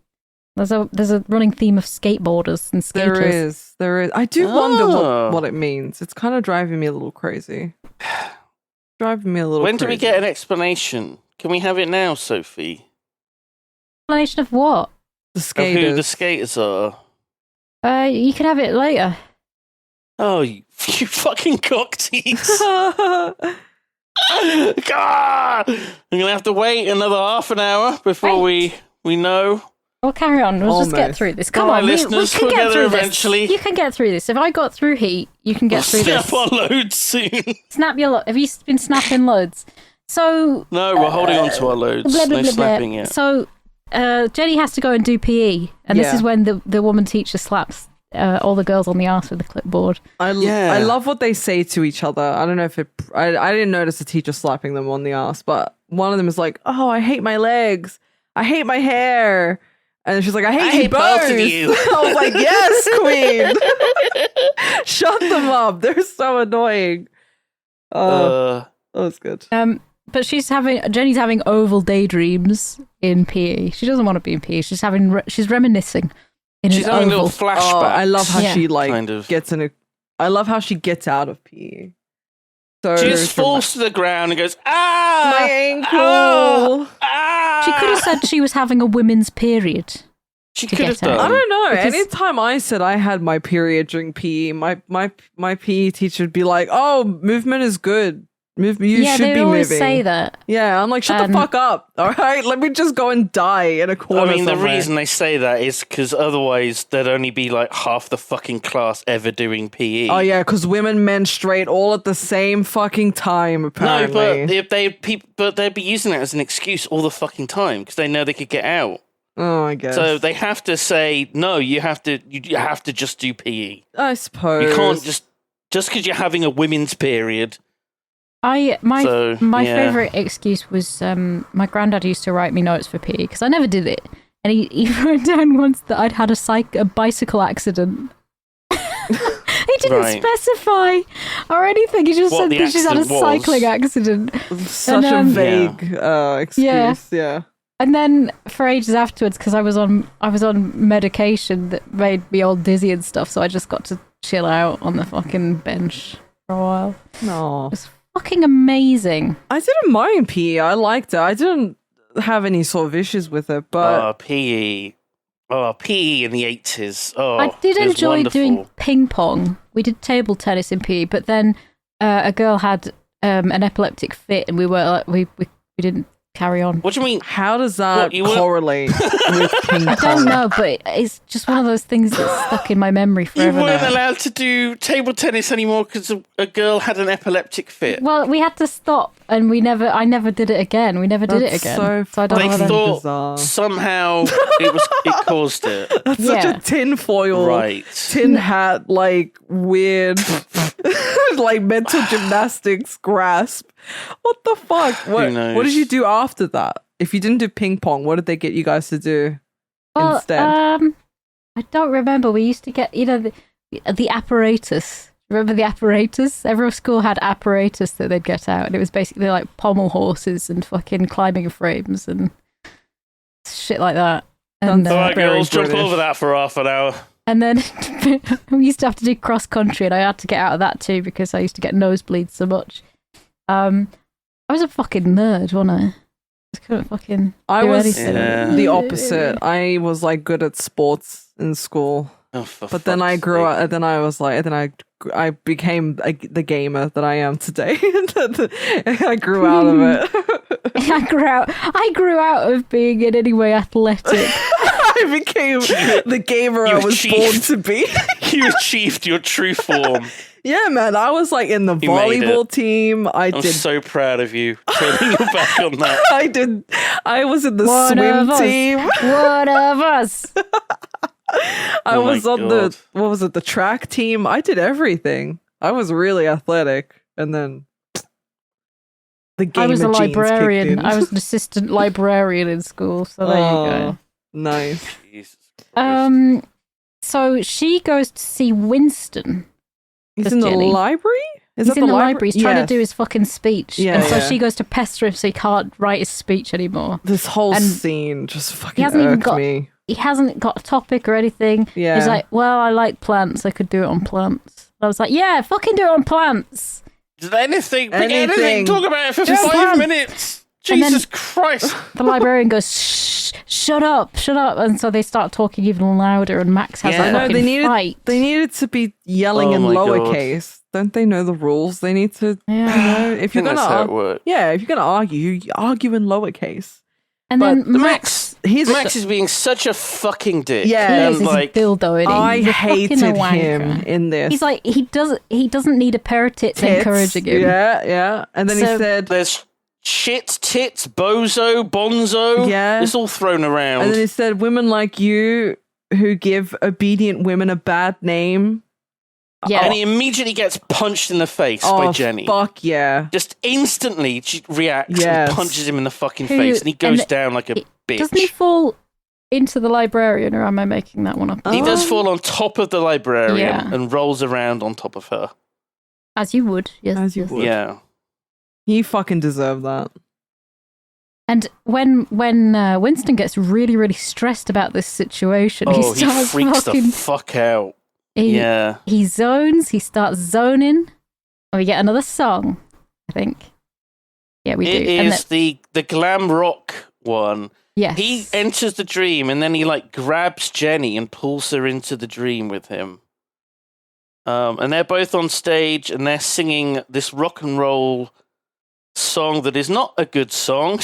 There's a running theme of skateboarders and skaters. There is. I do wonder what it means. It's kind of driving me a little crazy. When do we get an explanation? Can we have it now, Sophie? Explanation of what? The Of skaters. who the skaters are? You can have it later. Oh, you fucking cock teeth. God! I'm gonna have to wait another half an hour before we know. We'll carry on. We'll just get Almost. through this. Come Come on, on, we listeners, can we'll get get through there eventually. this. You can get through this. If I got through Heat, you can get through Snap this. our loads soon. Snap your load. Have you been snapping loads? So No, we're holding on to our loads. blah, blah, No blah, snapping blah. yet. So Jenny has to go and do PE, and this Yeah. is when the woman teacher slaps all the girls on the arse with a clipboard. I Yeah. love what they say to each other. I don't know if I didn't notice the teacher slapping them on the ass, but one of them is like, "Oh, I hate my legs. I hate my hair." And she's like, I hate you both both. of you. I was like, yes, queen. Shut them up. They're so annoying. That was good. But Jenny's having oval daydreams in PE. She doesn't want to be in PE. She's reminiscing. She's having little flashbacks. Oh, I love how Yeah. she kind of. I love how she gets out of PE. So She just falls to the ground and goes, ah! my ankle. Oh, ah! She could have said she was having a women's period. She to could have get out. done. I don't know. Because- Anytime I said I had my period during PE, my PE teacher would be like, "Oh, movement is good. You yeah, should they be always moving." say that. Yeah, I'm like, shut the fuck up. All right, let me just go and die in a corner. I mean, the somewhere. reason they say that is because otherwise there'd only be like half the fucking class ever doing PE. Oh yeah, because women menstruate all at the same fucking time. No, Apparently, but they'd be using it as an excuse all the fucking time because they know they could get out. oh, I guess. So they have to say no. You have to just do PE. I suppose You can't just because you're having a women's period. My yeah. favourite excuse was my granddad used to write me notes for PE because I never did it, and he wrote down once that I'd had a bicycle accident. He didn't Right. specify or anything. He just What said the that she's had a accident was. cycling accident. such And, a vague excuse. Yeah. And then for ages afterwards, because I was on medication that made me all dizzy and stuff, so I just got to chill out on the fucking bench for a while. No, It was fucking amazing. I didn't mind PE. I liked it. I didn't have any sort of issues with it, but PE. Oh, PE in the 80s. Oh, I did it was enjoy wonderful. doing ping pong. We did table tennis in PE, but then a girl had an epileptic fit, and we didn't carry on. What do you mean? how does that What, you weren't- correlate with ping I pong? don't know, but it's just one of those things that's stuck in my memory You forever weren't now. allowed to do table tennis anymore because a girl had an epileptic fit. Well, we had to stop, and I never did it again. We never did it That's again. so I don't They know whether... thought bizarre. somehow it caused it. That's such Yeah. a tinfoil, Right. tin hat, like weird, like mental gymnastics grasp. What the fuck? What knows? did you do after that? If you didn't do ping pong, what did they get you guys to do instead? I don't remember. We used to get, the apparatus. Remember the apparatus? Every school had apparatus that they'd get out, and it was basically like pommel horses and fucking climbing frames and shit like that. And, All right, Very girls, jump British. over that for half an hour. and then we used to have to do cross country, and I had to get out of that too because I used to get nosebleeds so much. I was a fucking nerd, wasn't I? Just couldn't fucking I do was anything. Yeah. the opposite. I was like good at sports in school, Oh, for but then I fuck's grew sake. up, and then I was like, and then I became the gamer that I am today. I grew out of it. I grew out of being in any way athletic. I became the gamer You I was achieved- born to be. You achieved your true form. Yeah, man. I was like in the You made volleyball it. team. I I'm did. so proud of you turning your back on that. I did. I was in the One swim of us. team. One of us. I Oh my was on God. the track team. I did everything. I was really athletic. And then The I was a gamer genes kicked librarian. in. I was an assistant librarian in school, so there you go. Nice. Jesus Christ. So she goes to see Winston. He's That's in the Jenny. library? He's in the library. He's trying to Yes. do his fucking speech. Yeah, and so yeah. she goes to pester him so he can't write his speech anymore. This whole And scene just fucking hasn't even irked got- me. He hasn't got a topic or anything. Yeah. He's like, well, I like plants. I could do it on plants. I was like, yeah, fucking do it on plants. Did anything? Pick Anything. anything. Talk about it for Just 5 one. minutes. And then- Jesus Christ. The librarian goes, shh, shut up. And so they start talking even louder, and Max has Yeah. a I know, fucking fight. They needed to be yelling Oh in my God. lowercase. Don't they know the rules? They need to. Yeah. If you're That's gonna, how it works. if you're gonna argue, you argue in lowercase. And But then Max Max is being such a fucking dick. Yeah. is and like, dildo, isn't he? I He's a hated fucking him wanker. in this. He's like, he doesn't need a pair of tits Tits. encouraging him. Yeah. And then he So- said, there's shit, tits, bozo, bonzo. Yeah. It's all thrown around. and then he said, women like you who give obedient women a bad name. Yeah. And he immediately gets punched in the face by Jenny. Fuck yeah. Just instantly, she reacts Yes. and punches him in the fucking Who- face, and he goes and down like a bitch. Doesn't he fall into the librarian, or am I making that one up? He does Oh. fall on top of the librarian Yeah. and rolls around on top of her. As you would, yes. As you yes. would. Yeah. He fucking deserved that. And when Winston gets really, really stressed about this situation, he Oh, he starts freaks fucking. the fuck out. He, Yeah. he zones. He starts zoning, and we get another song. I think. Yeah, we It do. And is the glam rock one. yes, He enters the dream and then he like grabs Jenny and pulls her into the dream with him. And they're both on stage and they're singing this rock and roll song that is not a good song.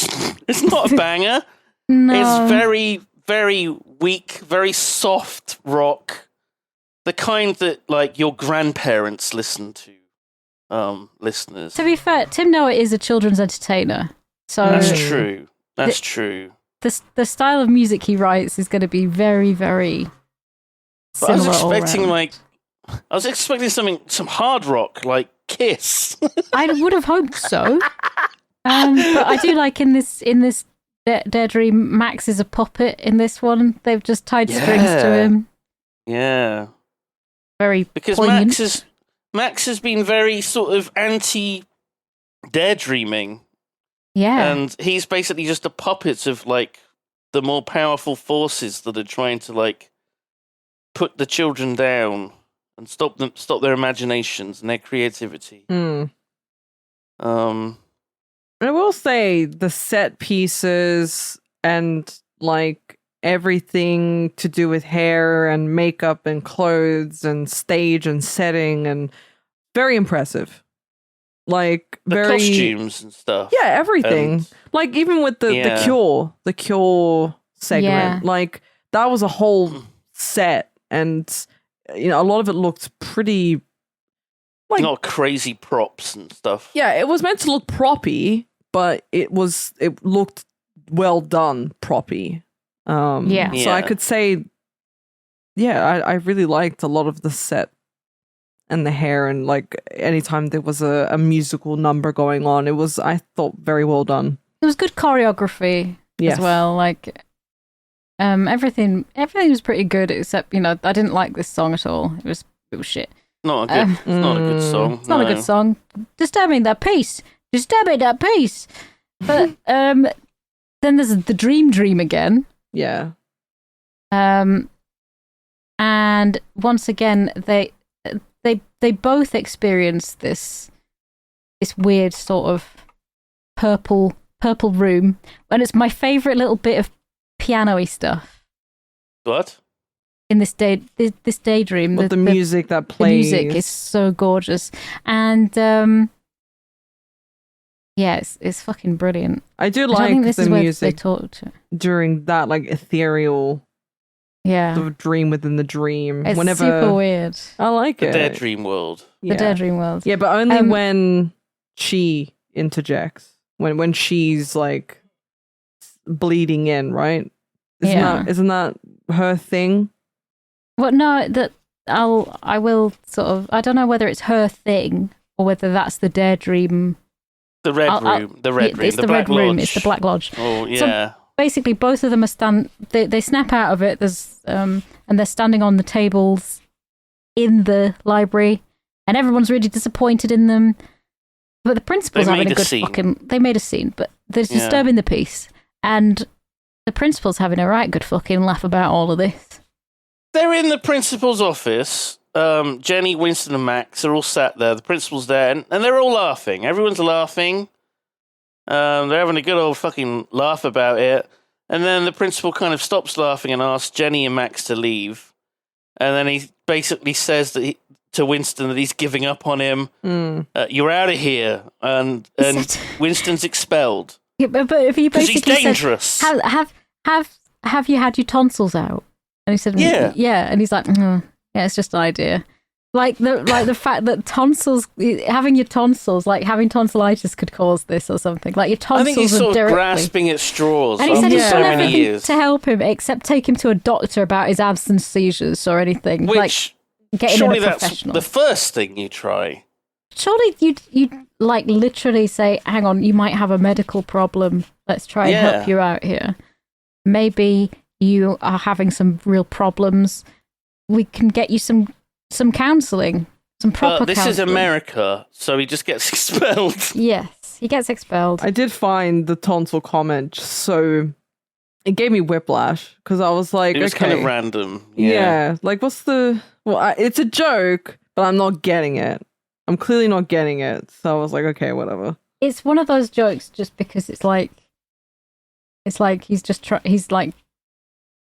It's not a banger. no. It's very, very weak, very soft rock. The kind that like your grandparents listen to. Listeners. To be fair, Tim Noah is a children's entertainer, so That's true. That's true. the style of music he writes is going to be very, very But I was similar all expecting round. I was expecting some hard rock like Kiss. I would have hoped so. But I do like in this Daredream, Max is a puppet in this one. They've just tied strings to Yeah. him. Yeah, Very because poignant. Max has been very sort of anti daredreaming, Yeah. and he's basically just a puppet of like the more powerful forces that are trying to like put the children down and stop their imaginations and their creativity. I will say the set pieces and like everything to do with hair and makeup and clothes and stage and setting and very impressive. Like The very costumes and stuff. Yeah, everything. And- Like even with the Yeah. the cure segment, Yeah. like that was a whole set, and you know a lot of it looked pretty. Like not crazy props and stuff. yeah, it was meant to look proppy, but it looked well done proppy. Yeah. So I Yeah. could say, yeah, I really liked a lot of the set and the hair, and like anytime there was a musical number going on, it was, I thought, very well done. There was good choreography Yes. as well. Like everything was pretty good, except I didn't like this song at all. It was shit. Not a good. It's not a good song. It's not a good song. Disturbing that piece. But then there's the dream again. Yeah. And once again they both experience this weird sort of purple room, and it's my favorite little bit of piano-y stuff What? in this daydream. But the music that the plays. music is so gorgeous, and yeah, it's fucking brilliant. I do I like think this the is where they music talked. during that like ethereal Yeah, the dream within the dream. it's Whenever super weird. I like The it. Daredream world. Yeah. The Daredream world. Yeah, but only Um, when she interjects. When she's like bleeding in, right? Isn't that her thing? Well, no, that I will sort of. I don't know whether it's her thing or whether that's the Daredream The red room. The red room. It's the Black red room. Lodge. It's the Black Lodge. Oh, yeah. So basically, both of them are they snap out of it. And they're standing on the tables in the library, and everyone's really disappointed in them. But the principal's having a good fucking... They made a scene, but they're disturbing the peace. And the principal's having a right good fucking laugh about all of this. They're in the principal's office. Jenny, Winston, and Max are all sat there. The principal's there, and they're all laughing. Everyone's laughing. They're having a good old fucking laugh about it. And then the principal kind of stops laughing and asks Jenny and Max to leave. And then he basically says to Winston that he's giving up on him. You're out of here. And Winston's expelled. Yeah, but if you basically because he's dangerous. Said, have you had your tonsils out? And he said, yeah. And he's like, yeah, it's just an idea. Like the fact that having your tonsils, like having tonsillitis could cause this or something. Like your tonsils. I think he's sort of grasping at straws. And he said he's done everything years. to help him except take him to a doctor about his absence seizures or anything. Which, like getting surely a that's professional. the first thing you try. Surely you'd like literally say, hang on, you might have a medical problem. Let's try and help you out here. Maybe you are having some real problems. We can get you some counselling, some proper this counselling. is America, so he just gets expelled. Yes, he gets expelled. I did find the tonsil comment so... It gave me whiplash, because I was like, it was okay. kind of random. Yeah, like what's the... Well, it's a joke, but I'm not getting it. I'm clearly not getting it, so I was like, okay, whatever. It's one of those jokes just because it's like he's just he's like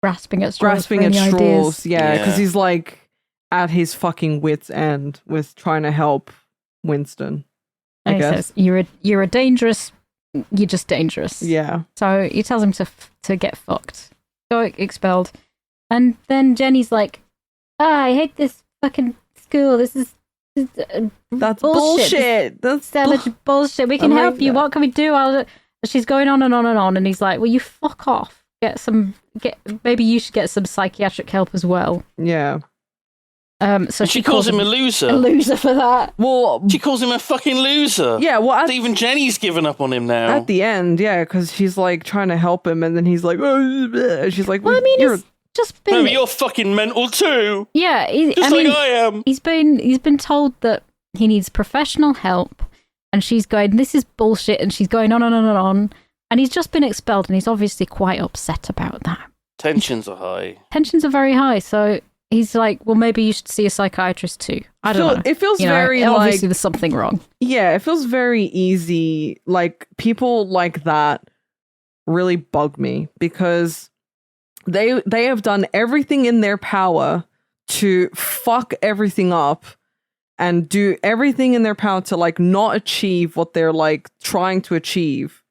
grasping at straws. Grasping at straws, ideas. yeah, because he's like at his fucking wit's end with trying to help Winston. And he says, "You're a dangerous. You're just dangerous." Yeah. So he tells him to get fucked, go expelled, and then Jenny's like, "I hate this fucking school. This is that's bullshit. That's so much bullshit. We can help you. What can we do?" She's going on and on and on, and he's like, "Well, you fuck off. Maybe you should get some psychiatric help as well." Yeah. So she calls him a loser. A loser for that. Well, she calls him a fucking loser. Yeah. Well, even Jenny's given up on him now. At the end, yeah, because she's like trying to help him, and then he's like, oh, she's like, well, I mean, you're just been. No, but you're fucking mental too. Yeah, I am. He's been told that he needs professional help, and she's going, "This is bullshit," and she's going on and on and on, and he's just been expelled, and he's obviously quite upset about that. Tensions are high. Tensions are very high, so he's like, "Well, maybe you should see a psychiatrist too." I don't know. It feels very obviously there's something wrong. Yeah, it feels very easy. Like people like that really bug me because they have done everything in their power to fuck everything up and do everything in their power to like not achieve what they're like trying to achieve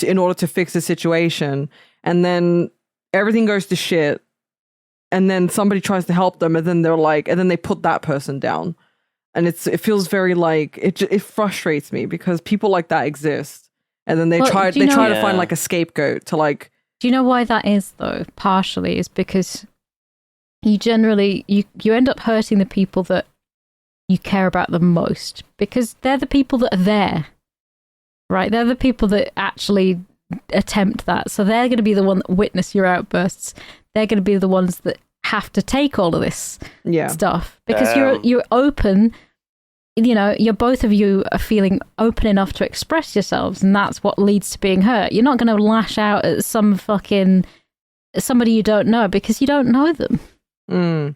in order to fix the situation, and then everything goes to shit, and then somebody tries to help them, and then they're like, and then they put that person down, and it feels very like it frustrates me because people like that exist, and then they try to find like a scapegoat to like. Do you know why that is though? Partially is because you generally you end up hurting the people that you care about the most because they're the people that are there, right? They're the people that actually attempt that. So they're going to be the one that witness your outbursts. They're going to be the ones that have to take all of this stuff because you're open. You know, both of you are feeling open enough to express yourselves, and that's what leads to being hurt. You're not going to lash out at somebody you don't know because you don't know them. Mm.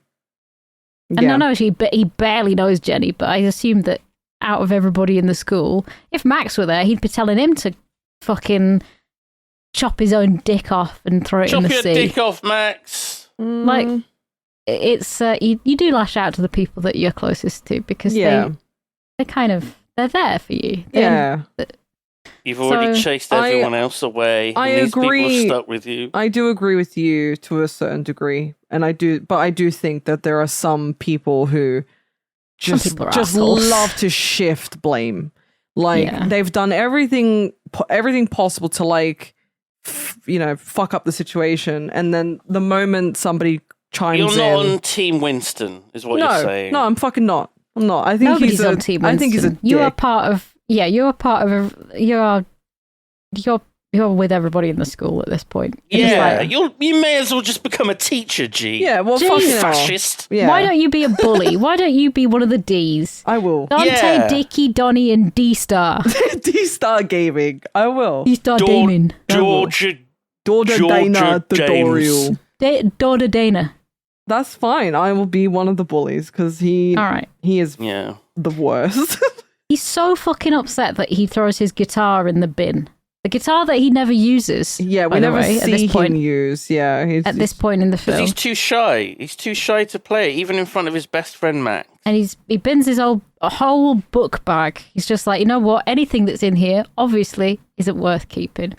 And I know he barely knows Jenny, but I assume that out of everybody in the school, if Max were there, he'd be telling him to fucking chop his own dick off and throw it in the sea. Chop your dick off, Max. Like, it's you do lash out to the people that you're closest to because they're there for you. You've already chased everyone else away. I and agree. These people are stuck with you. I do agree with you to a certain degree, and I do think that there are some people who just love to shift blame. Like they've done everything possible to like, fuck up the situation, and then the moment somebody chimes in, you're not on Team Winston, is what you're saying. No, I'm fucking not. I'm not. I think nobody's on Team Winston. I think he's a dick. You are part of Yeah, you're part of you're with everybody in the school at this point. It's Yeah, like, you may as well just become a teacher, G. Yeah, well, Jeez. fucking hell. Fascist. Yeah. why don't you be a bully? Why don't you be one of the D's? I will. Dante, Yeah. Dicky, Donnie, and D-Star. D-Star Gaming. I will. D-Star Damon. Georgia. Daughter Dana tutorial. Daughter Dana. That's fine. I will be one of the bullies because he All right. is Yeah. the worst. He's so fucking upset that he throws his guitar in the bin. The guitar that he never uses. Yeah, by we the never way, see him use. Yeah, at this point in the Because film. he's too shy. He's too shy to play, even in front of his best friend, Mac. And he bins his a whole book bag. He's just like, you know what? Anything that's in here, obviously, isn't worth keeping.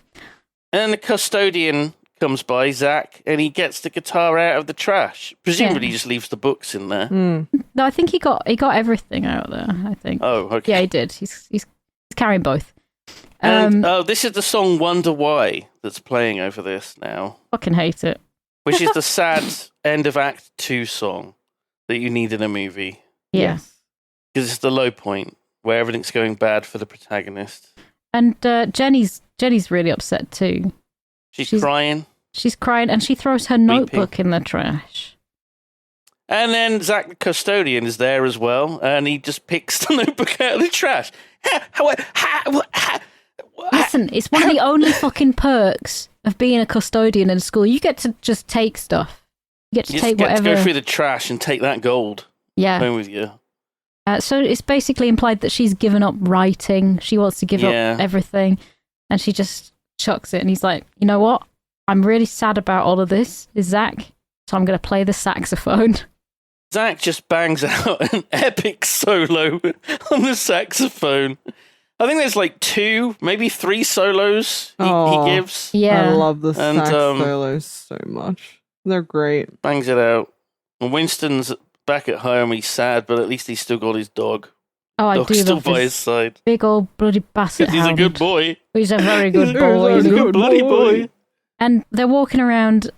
And then the custodian comes by, Zach, and he gets the guitar out of the trash. Presumably, he just leaves the books in there. No, I think he got everything out there. I think. Oh, okay. Yeah, he did. He's carrying both. And this is the song "Wonder Why" that's playing over this now, Fucking hate it. which is the sad end of Act 2 song that you need in a movie. Yeah. Because it's the low point where everything's going bad for the protagonist. And Jenny's really upset too. She's crying. She's crying and she throws her notebook in the trash. And then Zach the custodian is there as well, and he just picks the notebook out of the trash. Listen, it's one of the only fucking perks of being a custodian in a school. You get to just take stuff. You get to take get whatever. to go through the trash and take that gold Yeah. home with you. So it's basically implied that she's given up writing. She wants to give up everything, and she just chucks it. And he's like, you know what? I'm really sad about all of this, is Zach. So I'm going to play the saxophone. Zach just bangs out an epic solo on the saxophone. I think there's like 2, maybe 3 solos he gives. Yeah. I love the And, sax solos so much. They're great. Bangs it out. And Winston's back at home. He's sad, but at least he's still got his dog. Oh, I Dog's do still love by this his side. big old bloody basset He's a hound. good boy. He's a very good He's boy. a He's a good bloody boy. And they're walking around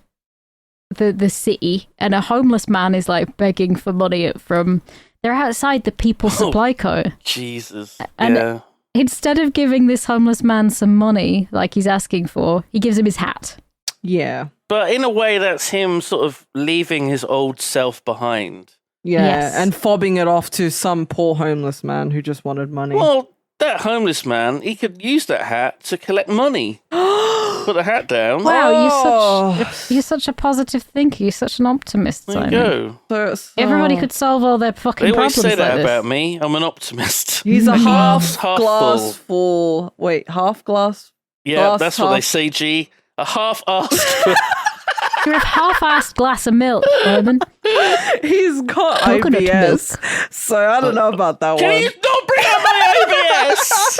the city, and a homeless man is like begging for money from. They're outside the People Supply Co. Jesus. And yeah. Instead of giving this homeless man some money like he's asking for, he gives him his hat. Yeah. But in a way, that's him sort of leaving his old self behind. Yeah, Yes. and fobbing it off to some poor homeless man who just wanted money. Well, that homeless man, he could use that hat to collect money. Put the hat down. Wow, Oh. you're such a positive thinker. You're such an optimist, There you Simon. go. Everybody could solve all their fucking They always problems say that like this. about me. I'm an optimist. He's a Glass half half glass full. full. Wait, half glass? Yeah, glass that's what they half- say, G. A half-assed. You're a half-assed glass of milk, Herman. He's got Coconut IBS. So I don't know about that Can one. you not bring up my IBS?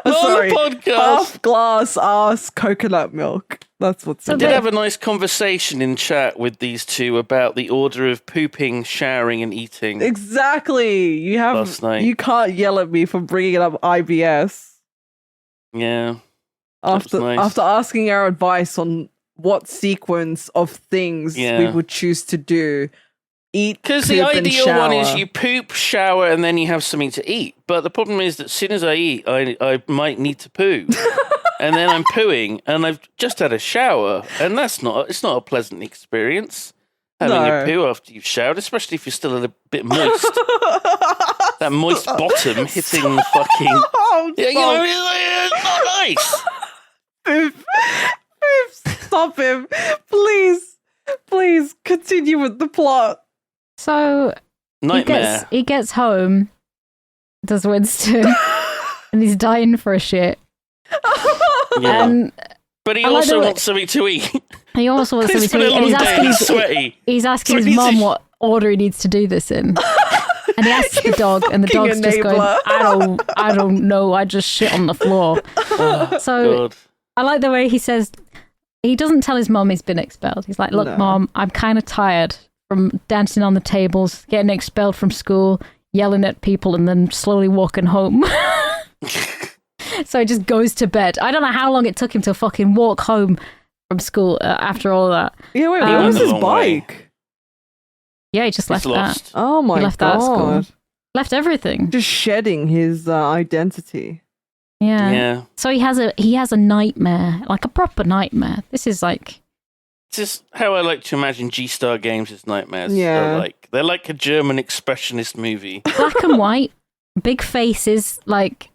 Not Sorry. on the podcast. Half glass ass coconut milk. That's what's So in I did it. have a nice conversation in chat with these two about the order of pooping, showering, and eating. Exactly. You have. Last night. You can't yell at me for bringing up IBS Yeah. after nice. after asking our advice on what sequence of things we Yeah. would choose to do. Eat, Because the poop, and ideal one is shower. you poop, shower, and then you have something to eat. But the problem is that as soon as I eat, I might need to poo. And then I'm pooing, and I've just had a shower. And it's not a pleasant experience. Having No. a poo after you've showered, especially if you're still a little bit moist. That moist bottom hitting the fucking... Oh, Yeah, you know, it's not nice. Biff, stop him. Please continue with the plot. So Nightmare. he gets home, does Winston, and he's dying for a shit. Yeah. And But he I like also the way- wants something to eat. he also wants It's something been to a eat. And long day. He's sweaty. he's asking So his he's mom a- what order he needs to do this in. And he asks the dog, and the fucking dog's just going, enabler. I don't know, I just shit on the floor. So God. I like the way he says, he doesn't tell his mom he's been expelled. He's like, look, No. Mom, I'm kind of tired from dancing on the tables, getting expelled from school, yelling at people, and then slowly walking home. So he just goes to bed. I don't know how long it took him to fucking walk home from school after all that. Yeah, wait, He where went was a his long way. bike? Yeah, he just He's left that. lost. Oh my left that at school. god. Left everything. Just shedding his identity. Yeah. Yeah. So he has a nightmare, like a proper nightmare. This is like It's just how I like to imagine G-Star Games' nightmares. Yeah. They're like a German expressionist movie. black and white, big faces like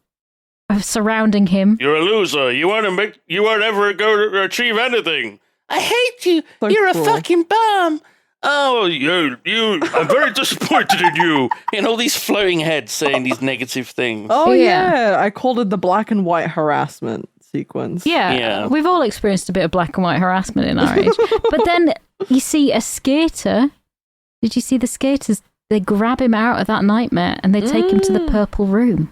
surrounding him. You're a loser. You won't ever go to achieve anything. I hate you. So You're cruel. a fucking bum. Oh, you. I'm very disappointed in you. And all these floating heads saying these negative things. Oh, Yeah. yeah. I called it the black and white harassment sequence. Yeah, we've all experienced a bit of black and white harassment in our age. But then you see a skater. Did you see the skaters? They grab him out of that nightmare and they take him to the purple room.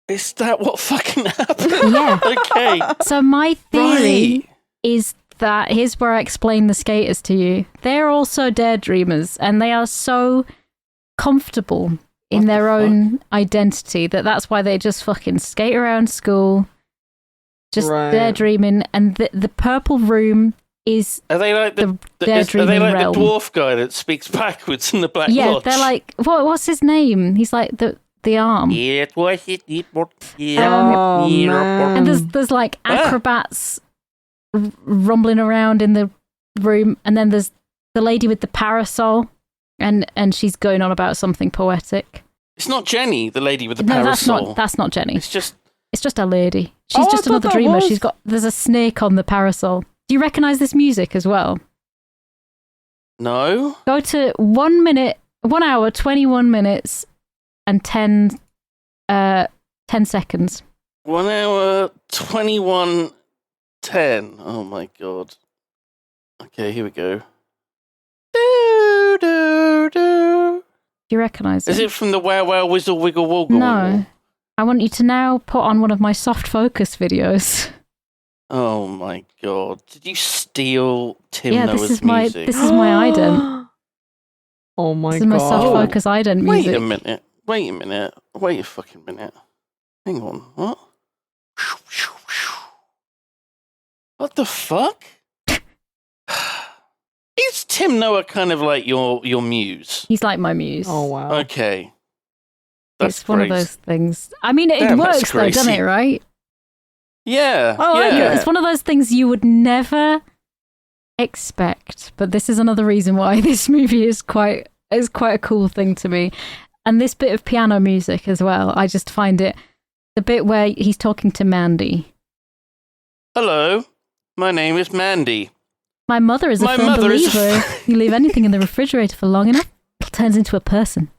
Is that what fucking happened? Yeah. Okay. So my theory Right. is that here's where I explain the skaters to you. They're also daredreamers and they are so comfortable in What their the own identity that's why they just fucking skate around school, just Right. daredreaming. And the purple room is Are they like the the are they daredreaming like realm. the dwarf guy that speaks backwards in the Black Yeah, Lodge? they're like what's his name? He's like the arm. It was it. Oh, man. And there's like acrobats rumbling around in the room, and then there's the lady with the parasol, and she's going on about something poetic. It's not Jenny, the lady with the No, parasol. that's not Jenny. It's just It's just a lady. She's Oh, I just thought another that dreamer. was- There's a snake on the parasol. Do you recognize this music as well? no. Go to 1 hour, 21 minutes, and 10 seconds. 1 hour 21:10. Oh my god. Okay, here we go. Do, do, do. Do you recognize Is it from the Wow Wow Whizzle Wiggle Woggle? No. I want you to now put on one of my soft focus videos. Oh my god. Did you steal Tim Yeah, Noah's this is my music? this is my ident. Oh my This is my soft god. focus ident Wait music. a minute. Wait a minute. Wait a fucking minute. Hang on. What? What the fuck? Is Tim Noah kind of like your muse? He's like my muse. Oh wow. Okay. That's It's one of great. those things. I mean, it Damn, that's works though, doesn't crazy. it? Right? Yeah. I like yeah. It's one of those things you would never expect. But this is another reason why this movie is quite a cool thing to me. And this bit of piano music as well. I just find it the bit where he's talking to Mandy. Hello. My name is Mandy. My mother is a My firm mother is- believer. You leave anything in the refrigerator for long enough, it turns into a person.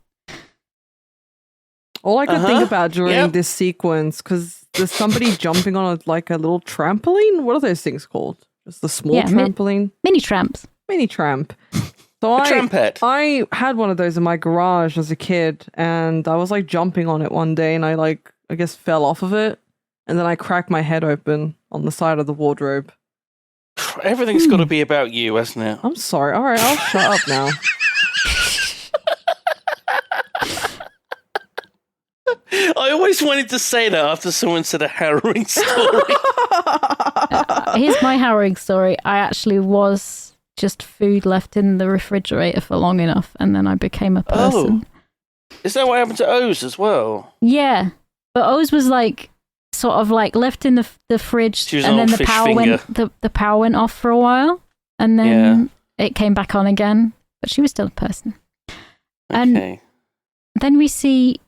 All I could Uh-huh. think about during Yep. this sequence, because there's somebody jumping on like a little trampoline. What are those things called? Just the small Yeah, trampoline? Mini tramps. Mini tramp. So A trampette. I had one of those in my garage as a kid, and I was like jumping on it one day, and I guess fell off of it, and then I cracked my head open on the side of the wardrobe. Everything's got to be about you, hasn't it? I'm sorry. All right, I'll shut up now. I always wanted to say that after someone said a harrowing story. Here's my harrowing story. I actually was just food left in the refrigerator for long enough, and then I became a person. Is that what happened to O's as well? Yeah, but O's was like sort of like left in the fridge, She was and an then old the fish power finger. went the power went off for a while, and then it came back on again. But she was still a person. And- Okay. Then we see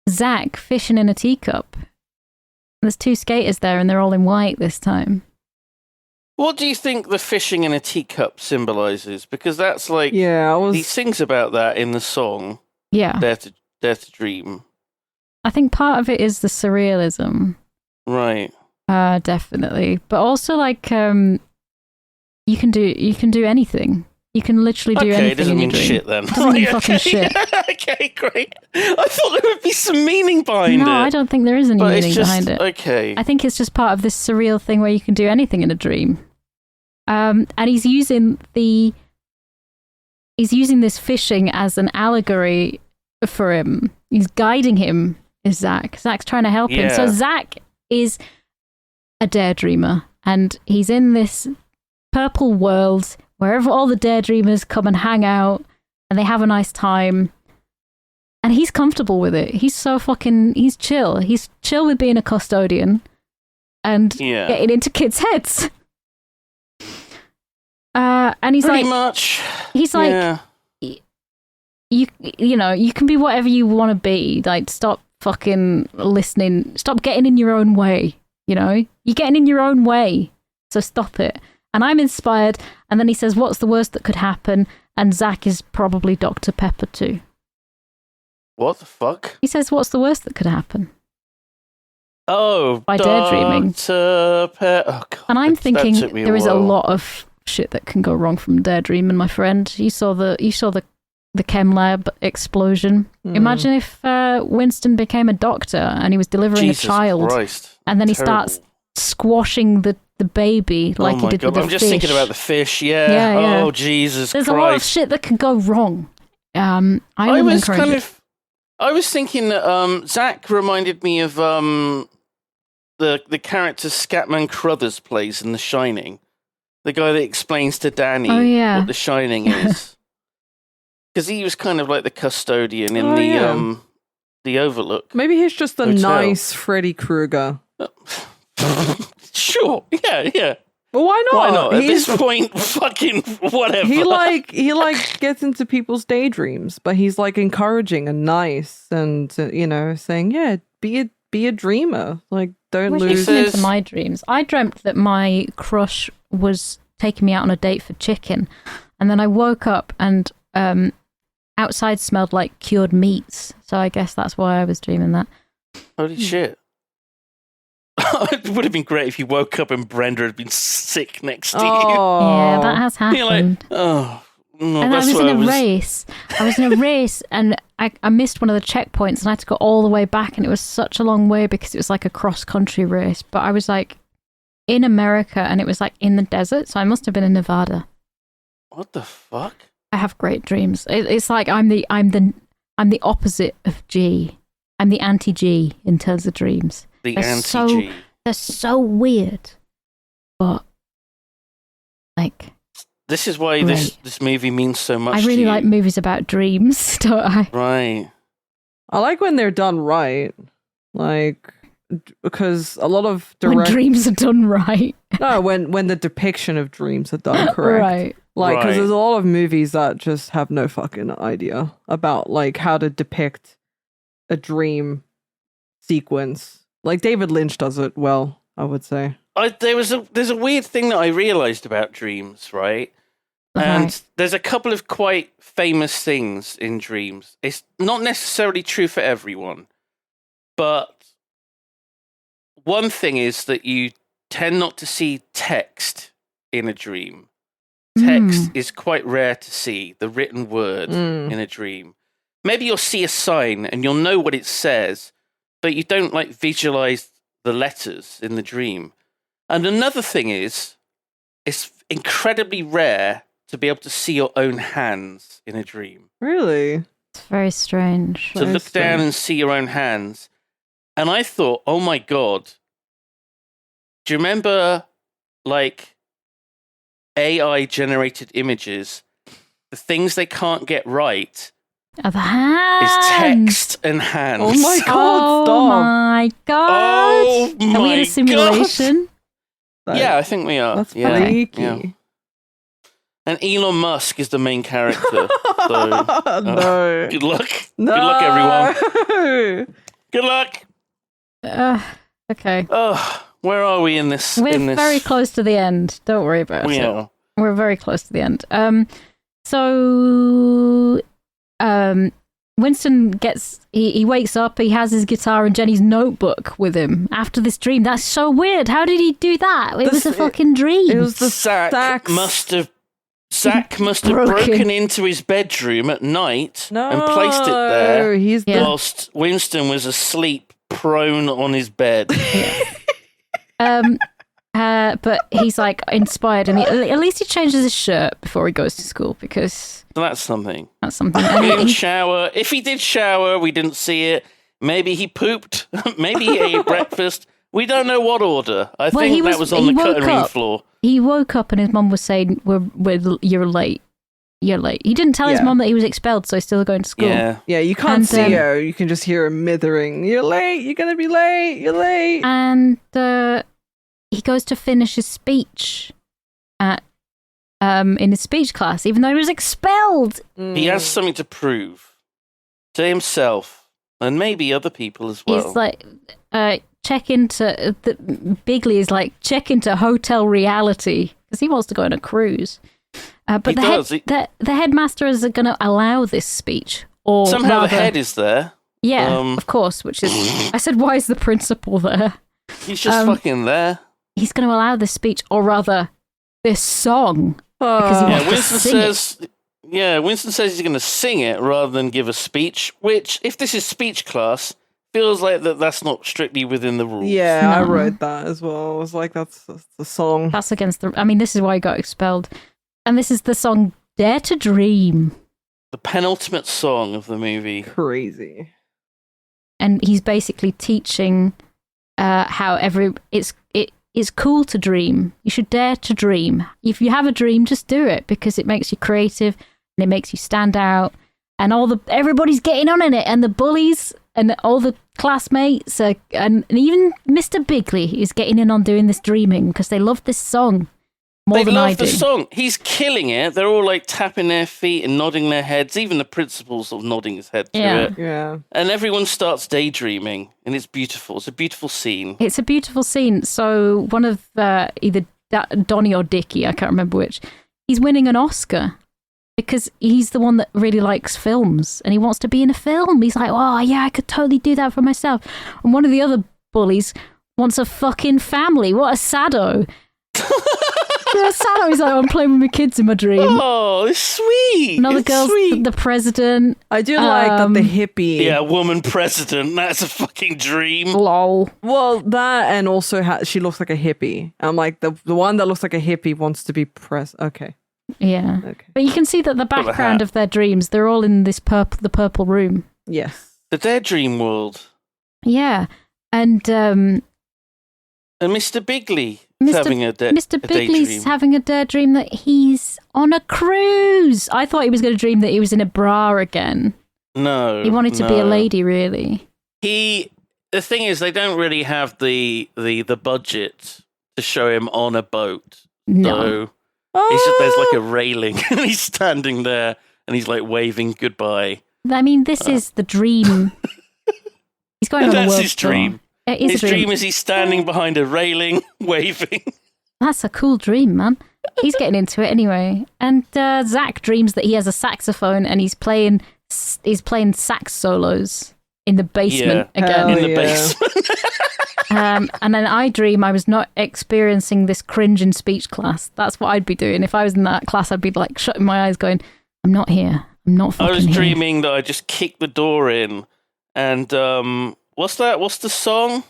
Zach fishing in a teacup. There's two skaters there, and they're all in white this time. What do you think the fishing in a teacup symbolizes? Because that's like Yeah, I he was. sings about that in the song Yeah, Dare to Dream. I think part of it is the surrealism. Right. Definitely, but also like you can do anything. You can literally do Okay, anything it doesn't in your mean dream. shit then. Doesn't mean fucking okay. shit. Okay, great. I thought there would be some meaning behind it. No, I don't think there is any But meaning it's just behind it. okay. I think it's just part of this surreal thing where you can do anything in a dream. And he's using this fishing as an allegory for him. He's guiding him. Is Zach? Zach's trying to help him. So Yeah. Zach is a daredreamer, and he's in this purple world wherever all the daredreamers come and hang out, and they have a nice time. And he's comfortable with it. He's chill. He's chill with being a custodian and getting into kids' heads. And he's Pretty like, much. He's like, you know, you can be whatever you want to be. Like, stop fucking listening. Stop getting in your own way. You know, you're getting in your own way. So stop it. And I'm inspired. And then he says, what's the worst that could happen? And Zach is probably Dr. Pepper too. What the fuck? He says, what's the worst that could happen? Oh, by daydreaming. Oh, God, and I'm thinking there is a lot of shit that can go wrong from daydreaming, my friend. You saw the chem lab explosion. Imagine if Winston became a doctor and he was delivering Jesus a child, Christ. and then he starts squashing the baby like he did with the fish. I'm just thinking about the fish. Yeah. Oh, Jesus There's Christ. a lot of shit that can go wrong. I was thinking that Zach reminded me of the character Scatman Crothers plays in The Shining. The guy that explains to Danny what The Shining is. Because he was kind of like the custodian in the Overlook. Maybe he's just a hotel. nice Freddy Krueger. Sure, yeah. Well, why not? Why not? At this point, fucking whatever. He gets into people's daydreams, but he's like encouraging and nice, and saying, "Yeah, be a dreamer. Like, don't lose." Into my dreams. I dreamt that my crush was taking me out on a date for chicken, and then I woke up and outside smelled like cured meats. So I guess that's why I was dreaming that. Holy shit. It would have been great if you woke up and Brenda had been sick next to you. Yeah, that has happened. You're like, oh, no, and I was in a race. I was in a race and I missed one of the checkpoints and I had to go all the way back, and it was such a long way because it was like a cross-country race. But I was like in America and it was like in the desert, so I must have been in Nevada. What the fuck? I have great dreams. It's like I'm the opposite of G. I'm the anti-G in terms of dreams. The anti-G. They're so weird, but like. This is why this movie means so much. I really like movies about dreams, don't I? Right. I like when they're done right, like because a lot of when dreams are done right. No, when the depiction of dreams are done correct. Right. Like, because there's a lot of movies that just have no fucking idea about like how to depict a dream sequence. Like David Lynch does it well, I would say. There's a weird thing that I realized about dreams, right? And there's a couple of quite famous things in dreams. It's not necessarily true for everyone, but one thing is that you tend not to see text in a dream. Text is quite rare to see, the written word in a dream. Maybe you'll see a sign and you'll know what it says, but you don't like visualize the letters in the dream. And another thing is, it's incredibly rare to be able to see your own hands in a dream. Really? It's very strange. To look down and see your own hands. And I thought, oh my God, do you remember like AI generated images? The things they can't get right are the hands. Is text and hands. Oh my God, oh my God. Oh my God. Are we in a simulation? Yeah, I think we are. That's freaky. Yeah. And Elon Musk is the main character. So, no. Good luck. No. Good luck, everyone. Good luck. Okay. Where are we in this? We're very close to the end. Don't worry about it. We are. We're very close to the end. So Winston he wakes up, he has his guitar and Jenny's notebook with him after this dream. That's so weird. How did he do that? It was a fucking dream. It was the Zach must have broken into his bedroom at night and placed it there whilst Winston was asleep, prone on his bed. But he's like inspired, and at least he changes his shirt before he goes to school because that's something. That's something. He didn't shower. If he did shower, we didn't see it. Maybe he pooped. Maybe he ate breakfast. We don't know what order. I think that was on the cutting room floor. He woke up and his mum was saying, "You're late." you're late. He didn't tell his Yeah. mom that he was expelled, so he's still going to school. Yeah. Yeah, you can't And, see her. You can just hear her mithering. You're late. You're gonna be late. You're late. And he goes to finish his speech at in his speech class, even though he was expelled. He has something to prove to himself and maybe other people as well. He's like, check into Bigley is like, check into hotel reality because he wants to go on a cruise. But He does. the headmaster is going to allow this speech, or Somehow rather, the head is there. yeah, of course. Which is, I said, why is the principal there? He's just fucking there. He's going to allow this speech, or rather, this song. Because he Yeah, wants to Winston sing it. says. Yeah, Winston says he's going to sing it rather than give a speech. Which, if this is speech class, feels like that's not strictly within the rules. Yeah, I No. wrote that as well. I was like, that's the song. That's against the. I mean, this is why he got expelled, and this is the song "Dare to Dream." The penultimate song of the movie. Crazy. And he's basically teaching how it's cool to dream. You should dare to dream. If you have a dream, just do it because it makes you creative and it makes you stand out. And everybody's getting on in it, and the bullies and all the classmates and even Mr. Bigley is getting in on doing this dreaming because they love this song more They than I love do. the song. He's killing it. They're all like tapping their feet and nodding their heads. Even the principal's sort of nodding his head to Yeah. it. Yeah. And everyone starts daydreaming, and it's beautiful. It's a beautiful scene. It's a beautiful scene. So one of either Donnie or Dickie, I can't remember which, he's winning an Oscar because he's the one that really likes films and he wants to be in a film. He's like, oh yeah, I could totally do that for myself. And one of the other bullies wants a fucking family. What a sado. Yeah, sado. He's like, I'm playing with my kids in my dream. Oh, it's sweet. Another It's girl's sweet. the president. I do like that the hippie. Yeah, woman president. That's a fucking dream. Lol. Well, that and also she looks like a hippie. I'm like, the one that looks like a hippie wants to be Okay. Yeah. Okay. But you can see that the Got a background hat. of their dreams, they're all in this the purple room. Yes. The Daredream world. Yeah. And And Mr. Bigley is having a Mr. Bigley's daydream. having a daydream that he's on a cruise. I thought he was going to dream that he was in a bra again. No. He wanted to be a no. lady, really. The thing is, they don't really have the budget to show him on a boat. No. So there's like a railing, and he's standing there, and he's like waving goodbye. I mean, this is the dream. He's going And on a that's world his tour. dream. It is His a dream. dream is he's standing behind a railing, waving. That's a cool dream, man. He's getting into it anyway. And Zach dreams that he has a saxophone and he's playing sax solos in the basement Yeah. again. Hell In the yeah. basement. And then I dream I was not experiencing this cringe in speech class. That's what I'd be doing. If I was in that class, I'd be like shutting my eyes going, I'm not here. I'm not fucking I was here. dreaming that I just kicked the door in, and what's that? What's the song?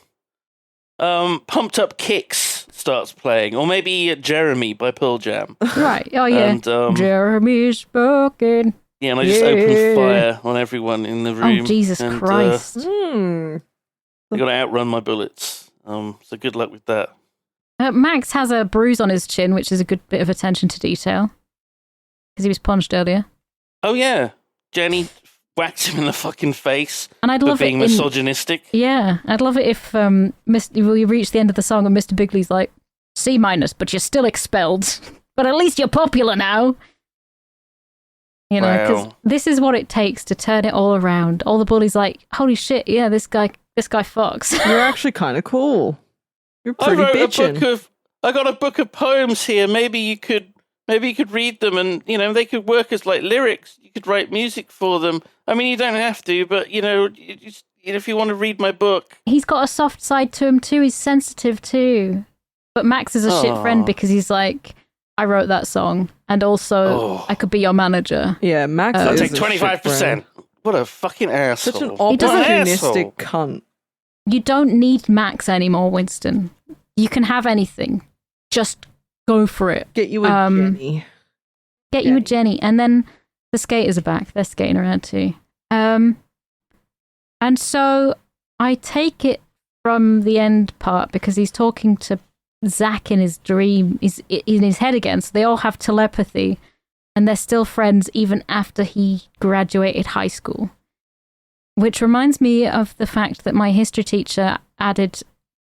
Pumped Up Kicks starts playing, or maybe Jeremy by Pearl Jam. Right. Oh, yeah. And Jeremy's spoken. yeah, and I just opened fire on everyone in the room. Oh, Jesus and, Christ. I got to outrun my bullets. So good luck with that. Max has a bruise on his chin, which is a good bit of attention to detail. Because he was punched earlier. Oh yeah, Jenny whacked him in the fucking face And I'd for love being it. misogynistic. Yeah, I'd love it if we reach the end of the song and Mr. Bigley's like, C-, but you're still expelled. But at least you're popular now. You know, because Wow. this is what it takes to turn it all around. All the bullies like, holy shit, yeah, this guy fucks. You're actually kind of cool. You're I pretty wrote bitchin'. I got a book of poems here. Maybe you could read them, and they could work as like lyrics. You could write music for them. I mean, you don't have to, but if you want to read my book, He's got a soft side to him too. He's sensitive too. But Max is a shit friend because he's like, I wrote that song, and also I could be your manager. Yeah, Max I'll is take a shit 25%. friend. What a fucking asshole! Such an What an opportunistic asshole. cunt. You don't need Max anymore, Winston. You can have anything. Just go for it. Get you a Jenny. Get you a Jenny. And then the skaters are back. They're skating around too. And so I take it from the end part because he's talking to Zach in his dream. He's in his head again. So they all have telepathy. and they're still friends even after he graduated high school. Which reminds me of the fact that my history teacher added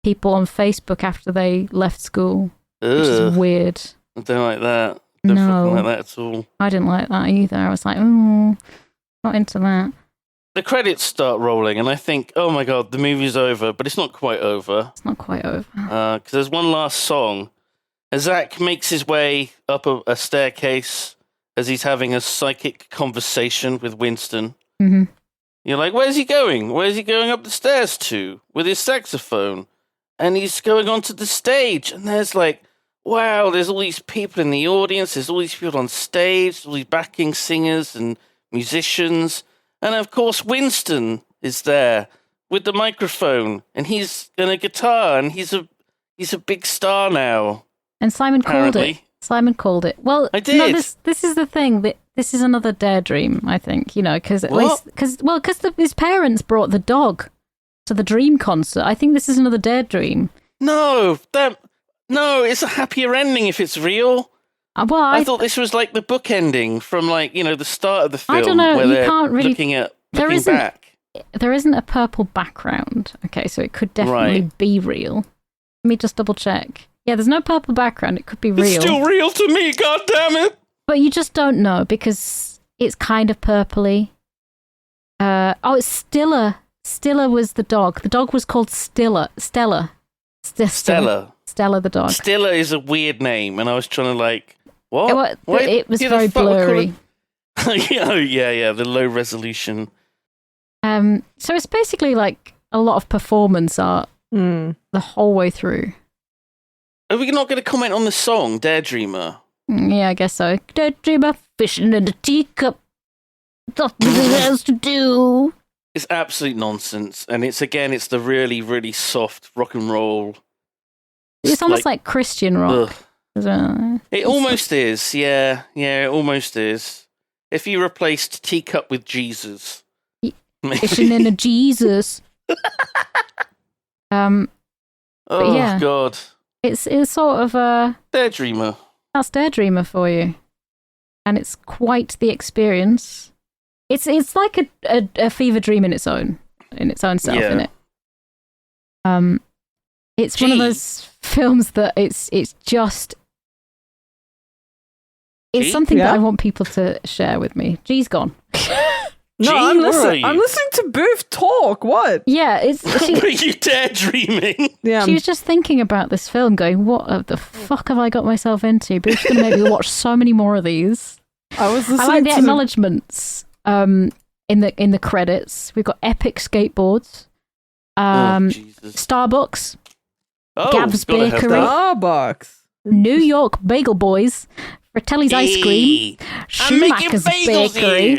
people on Facebook after they left school, which is weird. I don't like that. Don't fucking like that at all. I didn't like that either. I was like, oh, not into that. The credits start rolling, and I think, oh my god, the movie's over, but it's not quite over. It's not quite over. Because there's one last song. As Zach makes his way up a staircase as he's having a psychic conversation with Winston. Mm-hmm. You're like, where's he going? Where's he going up the stairs to? With his saxophone. And he's going onto the stage, and there's like, wow, there's all these people in the audience, there's all these people on stage, all these backing singers and musicians. And of course, Winston is there with the microphone, and he's got a guitar, and he's a big star now. And Simon apparently. called it. Simon called it. Well, I did. No, this is the thing. This is another Daredream, I think. You know, because his parents brought the dog to the Dream concert. I think this is another Daredream. No, it's a happier ending if it's real. Well, I thought this was like the book ending from the start of the film. I don't know. Where You they're can't really looking back. There isn't a purple background. Okay, so it could definitely be real. Let me just double check. Yeah, there's no purple background. It could be real. It's still real to me, god damn it! But you just don't know because it's kind of purpley. It's Stilla. Stilla was the dog. The dog was called Stella. Stella the dog. Stella is a weird name, and I was trying to what? It was very blurry. Yeah, the low resolution. So it's basically like a lot of performance art the whole way through. Are we not going to comment on the song, Daredreamer? Yeah, I guess so. Daredreamer fishing in a teacup. Nothing else to do. It's absolute nonsense. And it's the really, really soft rock and roll. It's almost like Christian rock. It almost is. Yeah, it almost is. If you replaced Teacup with Jesus. Fishing in a Jesus. Oh, yeah. God. It's sort of a... Daredreamer. That's Daredreamer for you. And it's quite the experience. It's like a fever dream in its own self, isn't it? It's one of those films that it's something that I want people to share with me. G's gone. No, I'm listening to Bouphe talk. What? Yeah, Were you daredreaming? Yeah. She was just thinking about this film, going, "What the fuck have I got myself into?" Bouphe's gonna make me watch so many more of these. I like the acknowledgements. In the credits, we've got epic skateboards, Starbucks, Gav's Bakery, Starbucks, New York Bagel Boys, Fratelli's Ice Cream, Schumacher's Bakery,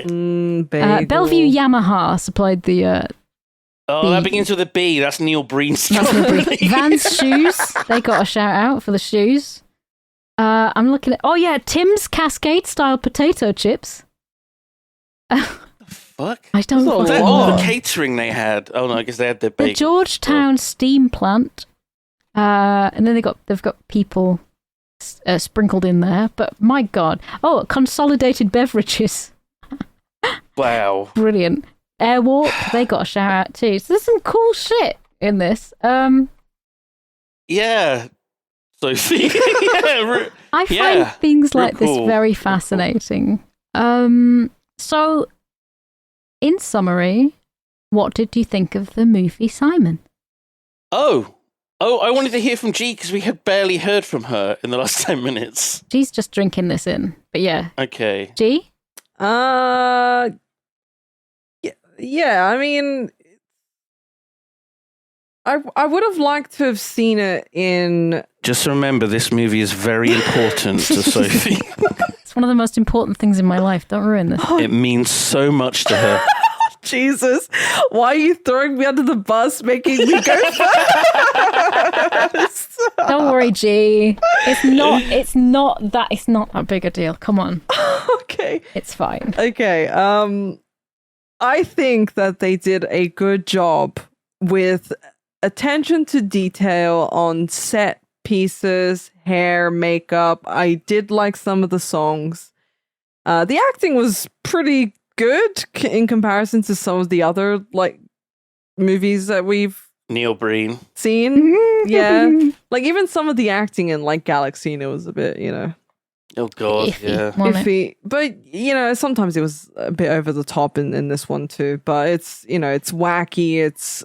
Bellevue Yamaha supplied the. That begins with a B. That's Neil Breen's. Vans Shoes, they got a shout out for the shoes. I'm looking at Tim's Cascade style potato chips. Fuck? I don't know. All the catering they had. Oh no, I guess they had their bagels. The Georgetown Steam Plant. And then they've got people sprinkled in there. But my God. Oh, Consolidated Beverages. Wow. Brilliant. Airwalk, they got a shout out too. So there's some cool shit in this. Yeah. Sophie. I find things like this very fascinating. So, in summary, what did you think of the movie Simon? Oh, I wanted to hear from G because we had barely heard from her in the last 10 minutes. G's just drinking this in, but yeah. Okay. G? Yeah, I mean, I would have liked to have seen it in... Just remember, this movie is very important to Sophie. It's one of the most important things in my life. Don't ruin this. It means so much to her. Jesus, why are you throwing me under the bus, making me go first? Don't worry, G. It's not that big a deal. Come on. Okay. It's fine. Okay. I think that they did a good job with attention to detail on set pieces, hair, makeup. I did like some of the songs. The acting was pretty good in comparison to some of the other like movies that we've Neil Breen. seen. Yeah, like even some of the acting in like Galaxy, it was a bit, Oh God, Iffy, yeah. wasn't it? iffy. But sometimes it was a bit over the top in this one too. But it's it's wacky. It's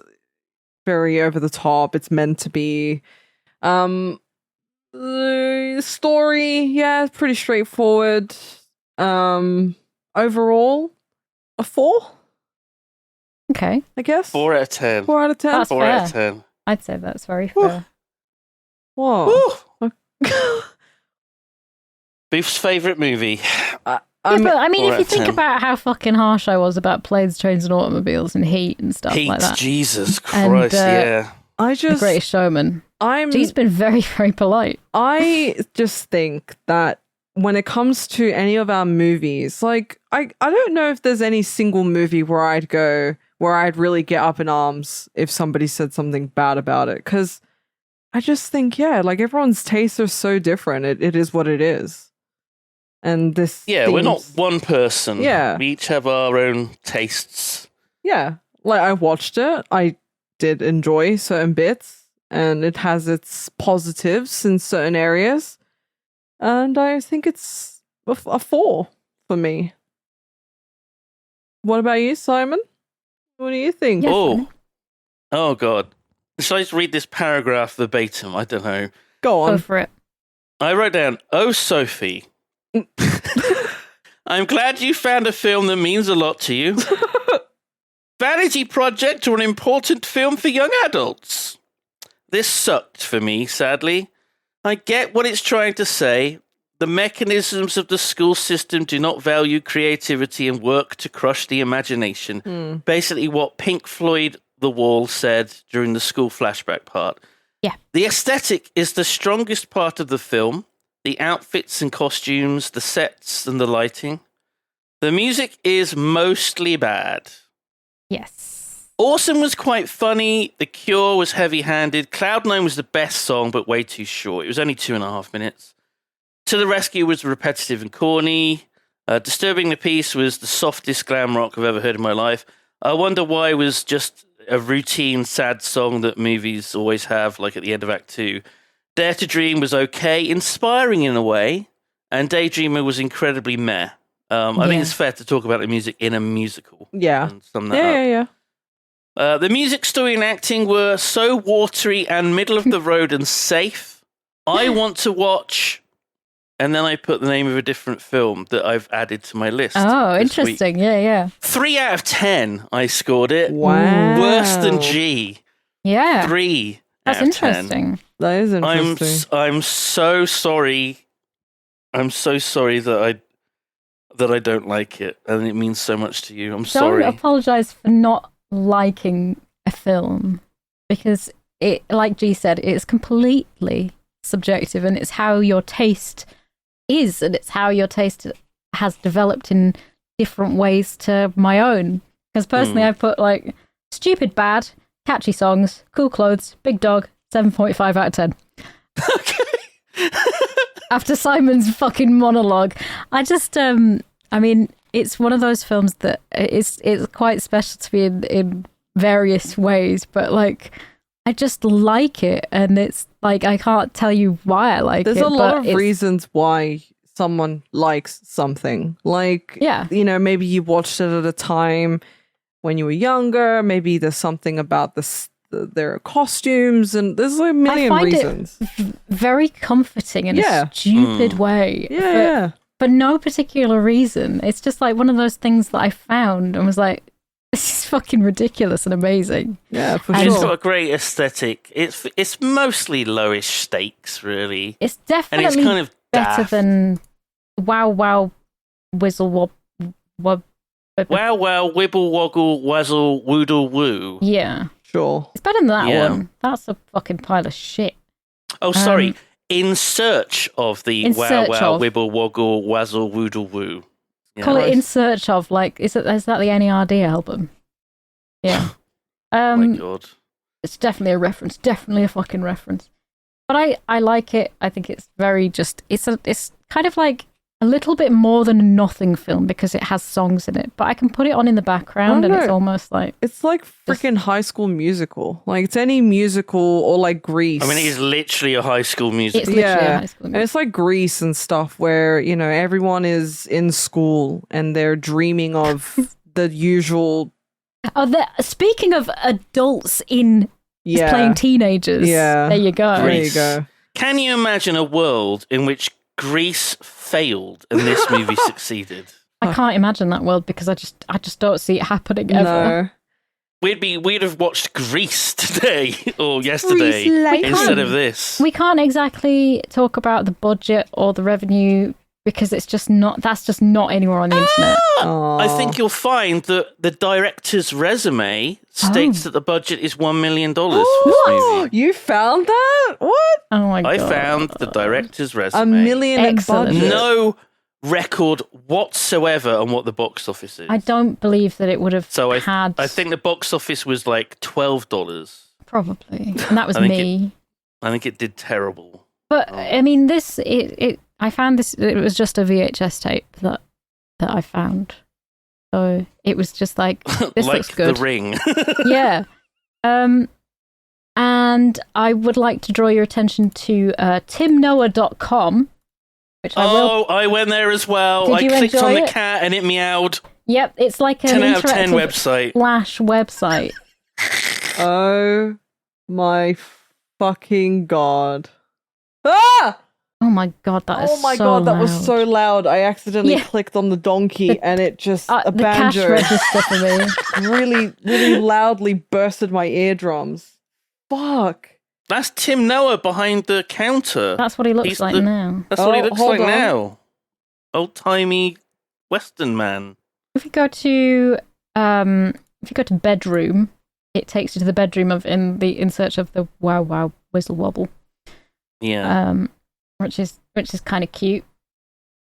very over the top. It's meant to be. The story, yeah, pretty straightforward. Overall, a 4, Okay, I guess. 4 out of 10. 4 out of 10. That's 4 out of fair. 10. I'd say that's very fair. Whoa. Woo! Boufhe's favourite movie. Yeah, but I mean, Four if out you of think 10. about how fucking harsh I was about planes, trains, and automobiles and heat and stuff Heat, like that, Jesus And, Christ, yeah. I The just, Greatest Showman, I'm, she's been very, very polite. I just think that when it comes to any of our movies, like, I don't know if there's any single movie where I'd really get up in arms if somebody said something bad about it. Because I just think, yeah, like everyone's tastes are so different. It is what it is. And this. Yeah, we're not themes- one person. Yeah. We each have our own tastes. Yeah. Like I watched it. I did enjoy certain bits, and it has its positives in certain areas. And I think it's a 4 for me. What about you, Simon? What do you think? Yes, Oh. Oh, God. Shall I just read this paragraph verbatim? I don't know. Go Go on. for it. I wrote down, "Oh, Sophie. I'm glad you found a film that means a lot to you. Vanity project or an important film for young adults? This sucked for me, sadly. I get what it's trying to say. The mechanisms of the school system do not value creativity and work to crush the imagination." Basically what Pink Floyd The Wall said during the school flashback part. Yeah. The aesthetic is the strongest part of the film. The outfits and costumes, the sets and the lighting. The music is mostly bad. Yes. Awesome was quite funny. The Cure was heavy-handed. Cloud9 was the best song, but way too short. It was only 2.5 minutes. To the Rescue was repetitive and corny. Disturbing the Peace was the softest glam rock I've ever heard in my life. I Wonder Why was just a routine sad song that movies always have, like at the end of Act 2. Dare to Dream was okay, inspiring in a way, and Daydreamer was incredibly meh. I think it's fair to talk about the music in a musical. Yeah. And sum that up. Yeah. The music, story, and acting were so watery and middle of the road and safe. I want to watch, and then I put the name of a different film that I've added to my list. Oh, this week. interesting. Yeah. 3 out of 10, I scored it. Wow. Worse than G. Yeah. 3 That's out of 10. interesting. That is interesting. I'm so sorry. I'm so sorry that I don't like it, and it means so much to you. I'm sorry. Don't apologize for not liking a film, because it, like G said, it's completely subjective, and it's how your taste is, and it's how your taste has developed in different ways to my own. Because personally, I put like stupid bad, catchy songs, cool clothes, big dog, 7.5 out of 10. After Simon's fucking monologue, I just, I mean, it's one of those films that it's quite special to me in various ways, but like, I just like it, and it's like, I can't tell you why I like There's it. a lot but of reasons why someone likes something. Like, Yeah. maybe you watched it at a time when you were younger. Maybe there's something about their costumes, and there's a million find it reasons. very comforting in a stupid way. Yeah. For no particular reason. It's just like one of those things that I found and was like, this is fucking ridiculous and amazing. Yeah, for And It's sure. got a great aesthetic. It's mostly lowish stakes, really. It's And definitely it's kind of better daft. than Wow Wow Whizzle Wob. Wow, wow, wibble, woggle, wazzle, woodle, woo. Yeah. Sure. It's better than that Yeah. one. That's a fucking pile of shit. Oh, sorry. In search of the In wow, search wow, of. wibble, woggle, wazzle, woodle, woo. Yeah. Call it In Search of, like, is that the NERD album? Yeah. Oh my God. It's definitely a reference. Definitely a fucking reference. But I like it. I think it's very just, it's kind of like a little bit more than a nothing film because it has songs in it, but I can put it on in the background and it's almost like... It's like freaking High School Musical. Like, it's any musical or like Grease. I mean, it is literally a High School musical. It's literally a High School musical. And it's like Grease and stuff where, you know, everyone is in school and they're dreaming of the usual... Speaking of adults in playing teenagers, there you go. Grease. There you go. Can you imagine a world in which Grease failed and this movie succeeded? I can't imagine that world because I just don't see it happening ever. No. We'd have watched Grease today or yesterday instead of this. We can't exactly talk about the budget or the revenue because that's just not anywhere on the internet. I think you'll find that the director's resume states that the budget is $1 million for this movie. You found that? What? Oh my god. I found the director's resume. $1 million Excellent. budget. No record whatsoever on what the box office is. I don't believe that it would have had... I think the box office was like $12. Probably. And that was me. I think it did terrible. But, I mean, I found this... It was just a VHS tape that I found. So it was just like, this like looks good. The Ring. Yeah. And I would like to draw your attention to timnoah.com, which I went there as well. Did I you clicked enjoy on the it? cat and it meowed. Yep, it's like an 10 out of 10 interactive website. Flash website. Oh my fucking god. Ah! Oh my god, that is so Oh my god, that was loud. so loud. I accidentally clicked on the donkey and it just, a the banjo cash register for me. really, really loudly bursted my eardrums. Fuck. That's Tim Noah behind the counter. That's what he looks like now. That's what he looks like hold on. now. Old-timey Western man. If you go to bedroom, it takes you to the bedroom in search of the Wow Wow Whizzle Wobble. Yeah. Which is kind of cute.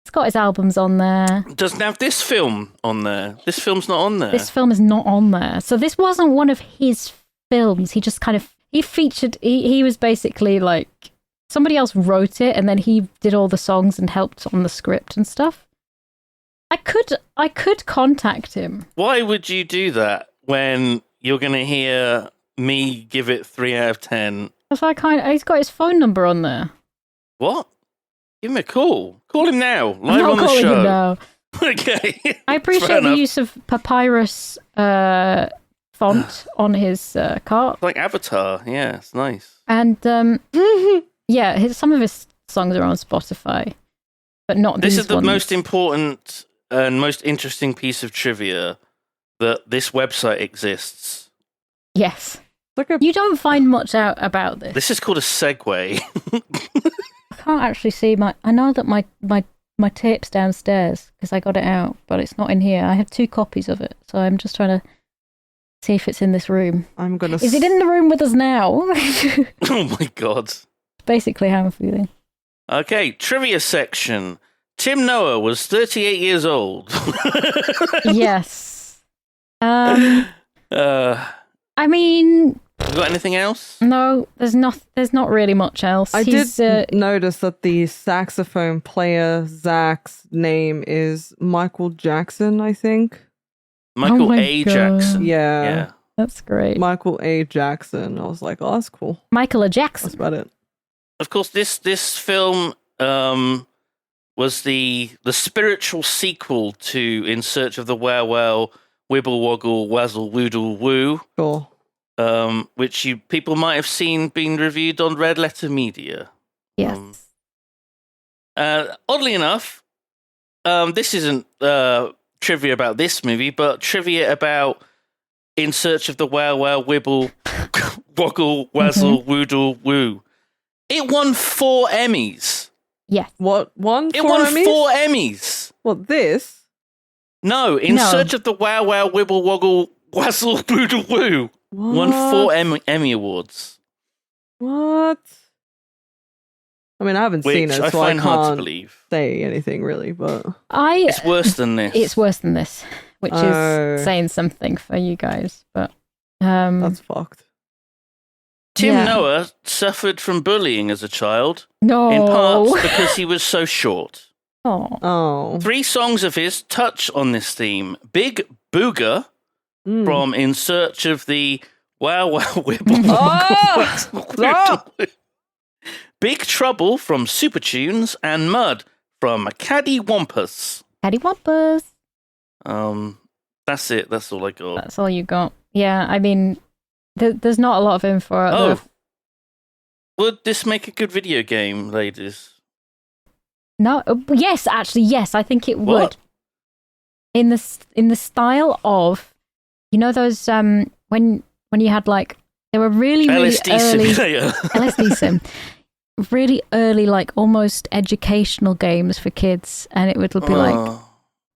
It's got his albums on there. Doesn't have this film on there. This film's not on there. This film is not on there. So this wasn't one of his films. He just kind of featured. He was basically like somebody else wrote it, and then he did all the songs and helped on the script and stuff. I could contact him. Why would you do that when you're going to hear me give it 3 out of 10? He's got his phone number on there. What? Give him a call. Call him now. I'm Live not on the calling show. him now. Okay. I appreciate the use of papyrus font on his cart. Like Avatar. Yeah, it's nice. And some of his songs are on Spotify, but not This these is the ones. most important and most interesting piece of trivia, that this website exists. Yes. Look at You don't find much out about this. This is called a segue. I can't actually see I know that my tape's downstairs because I got it out, but it's not in here. I have 2 copies of it, so I'm just trying to see if it's in this room. I'm gonna. Is it in the room with us now? Oh my god. Basically how I'm feeling. Okay, trivia section. Tim Noah was 38 years old. Yes. You I mean, got anything else? no, there's not really much else. I He's, did notice that the saxophone player Zach's name is Michael Jackson, I think. Michael my A. God. Jackson. Yeah. Yeah. That's great. Michael A. Jackson. I was like, oh, that's cool. Michael A. That's Jackson. about it. Of course, this film was the spiritual sequel to In Search of the Wow Wow, Wibble Woggle, Wazzle Woodle Woo, Cool. which people might have seen being reviewed on Red Letter Media. Yes. Oddly enough, this isn't trivia about this movie, but trivia about In Search of the Wow Wow, Wibble, Woggle, Wazzle, Woodle Woo. It won 4 Emmys. Yes. What? It won 4 Emmys. What, this? No, In No. Search of the Wow Wow, Wibble Woggle, Wazzle, Woodle Woo. What? Won 4 Emmy Awards. What? I mean, I haven't Which seen it, I so I find hard to can't believe. say anything really, but... It's worse than this. It's worse than this, which is saying something for you guys. But That's fucked. Tim yeah. Noah suffered from bullying as a child, no. in part because he was so short. Oh. 3 songs of his touch on this theme. Big Booger from In Search of the Wow Wow Wibble. Stop! Big Trouble from Supertunes and Mud from Caddywampus. Caddywampus. That's it. That's all I got. That's all you got. Yeah, I mean, there's not a lot of info. Oh. Would this make a good video game, ladies? No. Yes, actually, yes. I think it would. What? In the style of, you know, those when you had like they were really LSD early Simulator. LSD sim, really early, like almost educational games for kids, and it would be like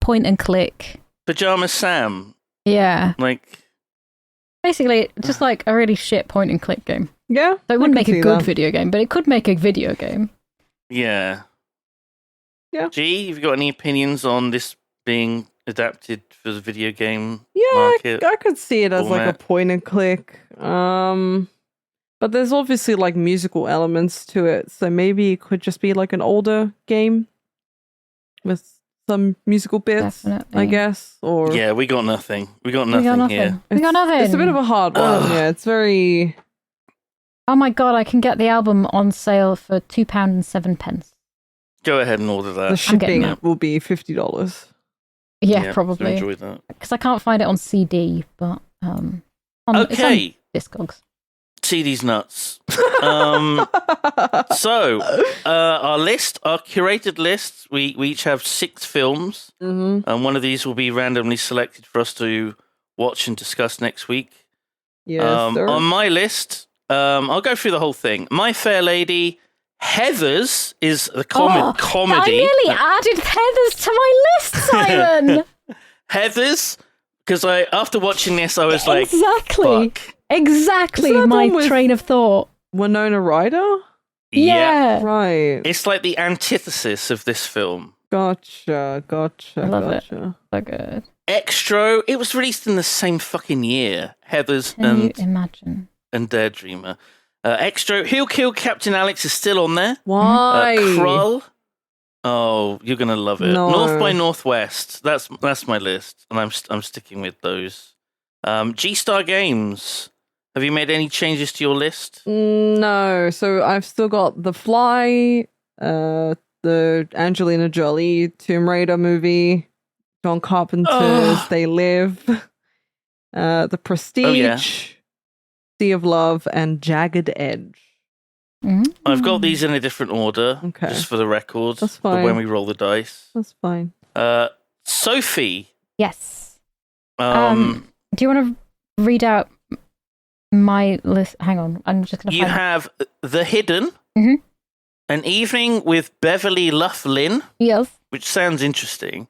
point and click. Pajama Sam. Yeah. Like. Basically, just like a really shit point and click game. Yeah. So it wouldn't make a good video game, but it could make a video game. Yeah. Yeah. G, have you got any opinions on this being adapted for the video game Yeah, market? I could see it as like a format? point and click. But there's obviously like musical elements to it, so maybe it could just be like an older game with some musical bits, Definitely. I guess. Or Yeah, we got nothing. We got nothing here. We got nothing. It's a bit of a hard one. Ugh. Yeah, it's very. Oh my god, I can get the album on sale for £2.07. Go ahead and order that. The I'm getting shipping it. will be $50. Yeah, so probably. enjoy that. Because I can't find it on CD, but it's on Okay. Discogs. CD's nuts. So, our curated list, we each have 6 films, and one of these will be randomly selected for us to watch and discuss next week. Yes, sir. On my list, I'll go through the whole thing. My Fair Lady, Heathers is the comedy. I nearly added Heathers to my list, Simon. Heathers, because after watching this, I was like, exactly. fuck. Exactly Is that my the one with- train of thought. Winona Ryder? Yeah. Right. It's like the antithesis of this film. Gotcha. I love it. So good. Extra, it was released in the same fucking year. Heathers Can you imagine? and Daredreamer. Extra, Who'll Kill Captain Alex is still on there. Why? Krull. Oh, you're gonna love it. No. North by Northwest. That's my list, and I'm sticking with those. G-Star Games. Have you made any changes to your list? No. So I've still got The Fly, the Angelina Jolie Tomb Raider movie, John Carpenter's They Live, The Prestige, Sea of Love, and Jagged Edge. I've got these in a different order, Okay. just for the record. That's For fine. when we roll the dice. That's fine. Sophie. Yes. Um, Do you want to read out my list? Hang on. I'm just going to you have The Hidden. Mhm. An Evening with Beverly Loughlin, Yes. which sounds interesting.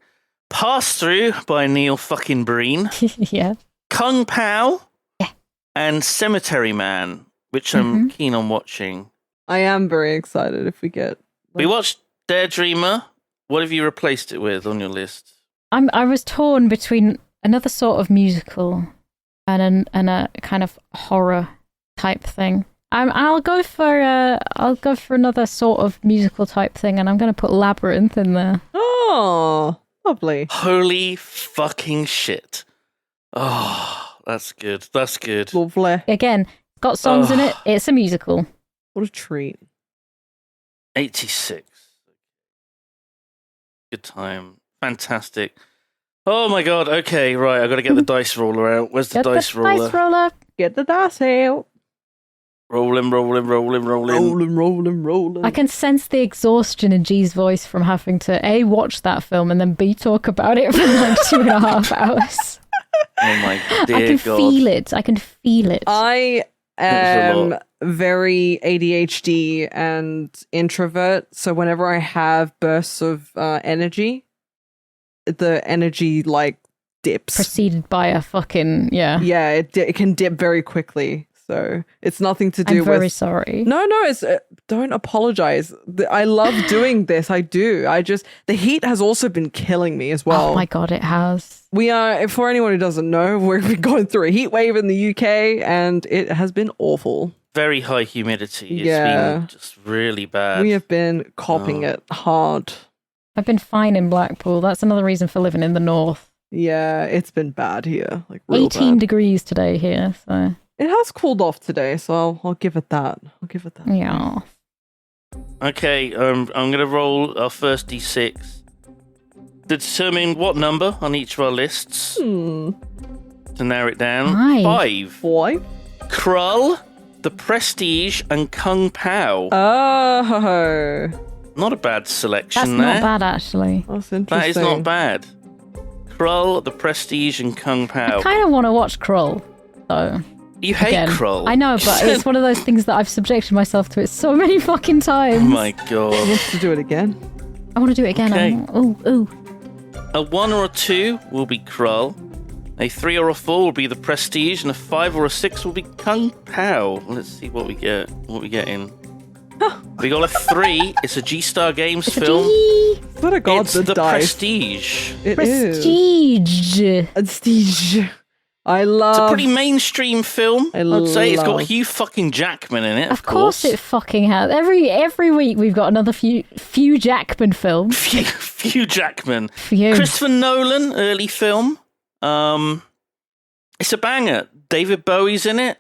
Pass Through by Neil fucking Breen. Yeah. Kung Pao. Yeah. And Cemetery Man, which I'm keen on watching. I am very excited if we get. We watched Daredreamer. What have you replaced it with on your list? I was torn between another sort of musical and a kind of horror type thing. I'll go for another sort of musical type thing, and I'm going to put Labyrinth in there. Oh, lovely. Holy fucking shit. Oh, that's good. That's good. Lovely. Again, it's got songs in it. It's a musical. What a treat. 86. Good time. Fantastic. Oh my god. Okay, right. I got to get the dice roller out. Where's the Get dice the roller? dice roller. Get the dice out. Rolling. Rolling. I can sense the exhaustion in G's voice from having to A, watch that film, and then B, talk about it for like 2.5 hours. Oh my dear I can god. feel it. I can feel it. I That was a am lot. very ADHD and introvert, so whenever I have bursts of energy, the energy like dips. Preceded by a fucking, yeah. Yeah, it can dip very quickly. So it's nothing to do I'm very with. sorry. No, it's don't apologize. I love doing this. I do. The heat has also been killing me as well. Oh my god, it has. We are, for anyone who doesn't know, we've been going through a heat wave in the UK, and it has been awful. Very high humidity. It's Yeah. been just really bad. We have been copping it hard. I've been fine in Blackpool. That's another reason for living in the north. Yeah, it's been bad here. Like real 18 bad. degrees today here, so It has cooled off today, so I'll give it that. I'll give it that. yeah. Okay, I'm going to roll our first d6 to determine what number on each of our lists. To narrow it down. 5. Boy. Krull, The Prestige, and Kung Pao. Oh, Not a bad selection That's there. not bad, actually. that's interesting. That is not bad. Krull, The Prestige, and Kung Pao. I kind of want to watch Krull, though. You hate Again. Krull. I know, but it's one of those things that I've subjected myself to it so many fucking times. Oh my god. Wants to do it again. I want to do it again. Okay. Ooh. A 1 or a 2 will be Krull. A 3 or a 4 will be The Prestige, and a 5 or a 6 will be Kung Pao. Let's see what we get. What we get in. We got a 3. It's a G-Star Games film. What a god, It's the The dice. Prestige. It is. Prestige. Prestige. I It's love. a pretty mainstream film. I I'd say it's got love- Hugh fucking Jackman in it. Of course it fucking has. Every week we've got another few Jackman film. Hugh Jackman. Phew. Christopher Nolan, early film. It's a banger. David Bowie's in it.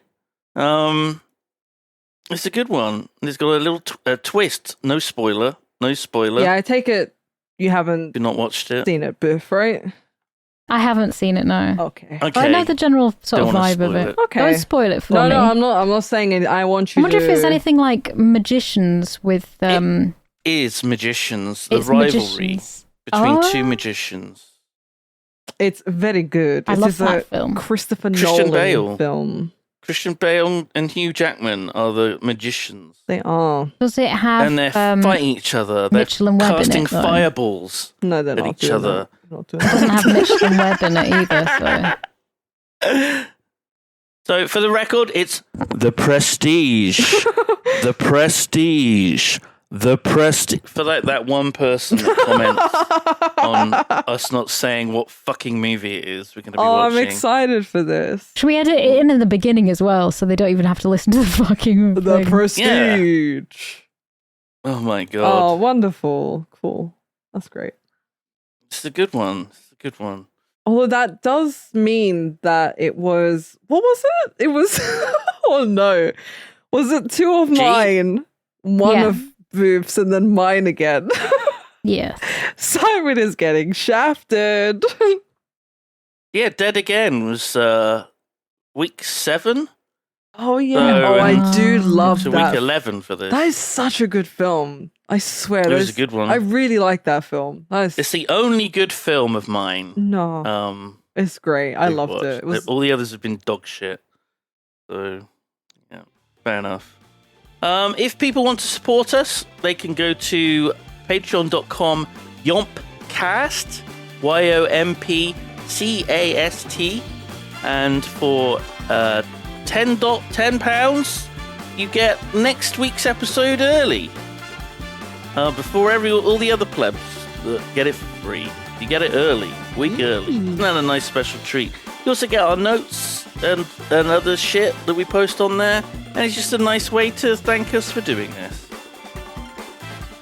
It's a good one. It's got a little twist. No spoiler. Yeah, I take it you haven't You've not watched it. seen it, Bouphe, right? I haven't seen it, no. Okay. But I know the general sort Don't of wanna vibe of spoil it. it. Okay. Don't spoil it for No, me. I'm not saying it. I want I you wonder to. if it's anything like Magicians with Is Magicians. The it's rivalry Magicians. between Oh. two magicians. It's very good. I This love is that a film. Christopher Christian Nolan Bale. film. Christian Bale and Hugh Jackman are the magicians. They are. Does it have And they're fighting each other. They're Mitchell and Webb in casting it, though? fireballs No, they're at not each doing other. that. They're not doing It doesn't have Mitchell and Webb in it either, so So, for the record, it's The Prestige. The Prestige. The Prestige. For that one person that comments on us not saying what fucking movie it is we're going to be watching. I'm excited for this. should we edit it in the beginning as well, so they don't even have to listen to the fucking The thing? Prestige. Oh my Oh, god. wonderful. Cool. That's great. It's a good one. It's a good one. Although that does mean that it was. What was it? It was. Oh no. Was it 2 of mine, one Yeah. of Bouphe's, and then mine again? Yeah. Simon is getting shafted. Yeah, Dead Again was week 7. Oh yeah. So, Oh, I do um, love So that. week 11 for this. That is such a good film. I swear. It was there's- a good one. I really like that film. That is, It's the only good film of mine. no, it's great. I we've loved watched. it. It was All the others have been dog shit. So, yeah, fair enough. If people want to support us, they can go to patreon.com YOMPcast, YOMPCAST, and for £10, you get next week's episode early. Before all the other plebs that get it for free. You get it early, week early. Isn't that a nice special treat? You also get our notes and other shit that we post on there, and it's just a nice way to thank us for doing this.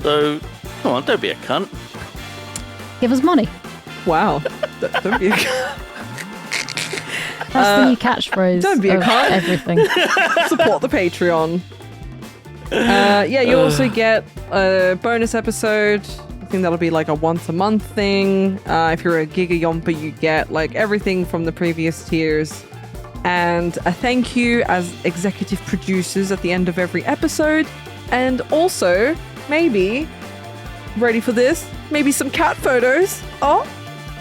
So, come on, don't be a cunt. Give us money. wow. Don't be. That's the new catchphrase don't be a of cunt. everything. Support the Patreon. Yeah, you also get a bonus episode. I think that'll be like a once a month thing. If you're a Giga Yomper, you get like everything from the previous tiers. And a thank you as executive producers at the end of every episode. And also, maybe, ready for this? Maybe some cat photos. Oh,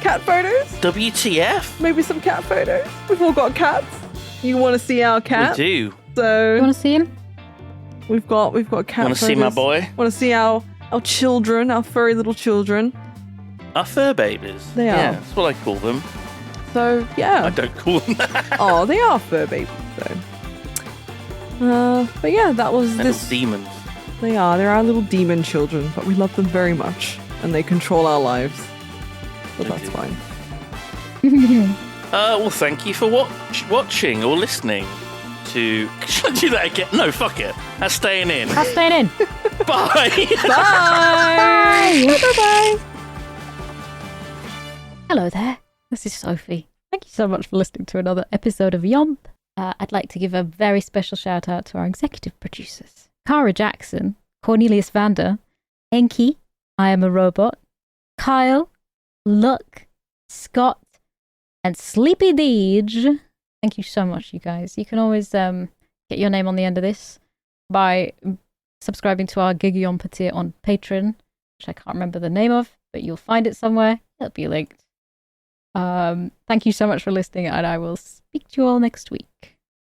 cat photos? WTF? Maybe some cat photos. We've all got cats. You want to see our cat? We do. You So want to see him? we've got cat. Want to see my boy? Want to see our children, our furry little children. Our fur babies. They are. Yeah, that's what I call them. So I yeah. don't call them that. Oh, they are fur babies though. But yeah, that was Little this. demons. They are. They're our little demon children, but we love them very much, and they control our lives. But They that's do. fine. Well, thank you for watching or listening to. Should I do that again? No, fuck it. That's staying in. That's staying in. Bye. Bye. Bye. Bye. Bye. Hello there, this is Sophie. Thank you so much for listening to another episode of YOMP. I'd like to give a very special shout out to our executive producers, Cara Jackson, Cornelius Vander, Enki, I Am a Robot, Kyle, Luck, Scott, and Sleepy Deej. Thank you so much, you guys. You can always get your name on the end of this by subscribing to our Gig Yomp tier on Patreon, which I can't remember the name of, but you'll find it somewhere. It'll be linked. Thank you so much for listening, and I will speak to you all next week.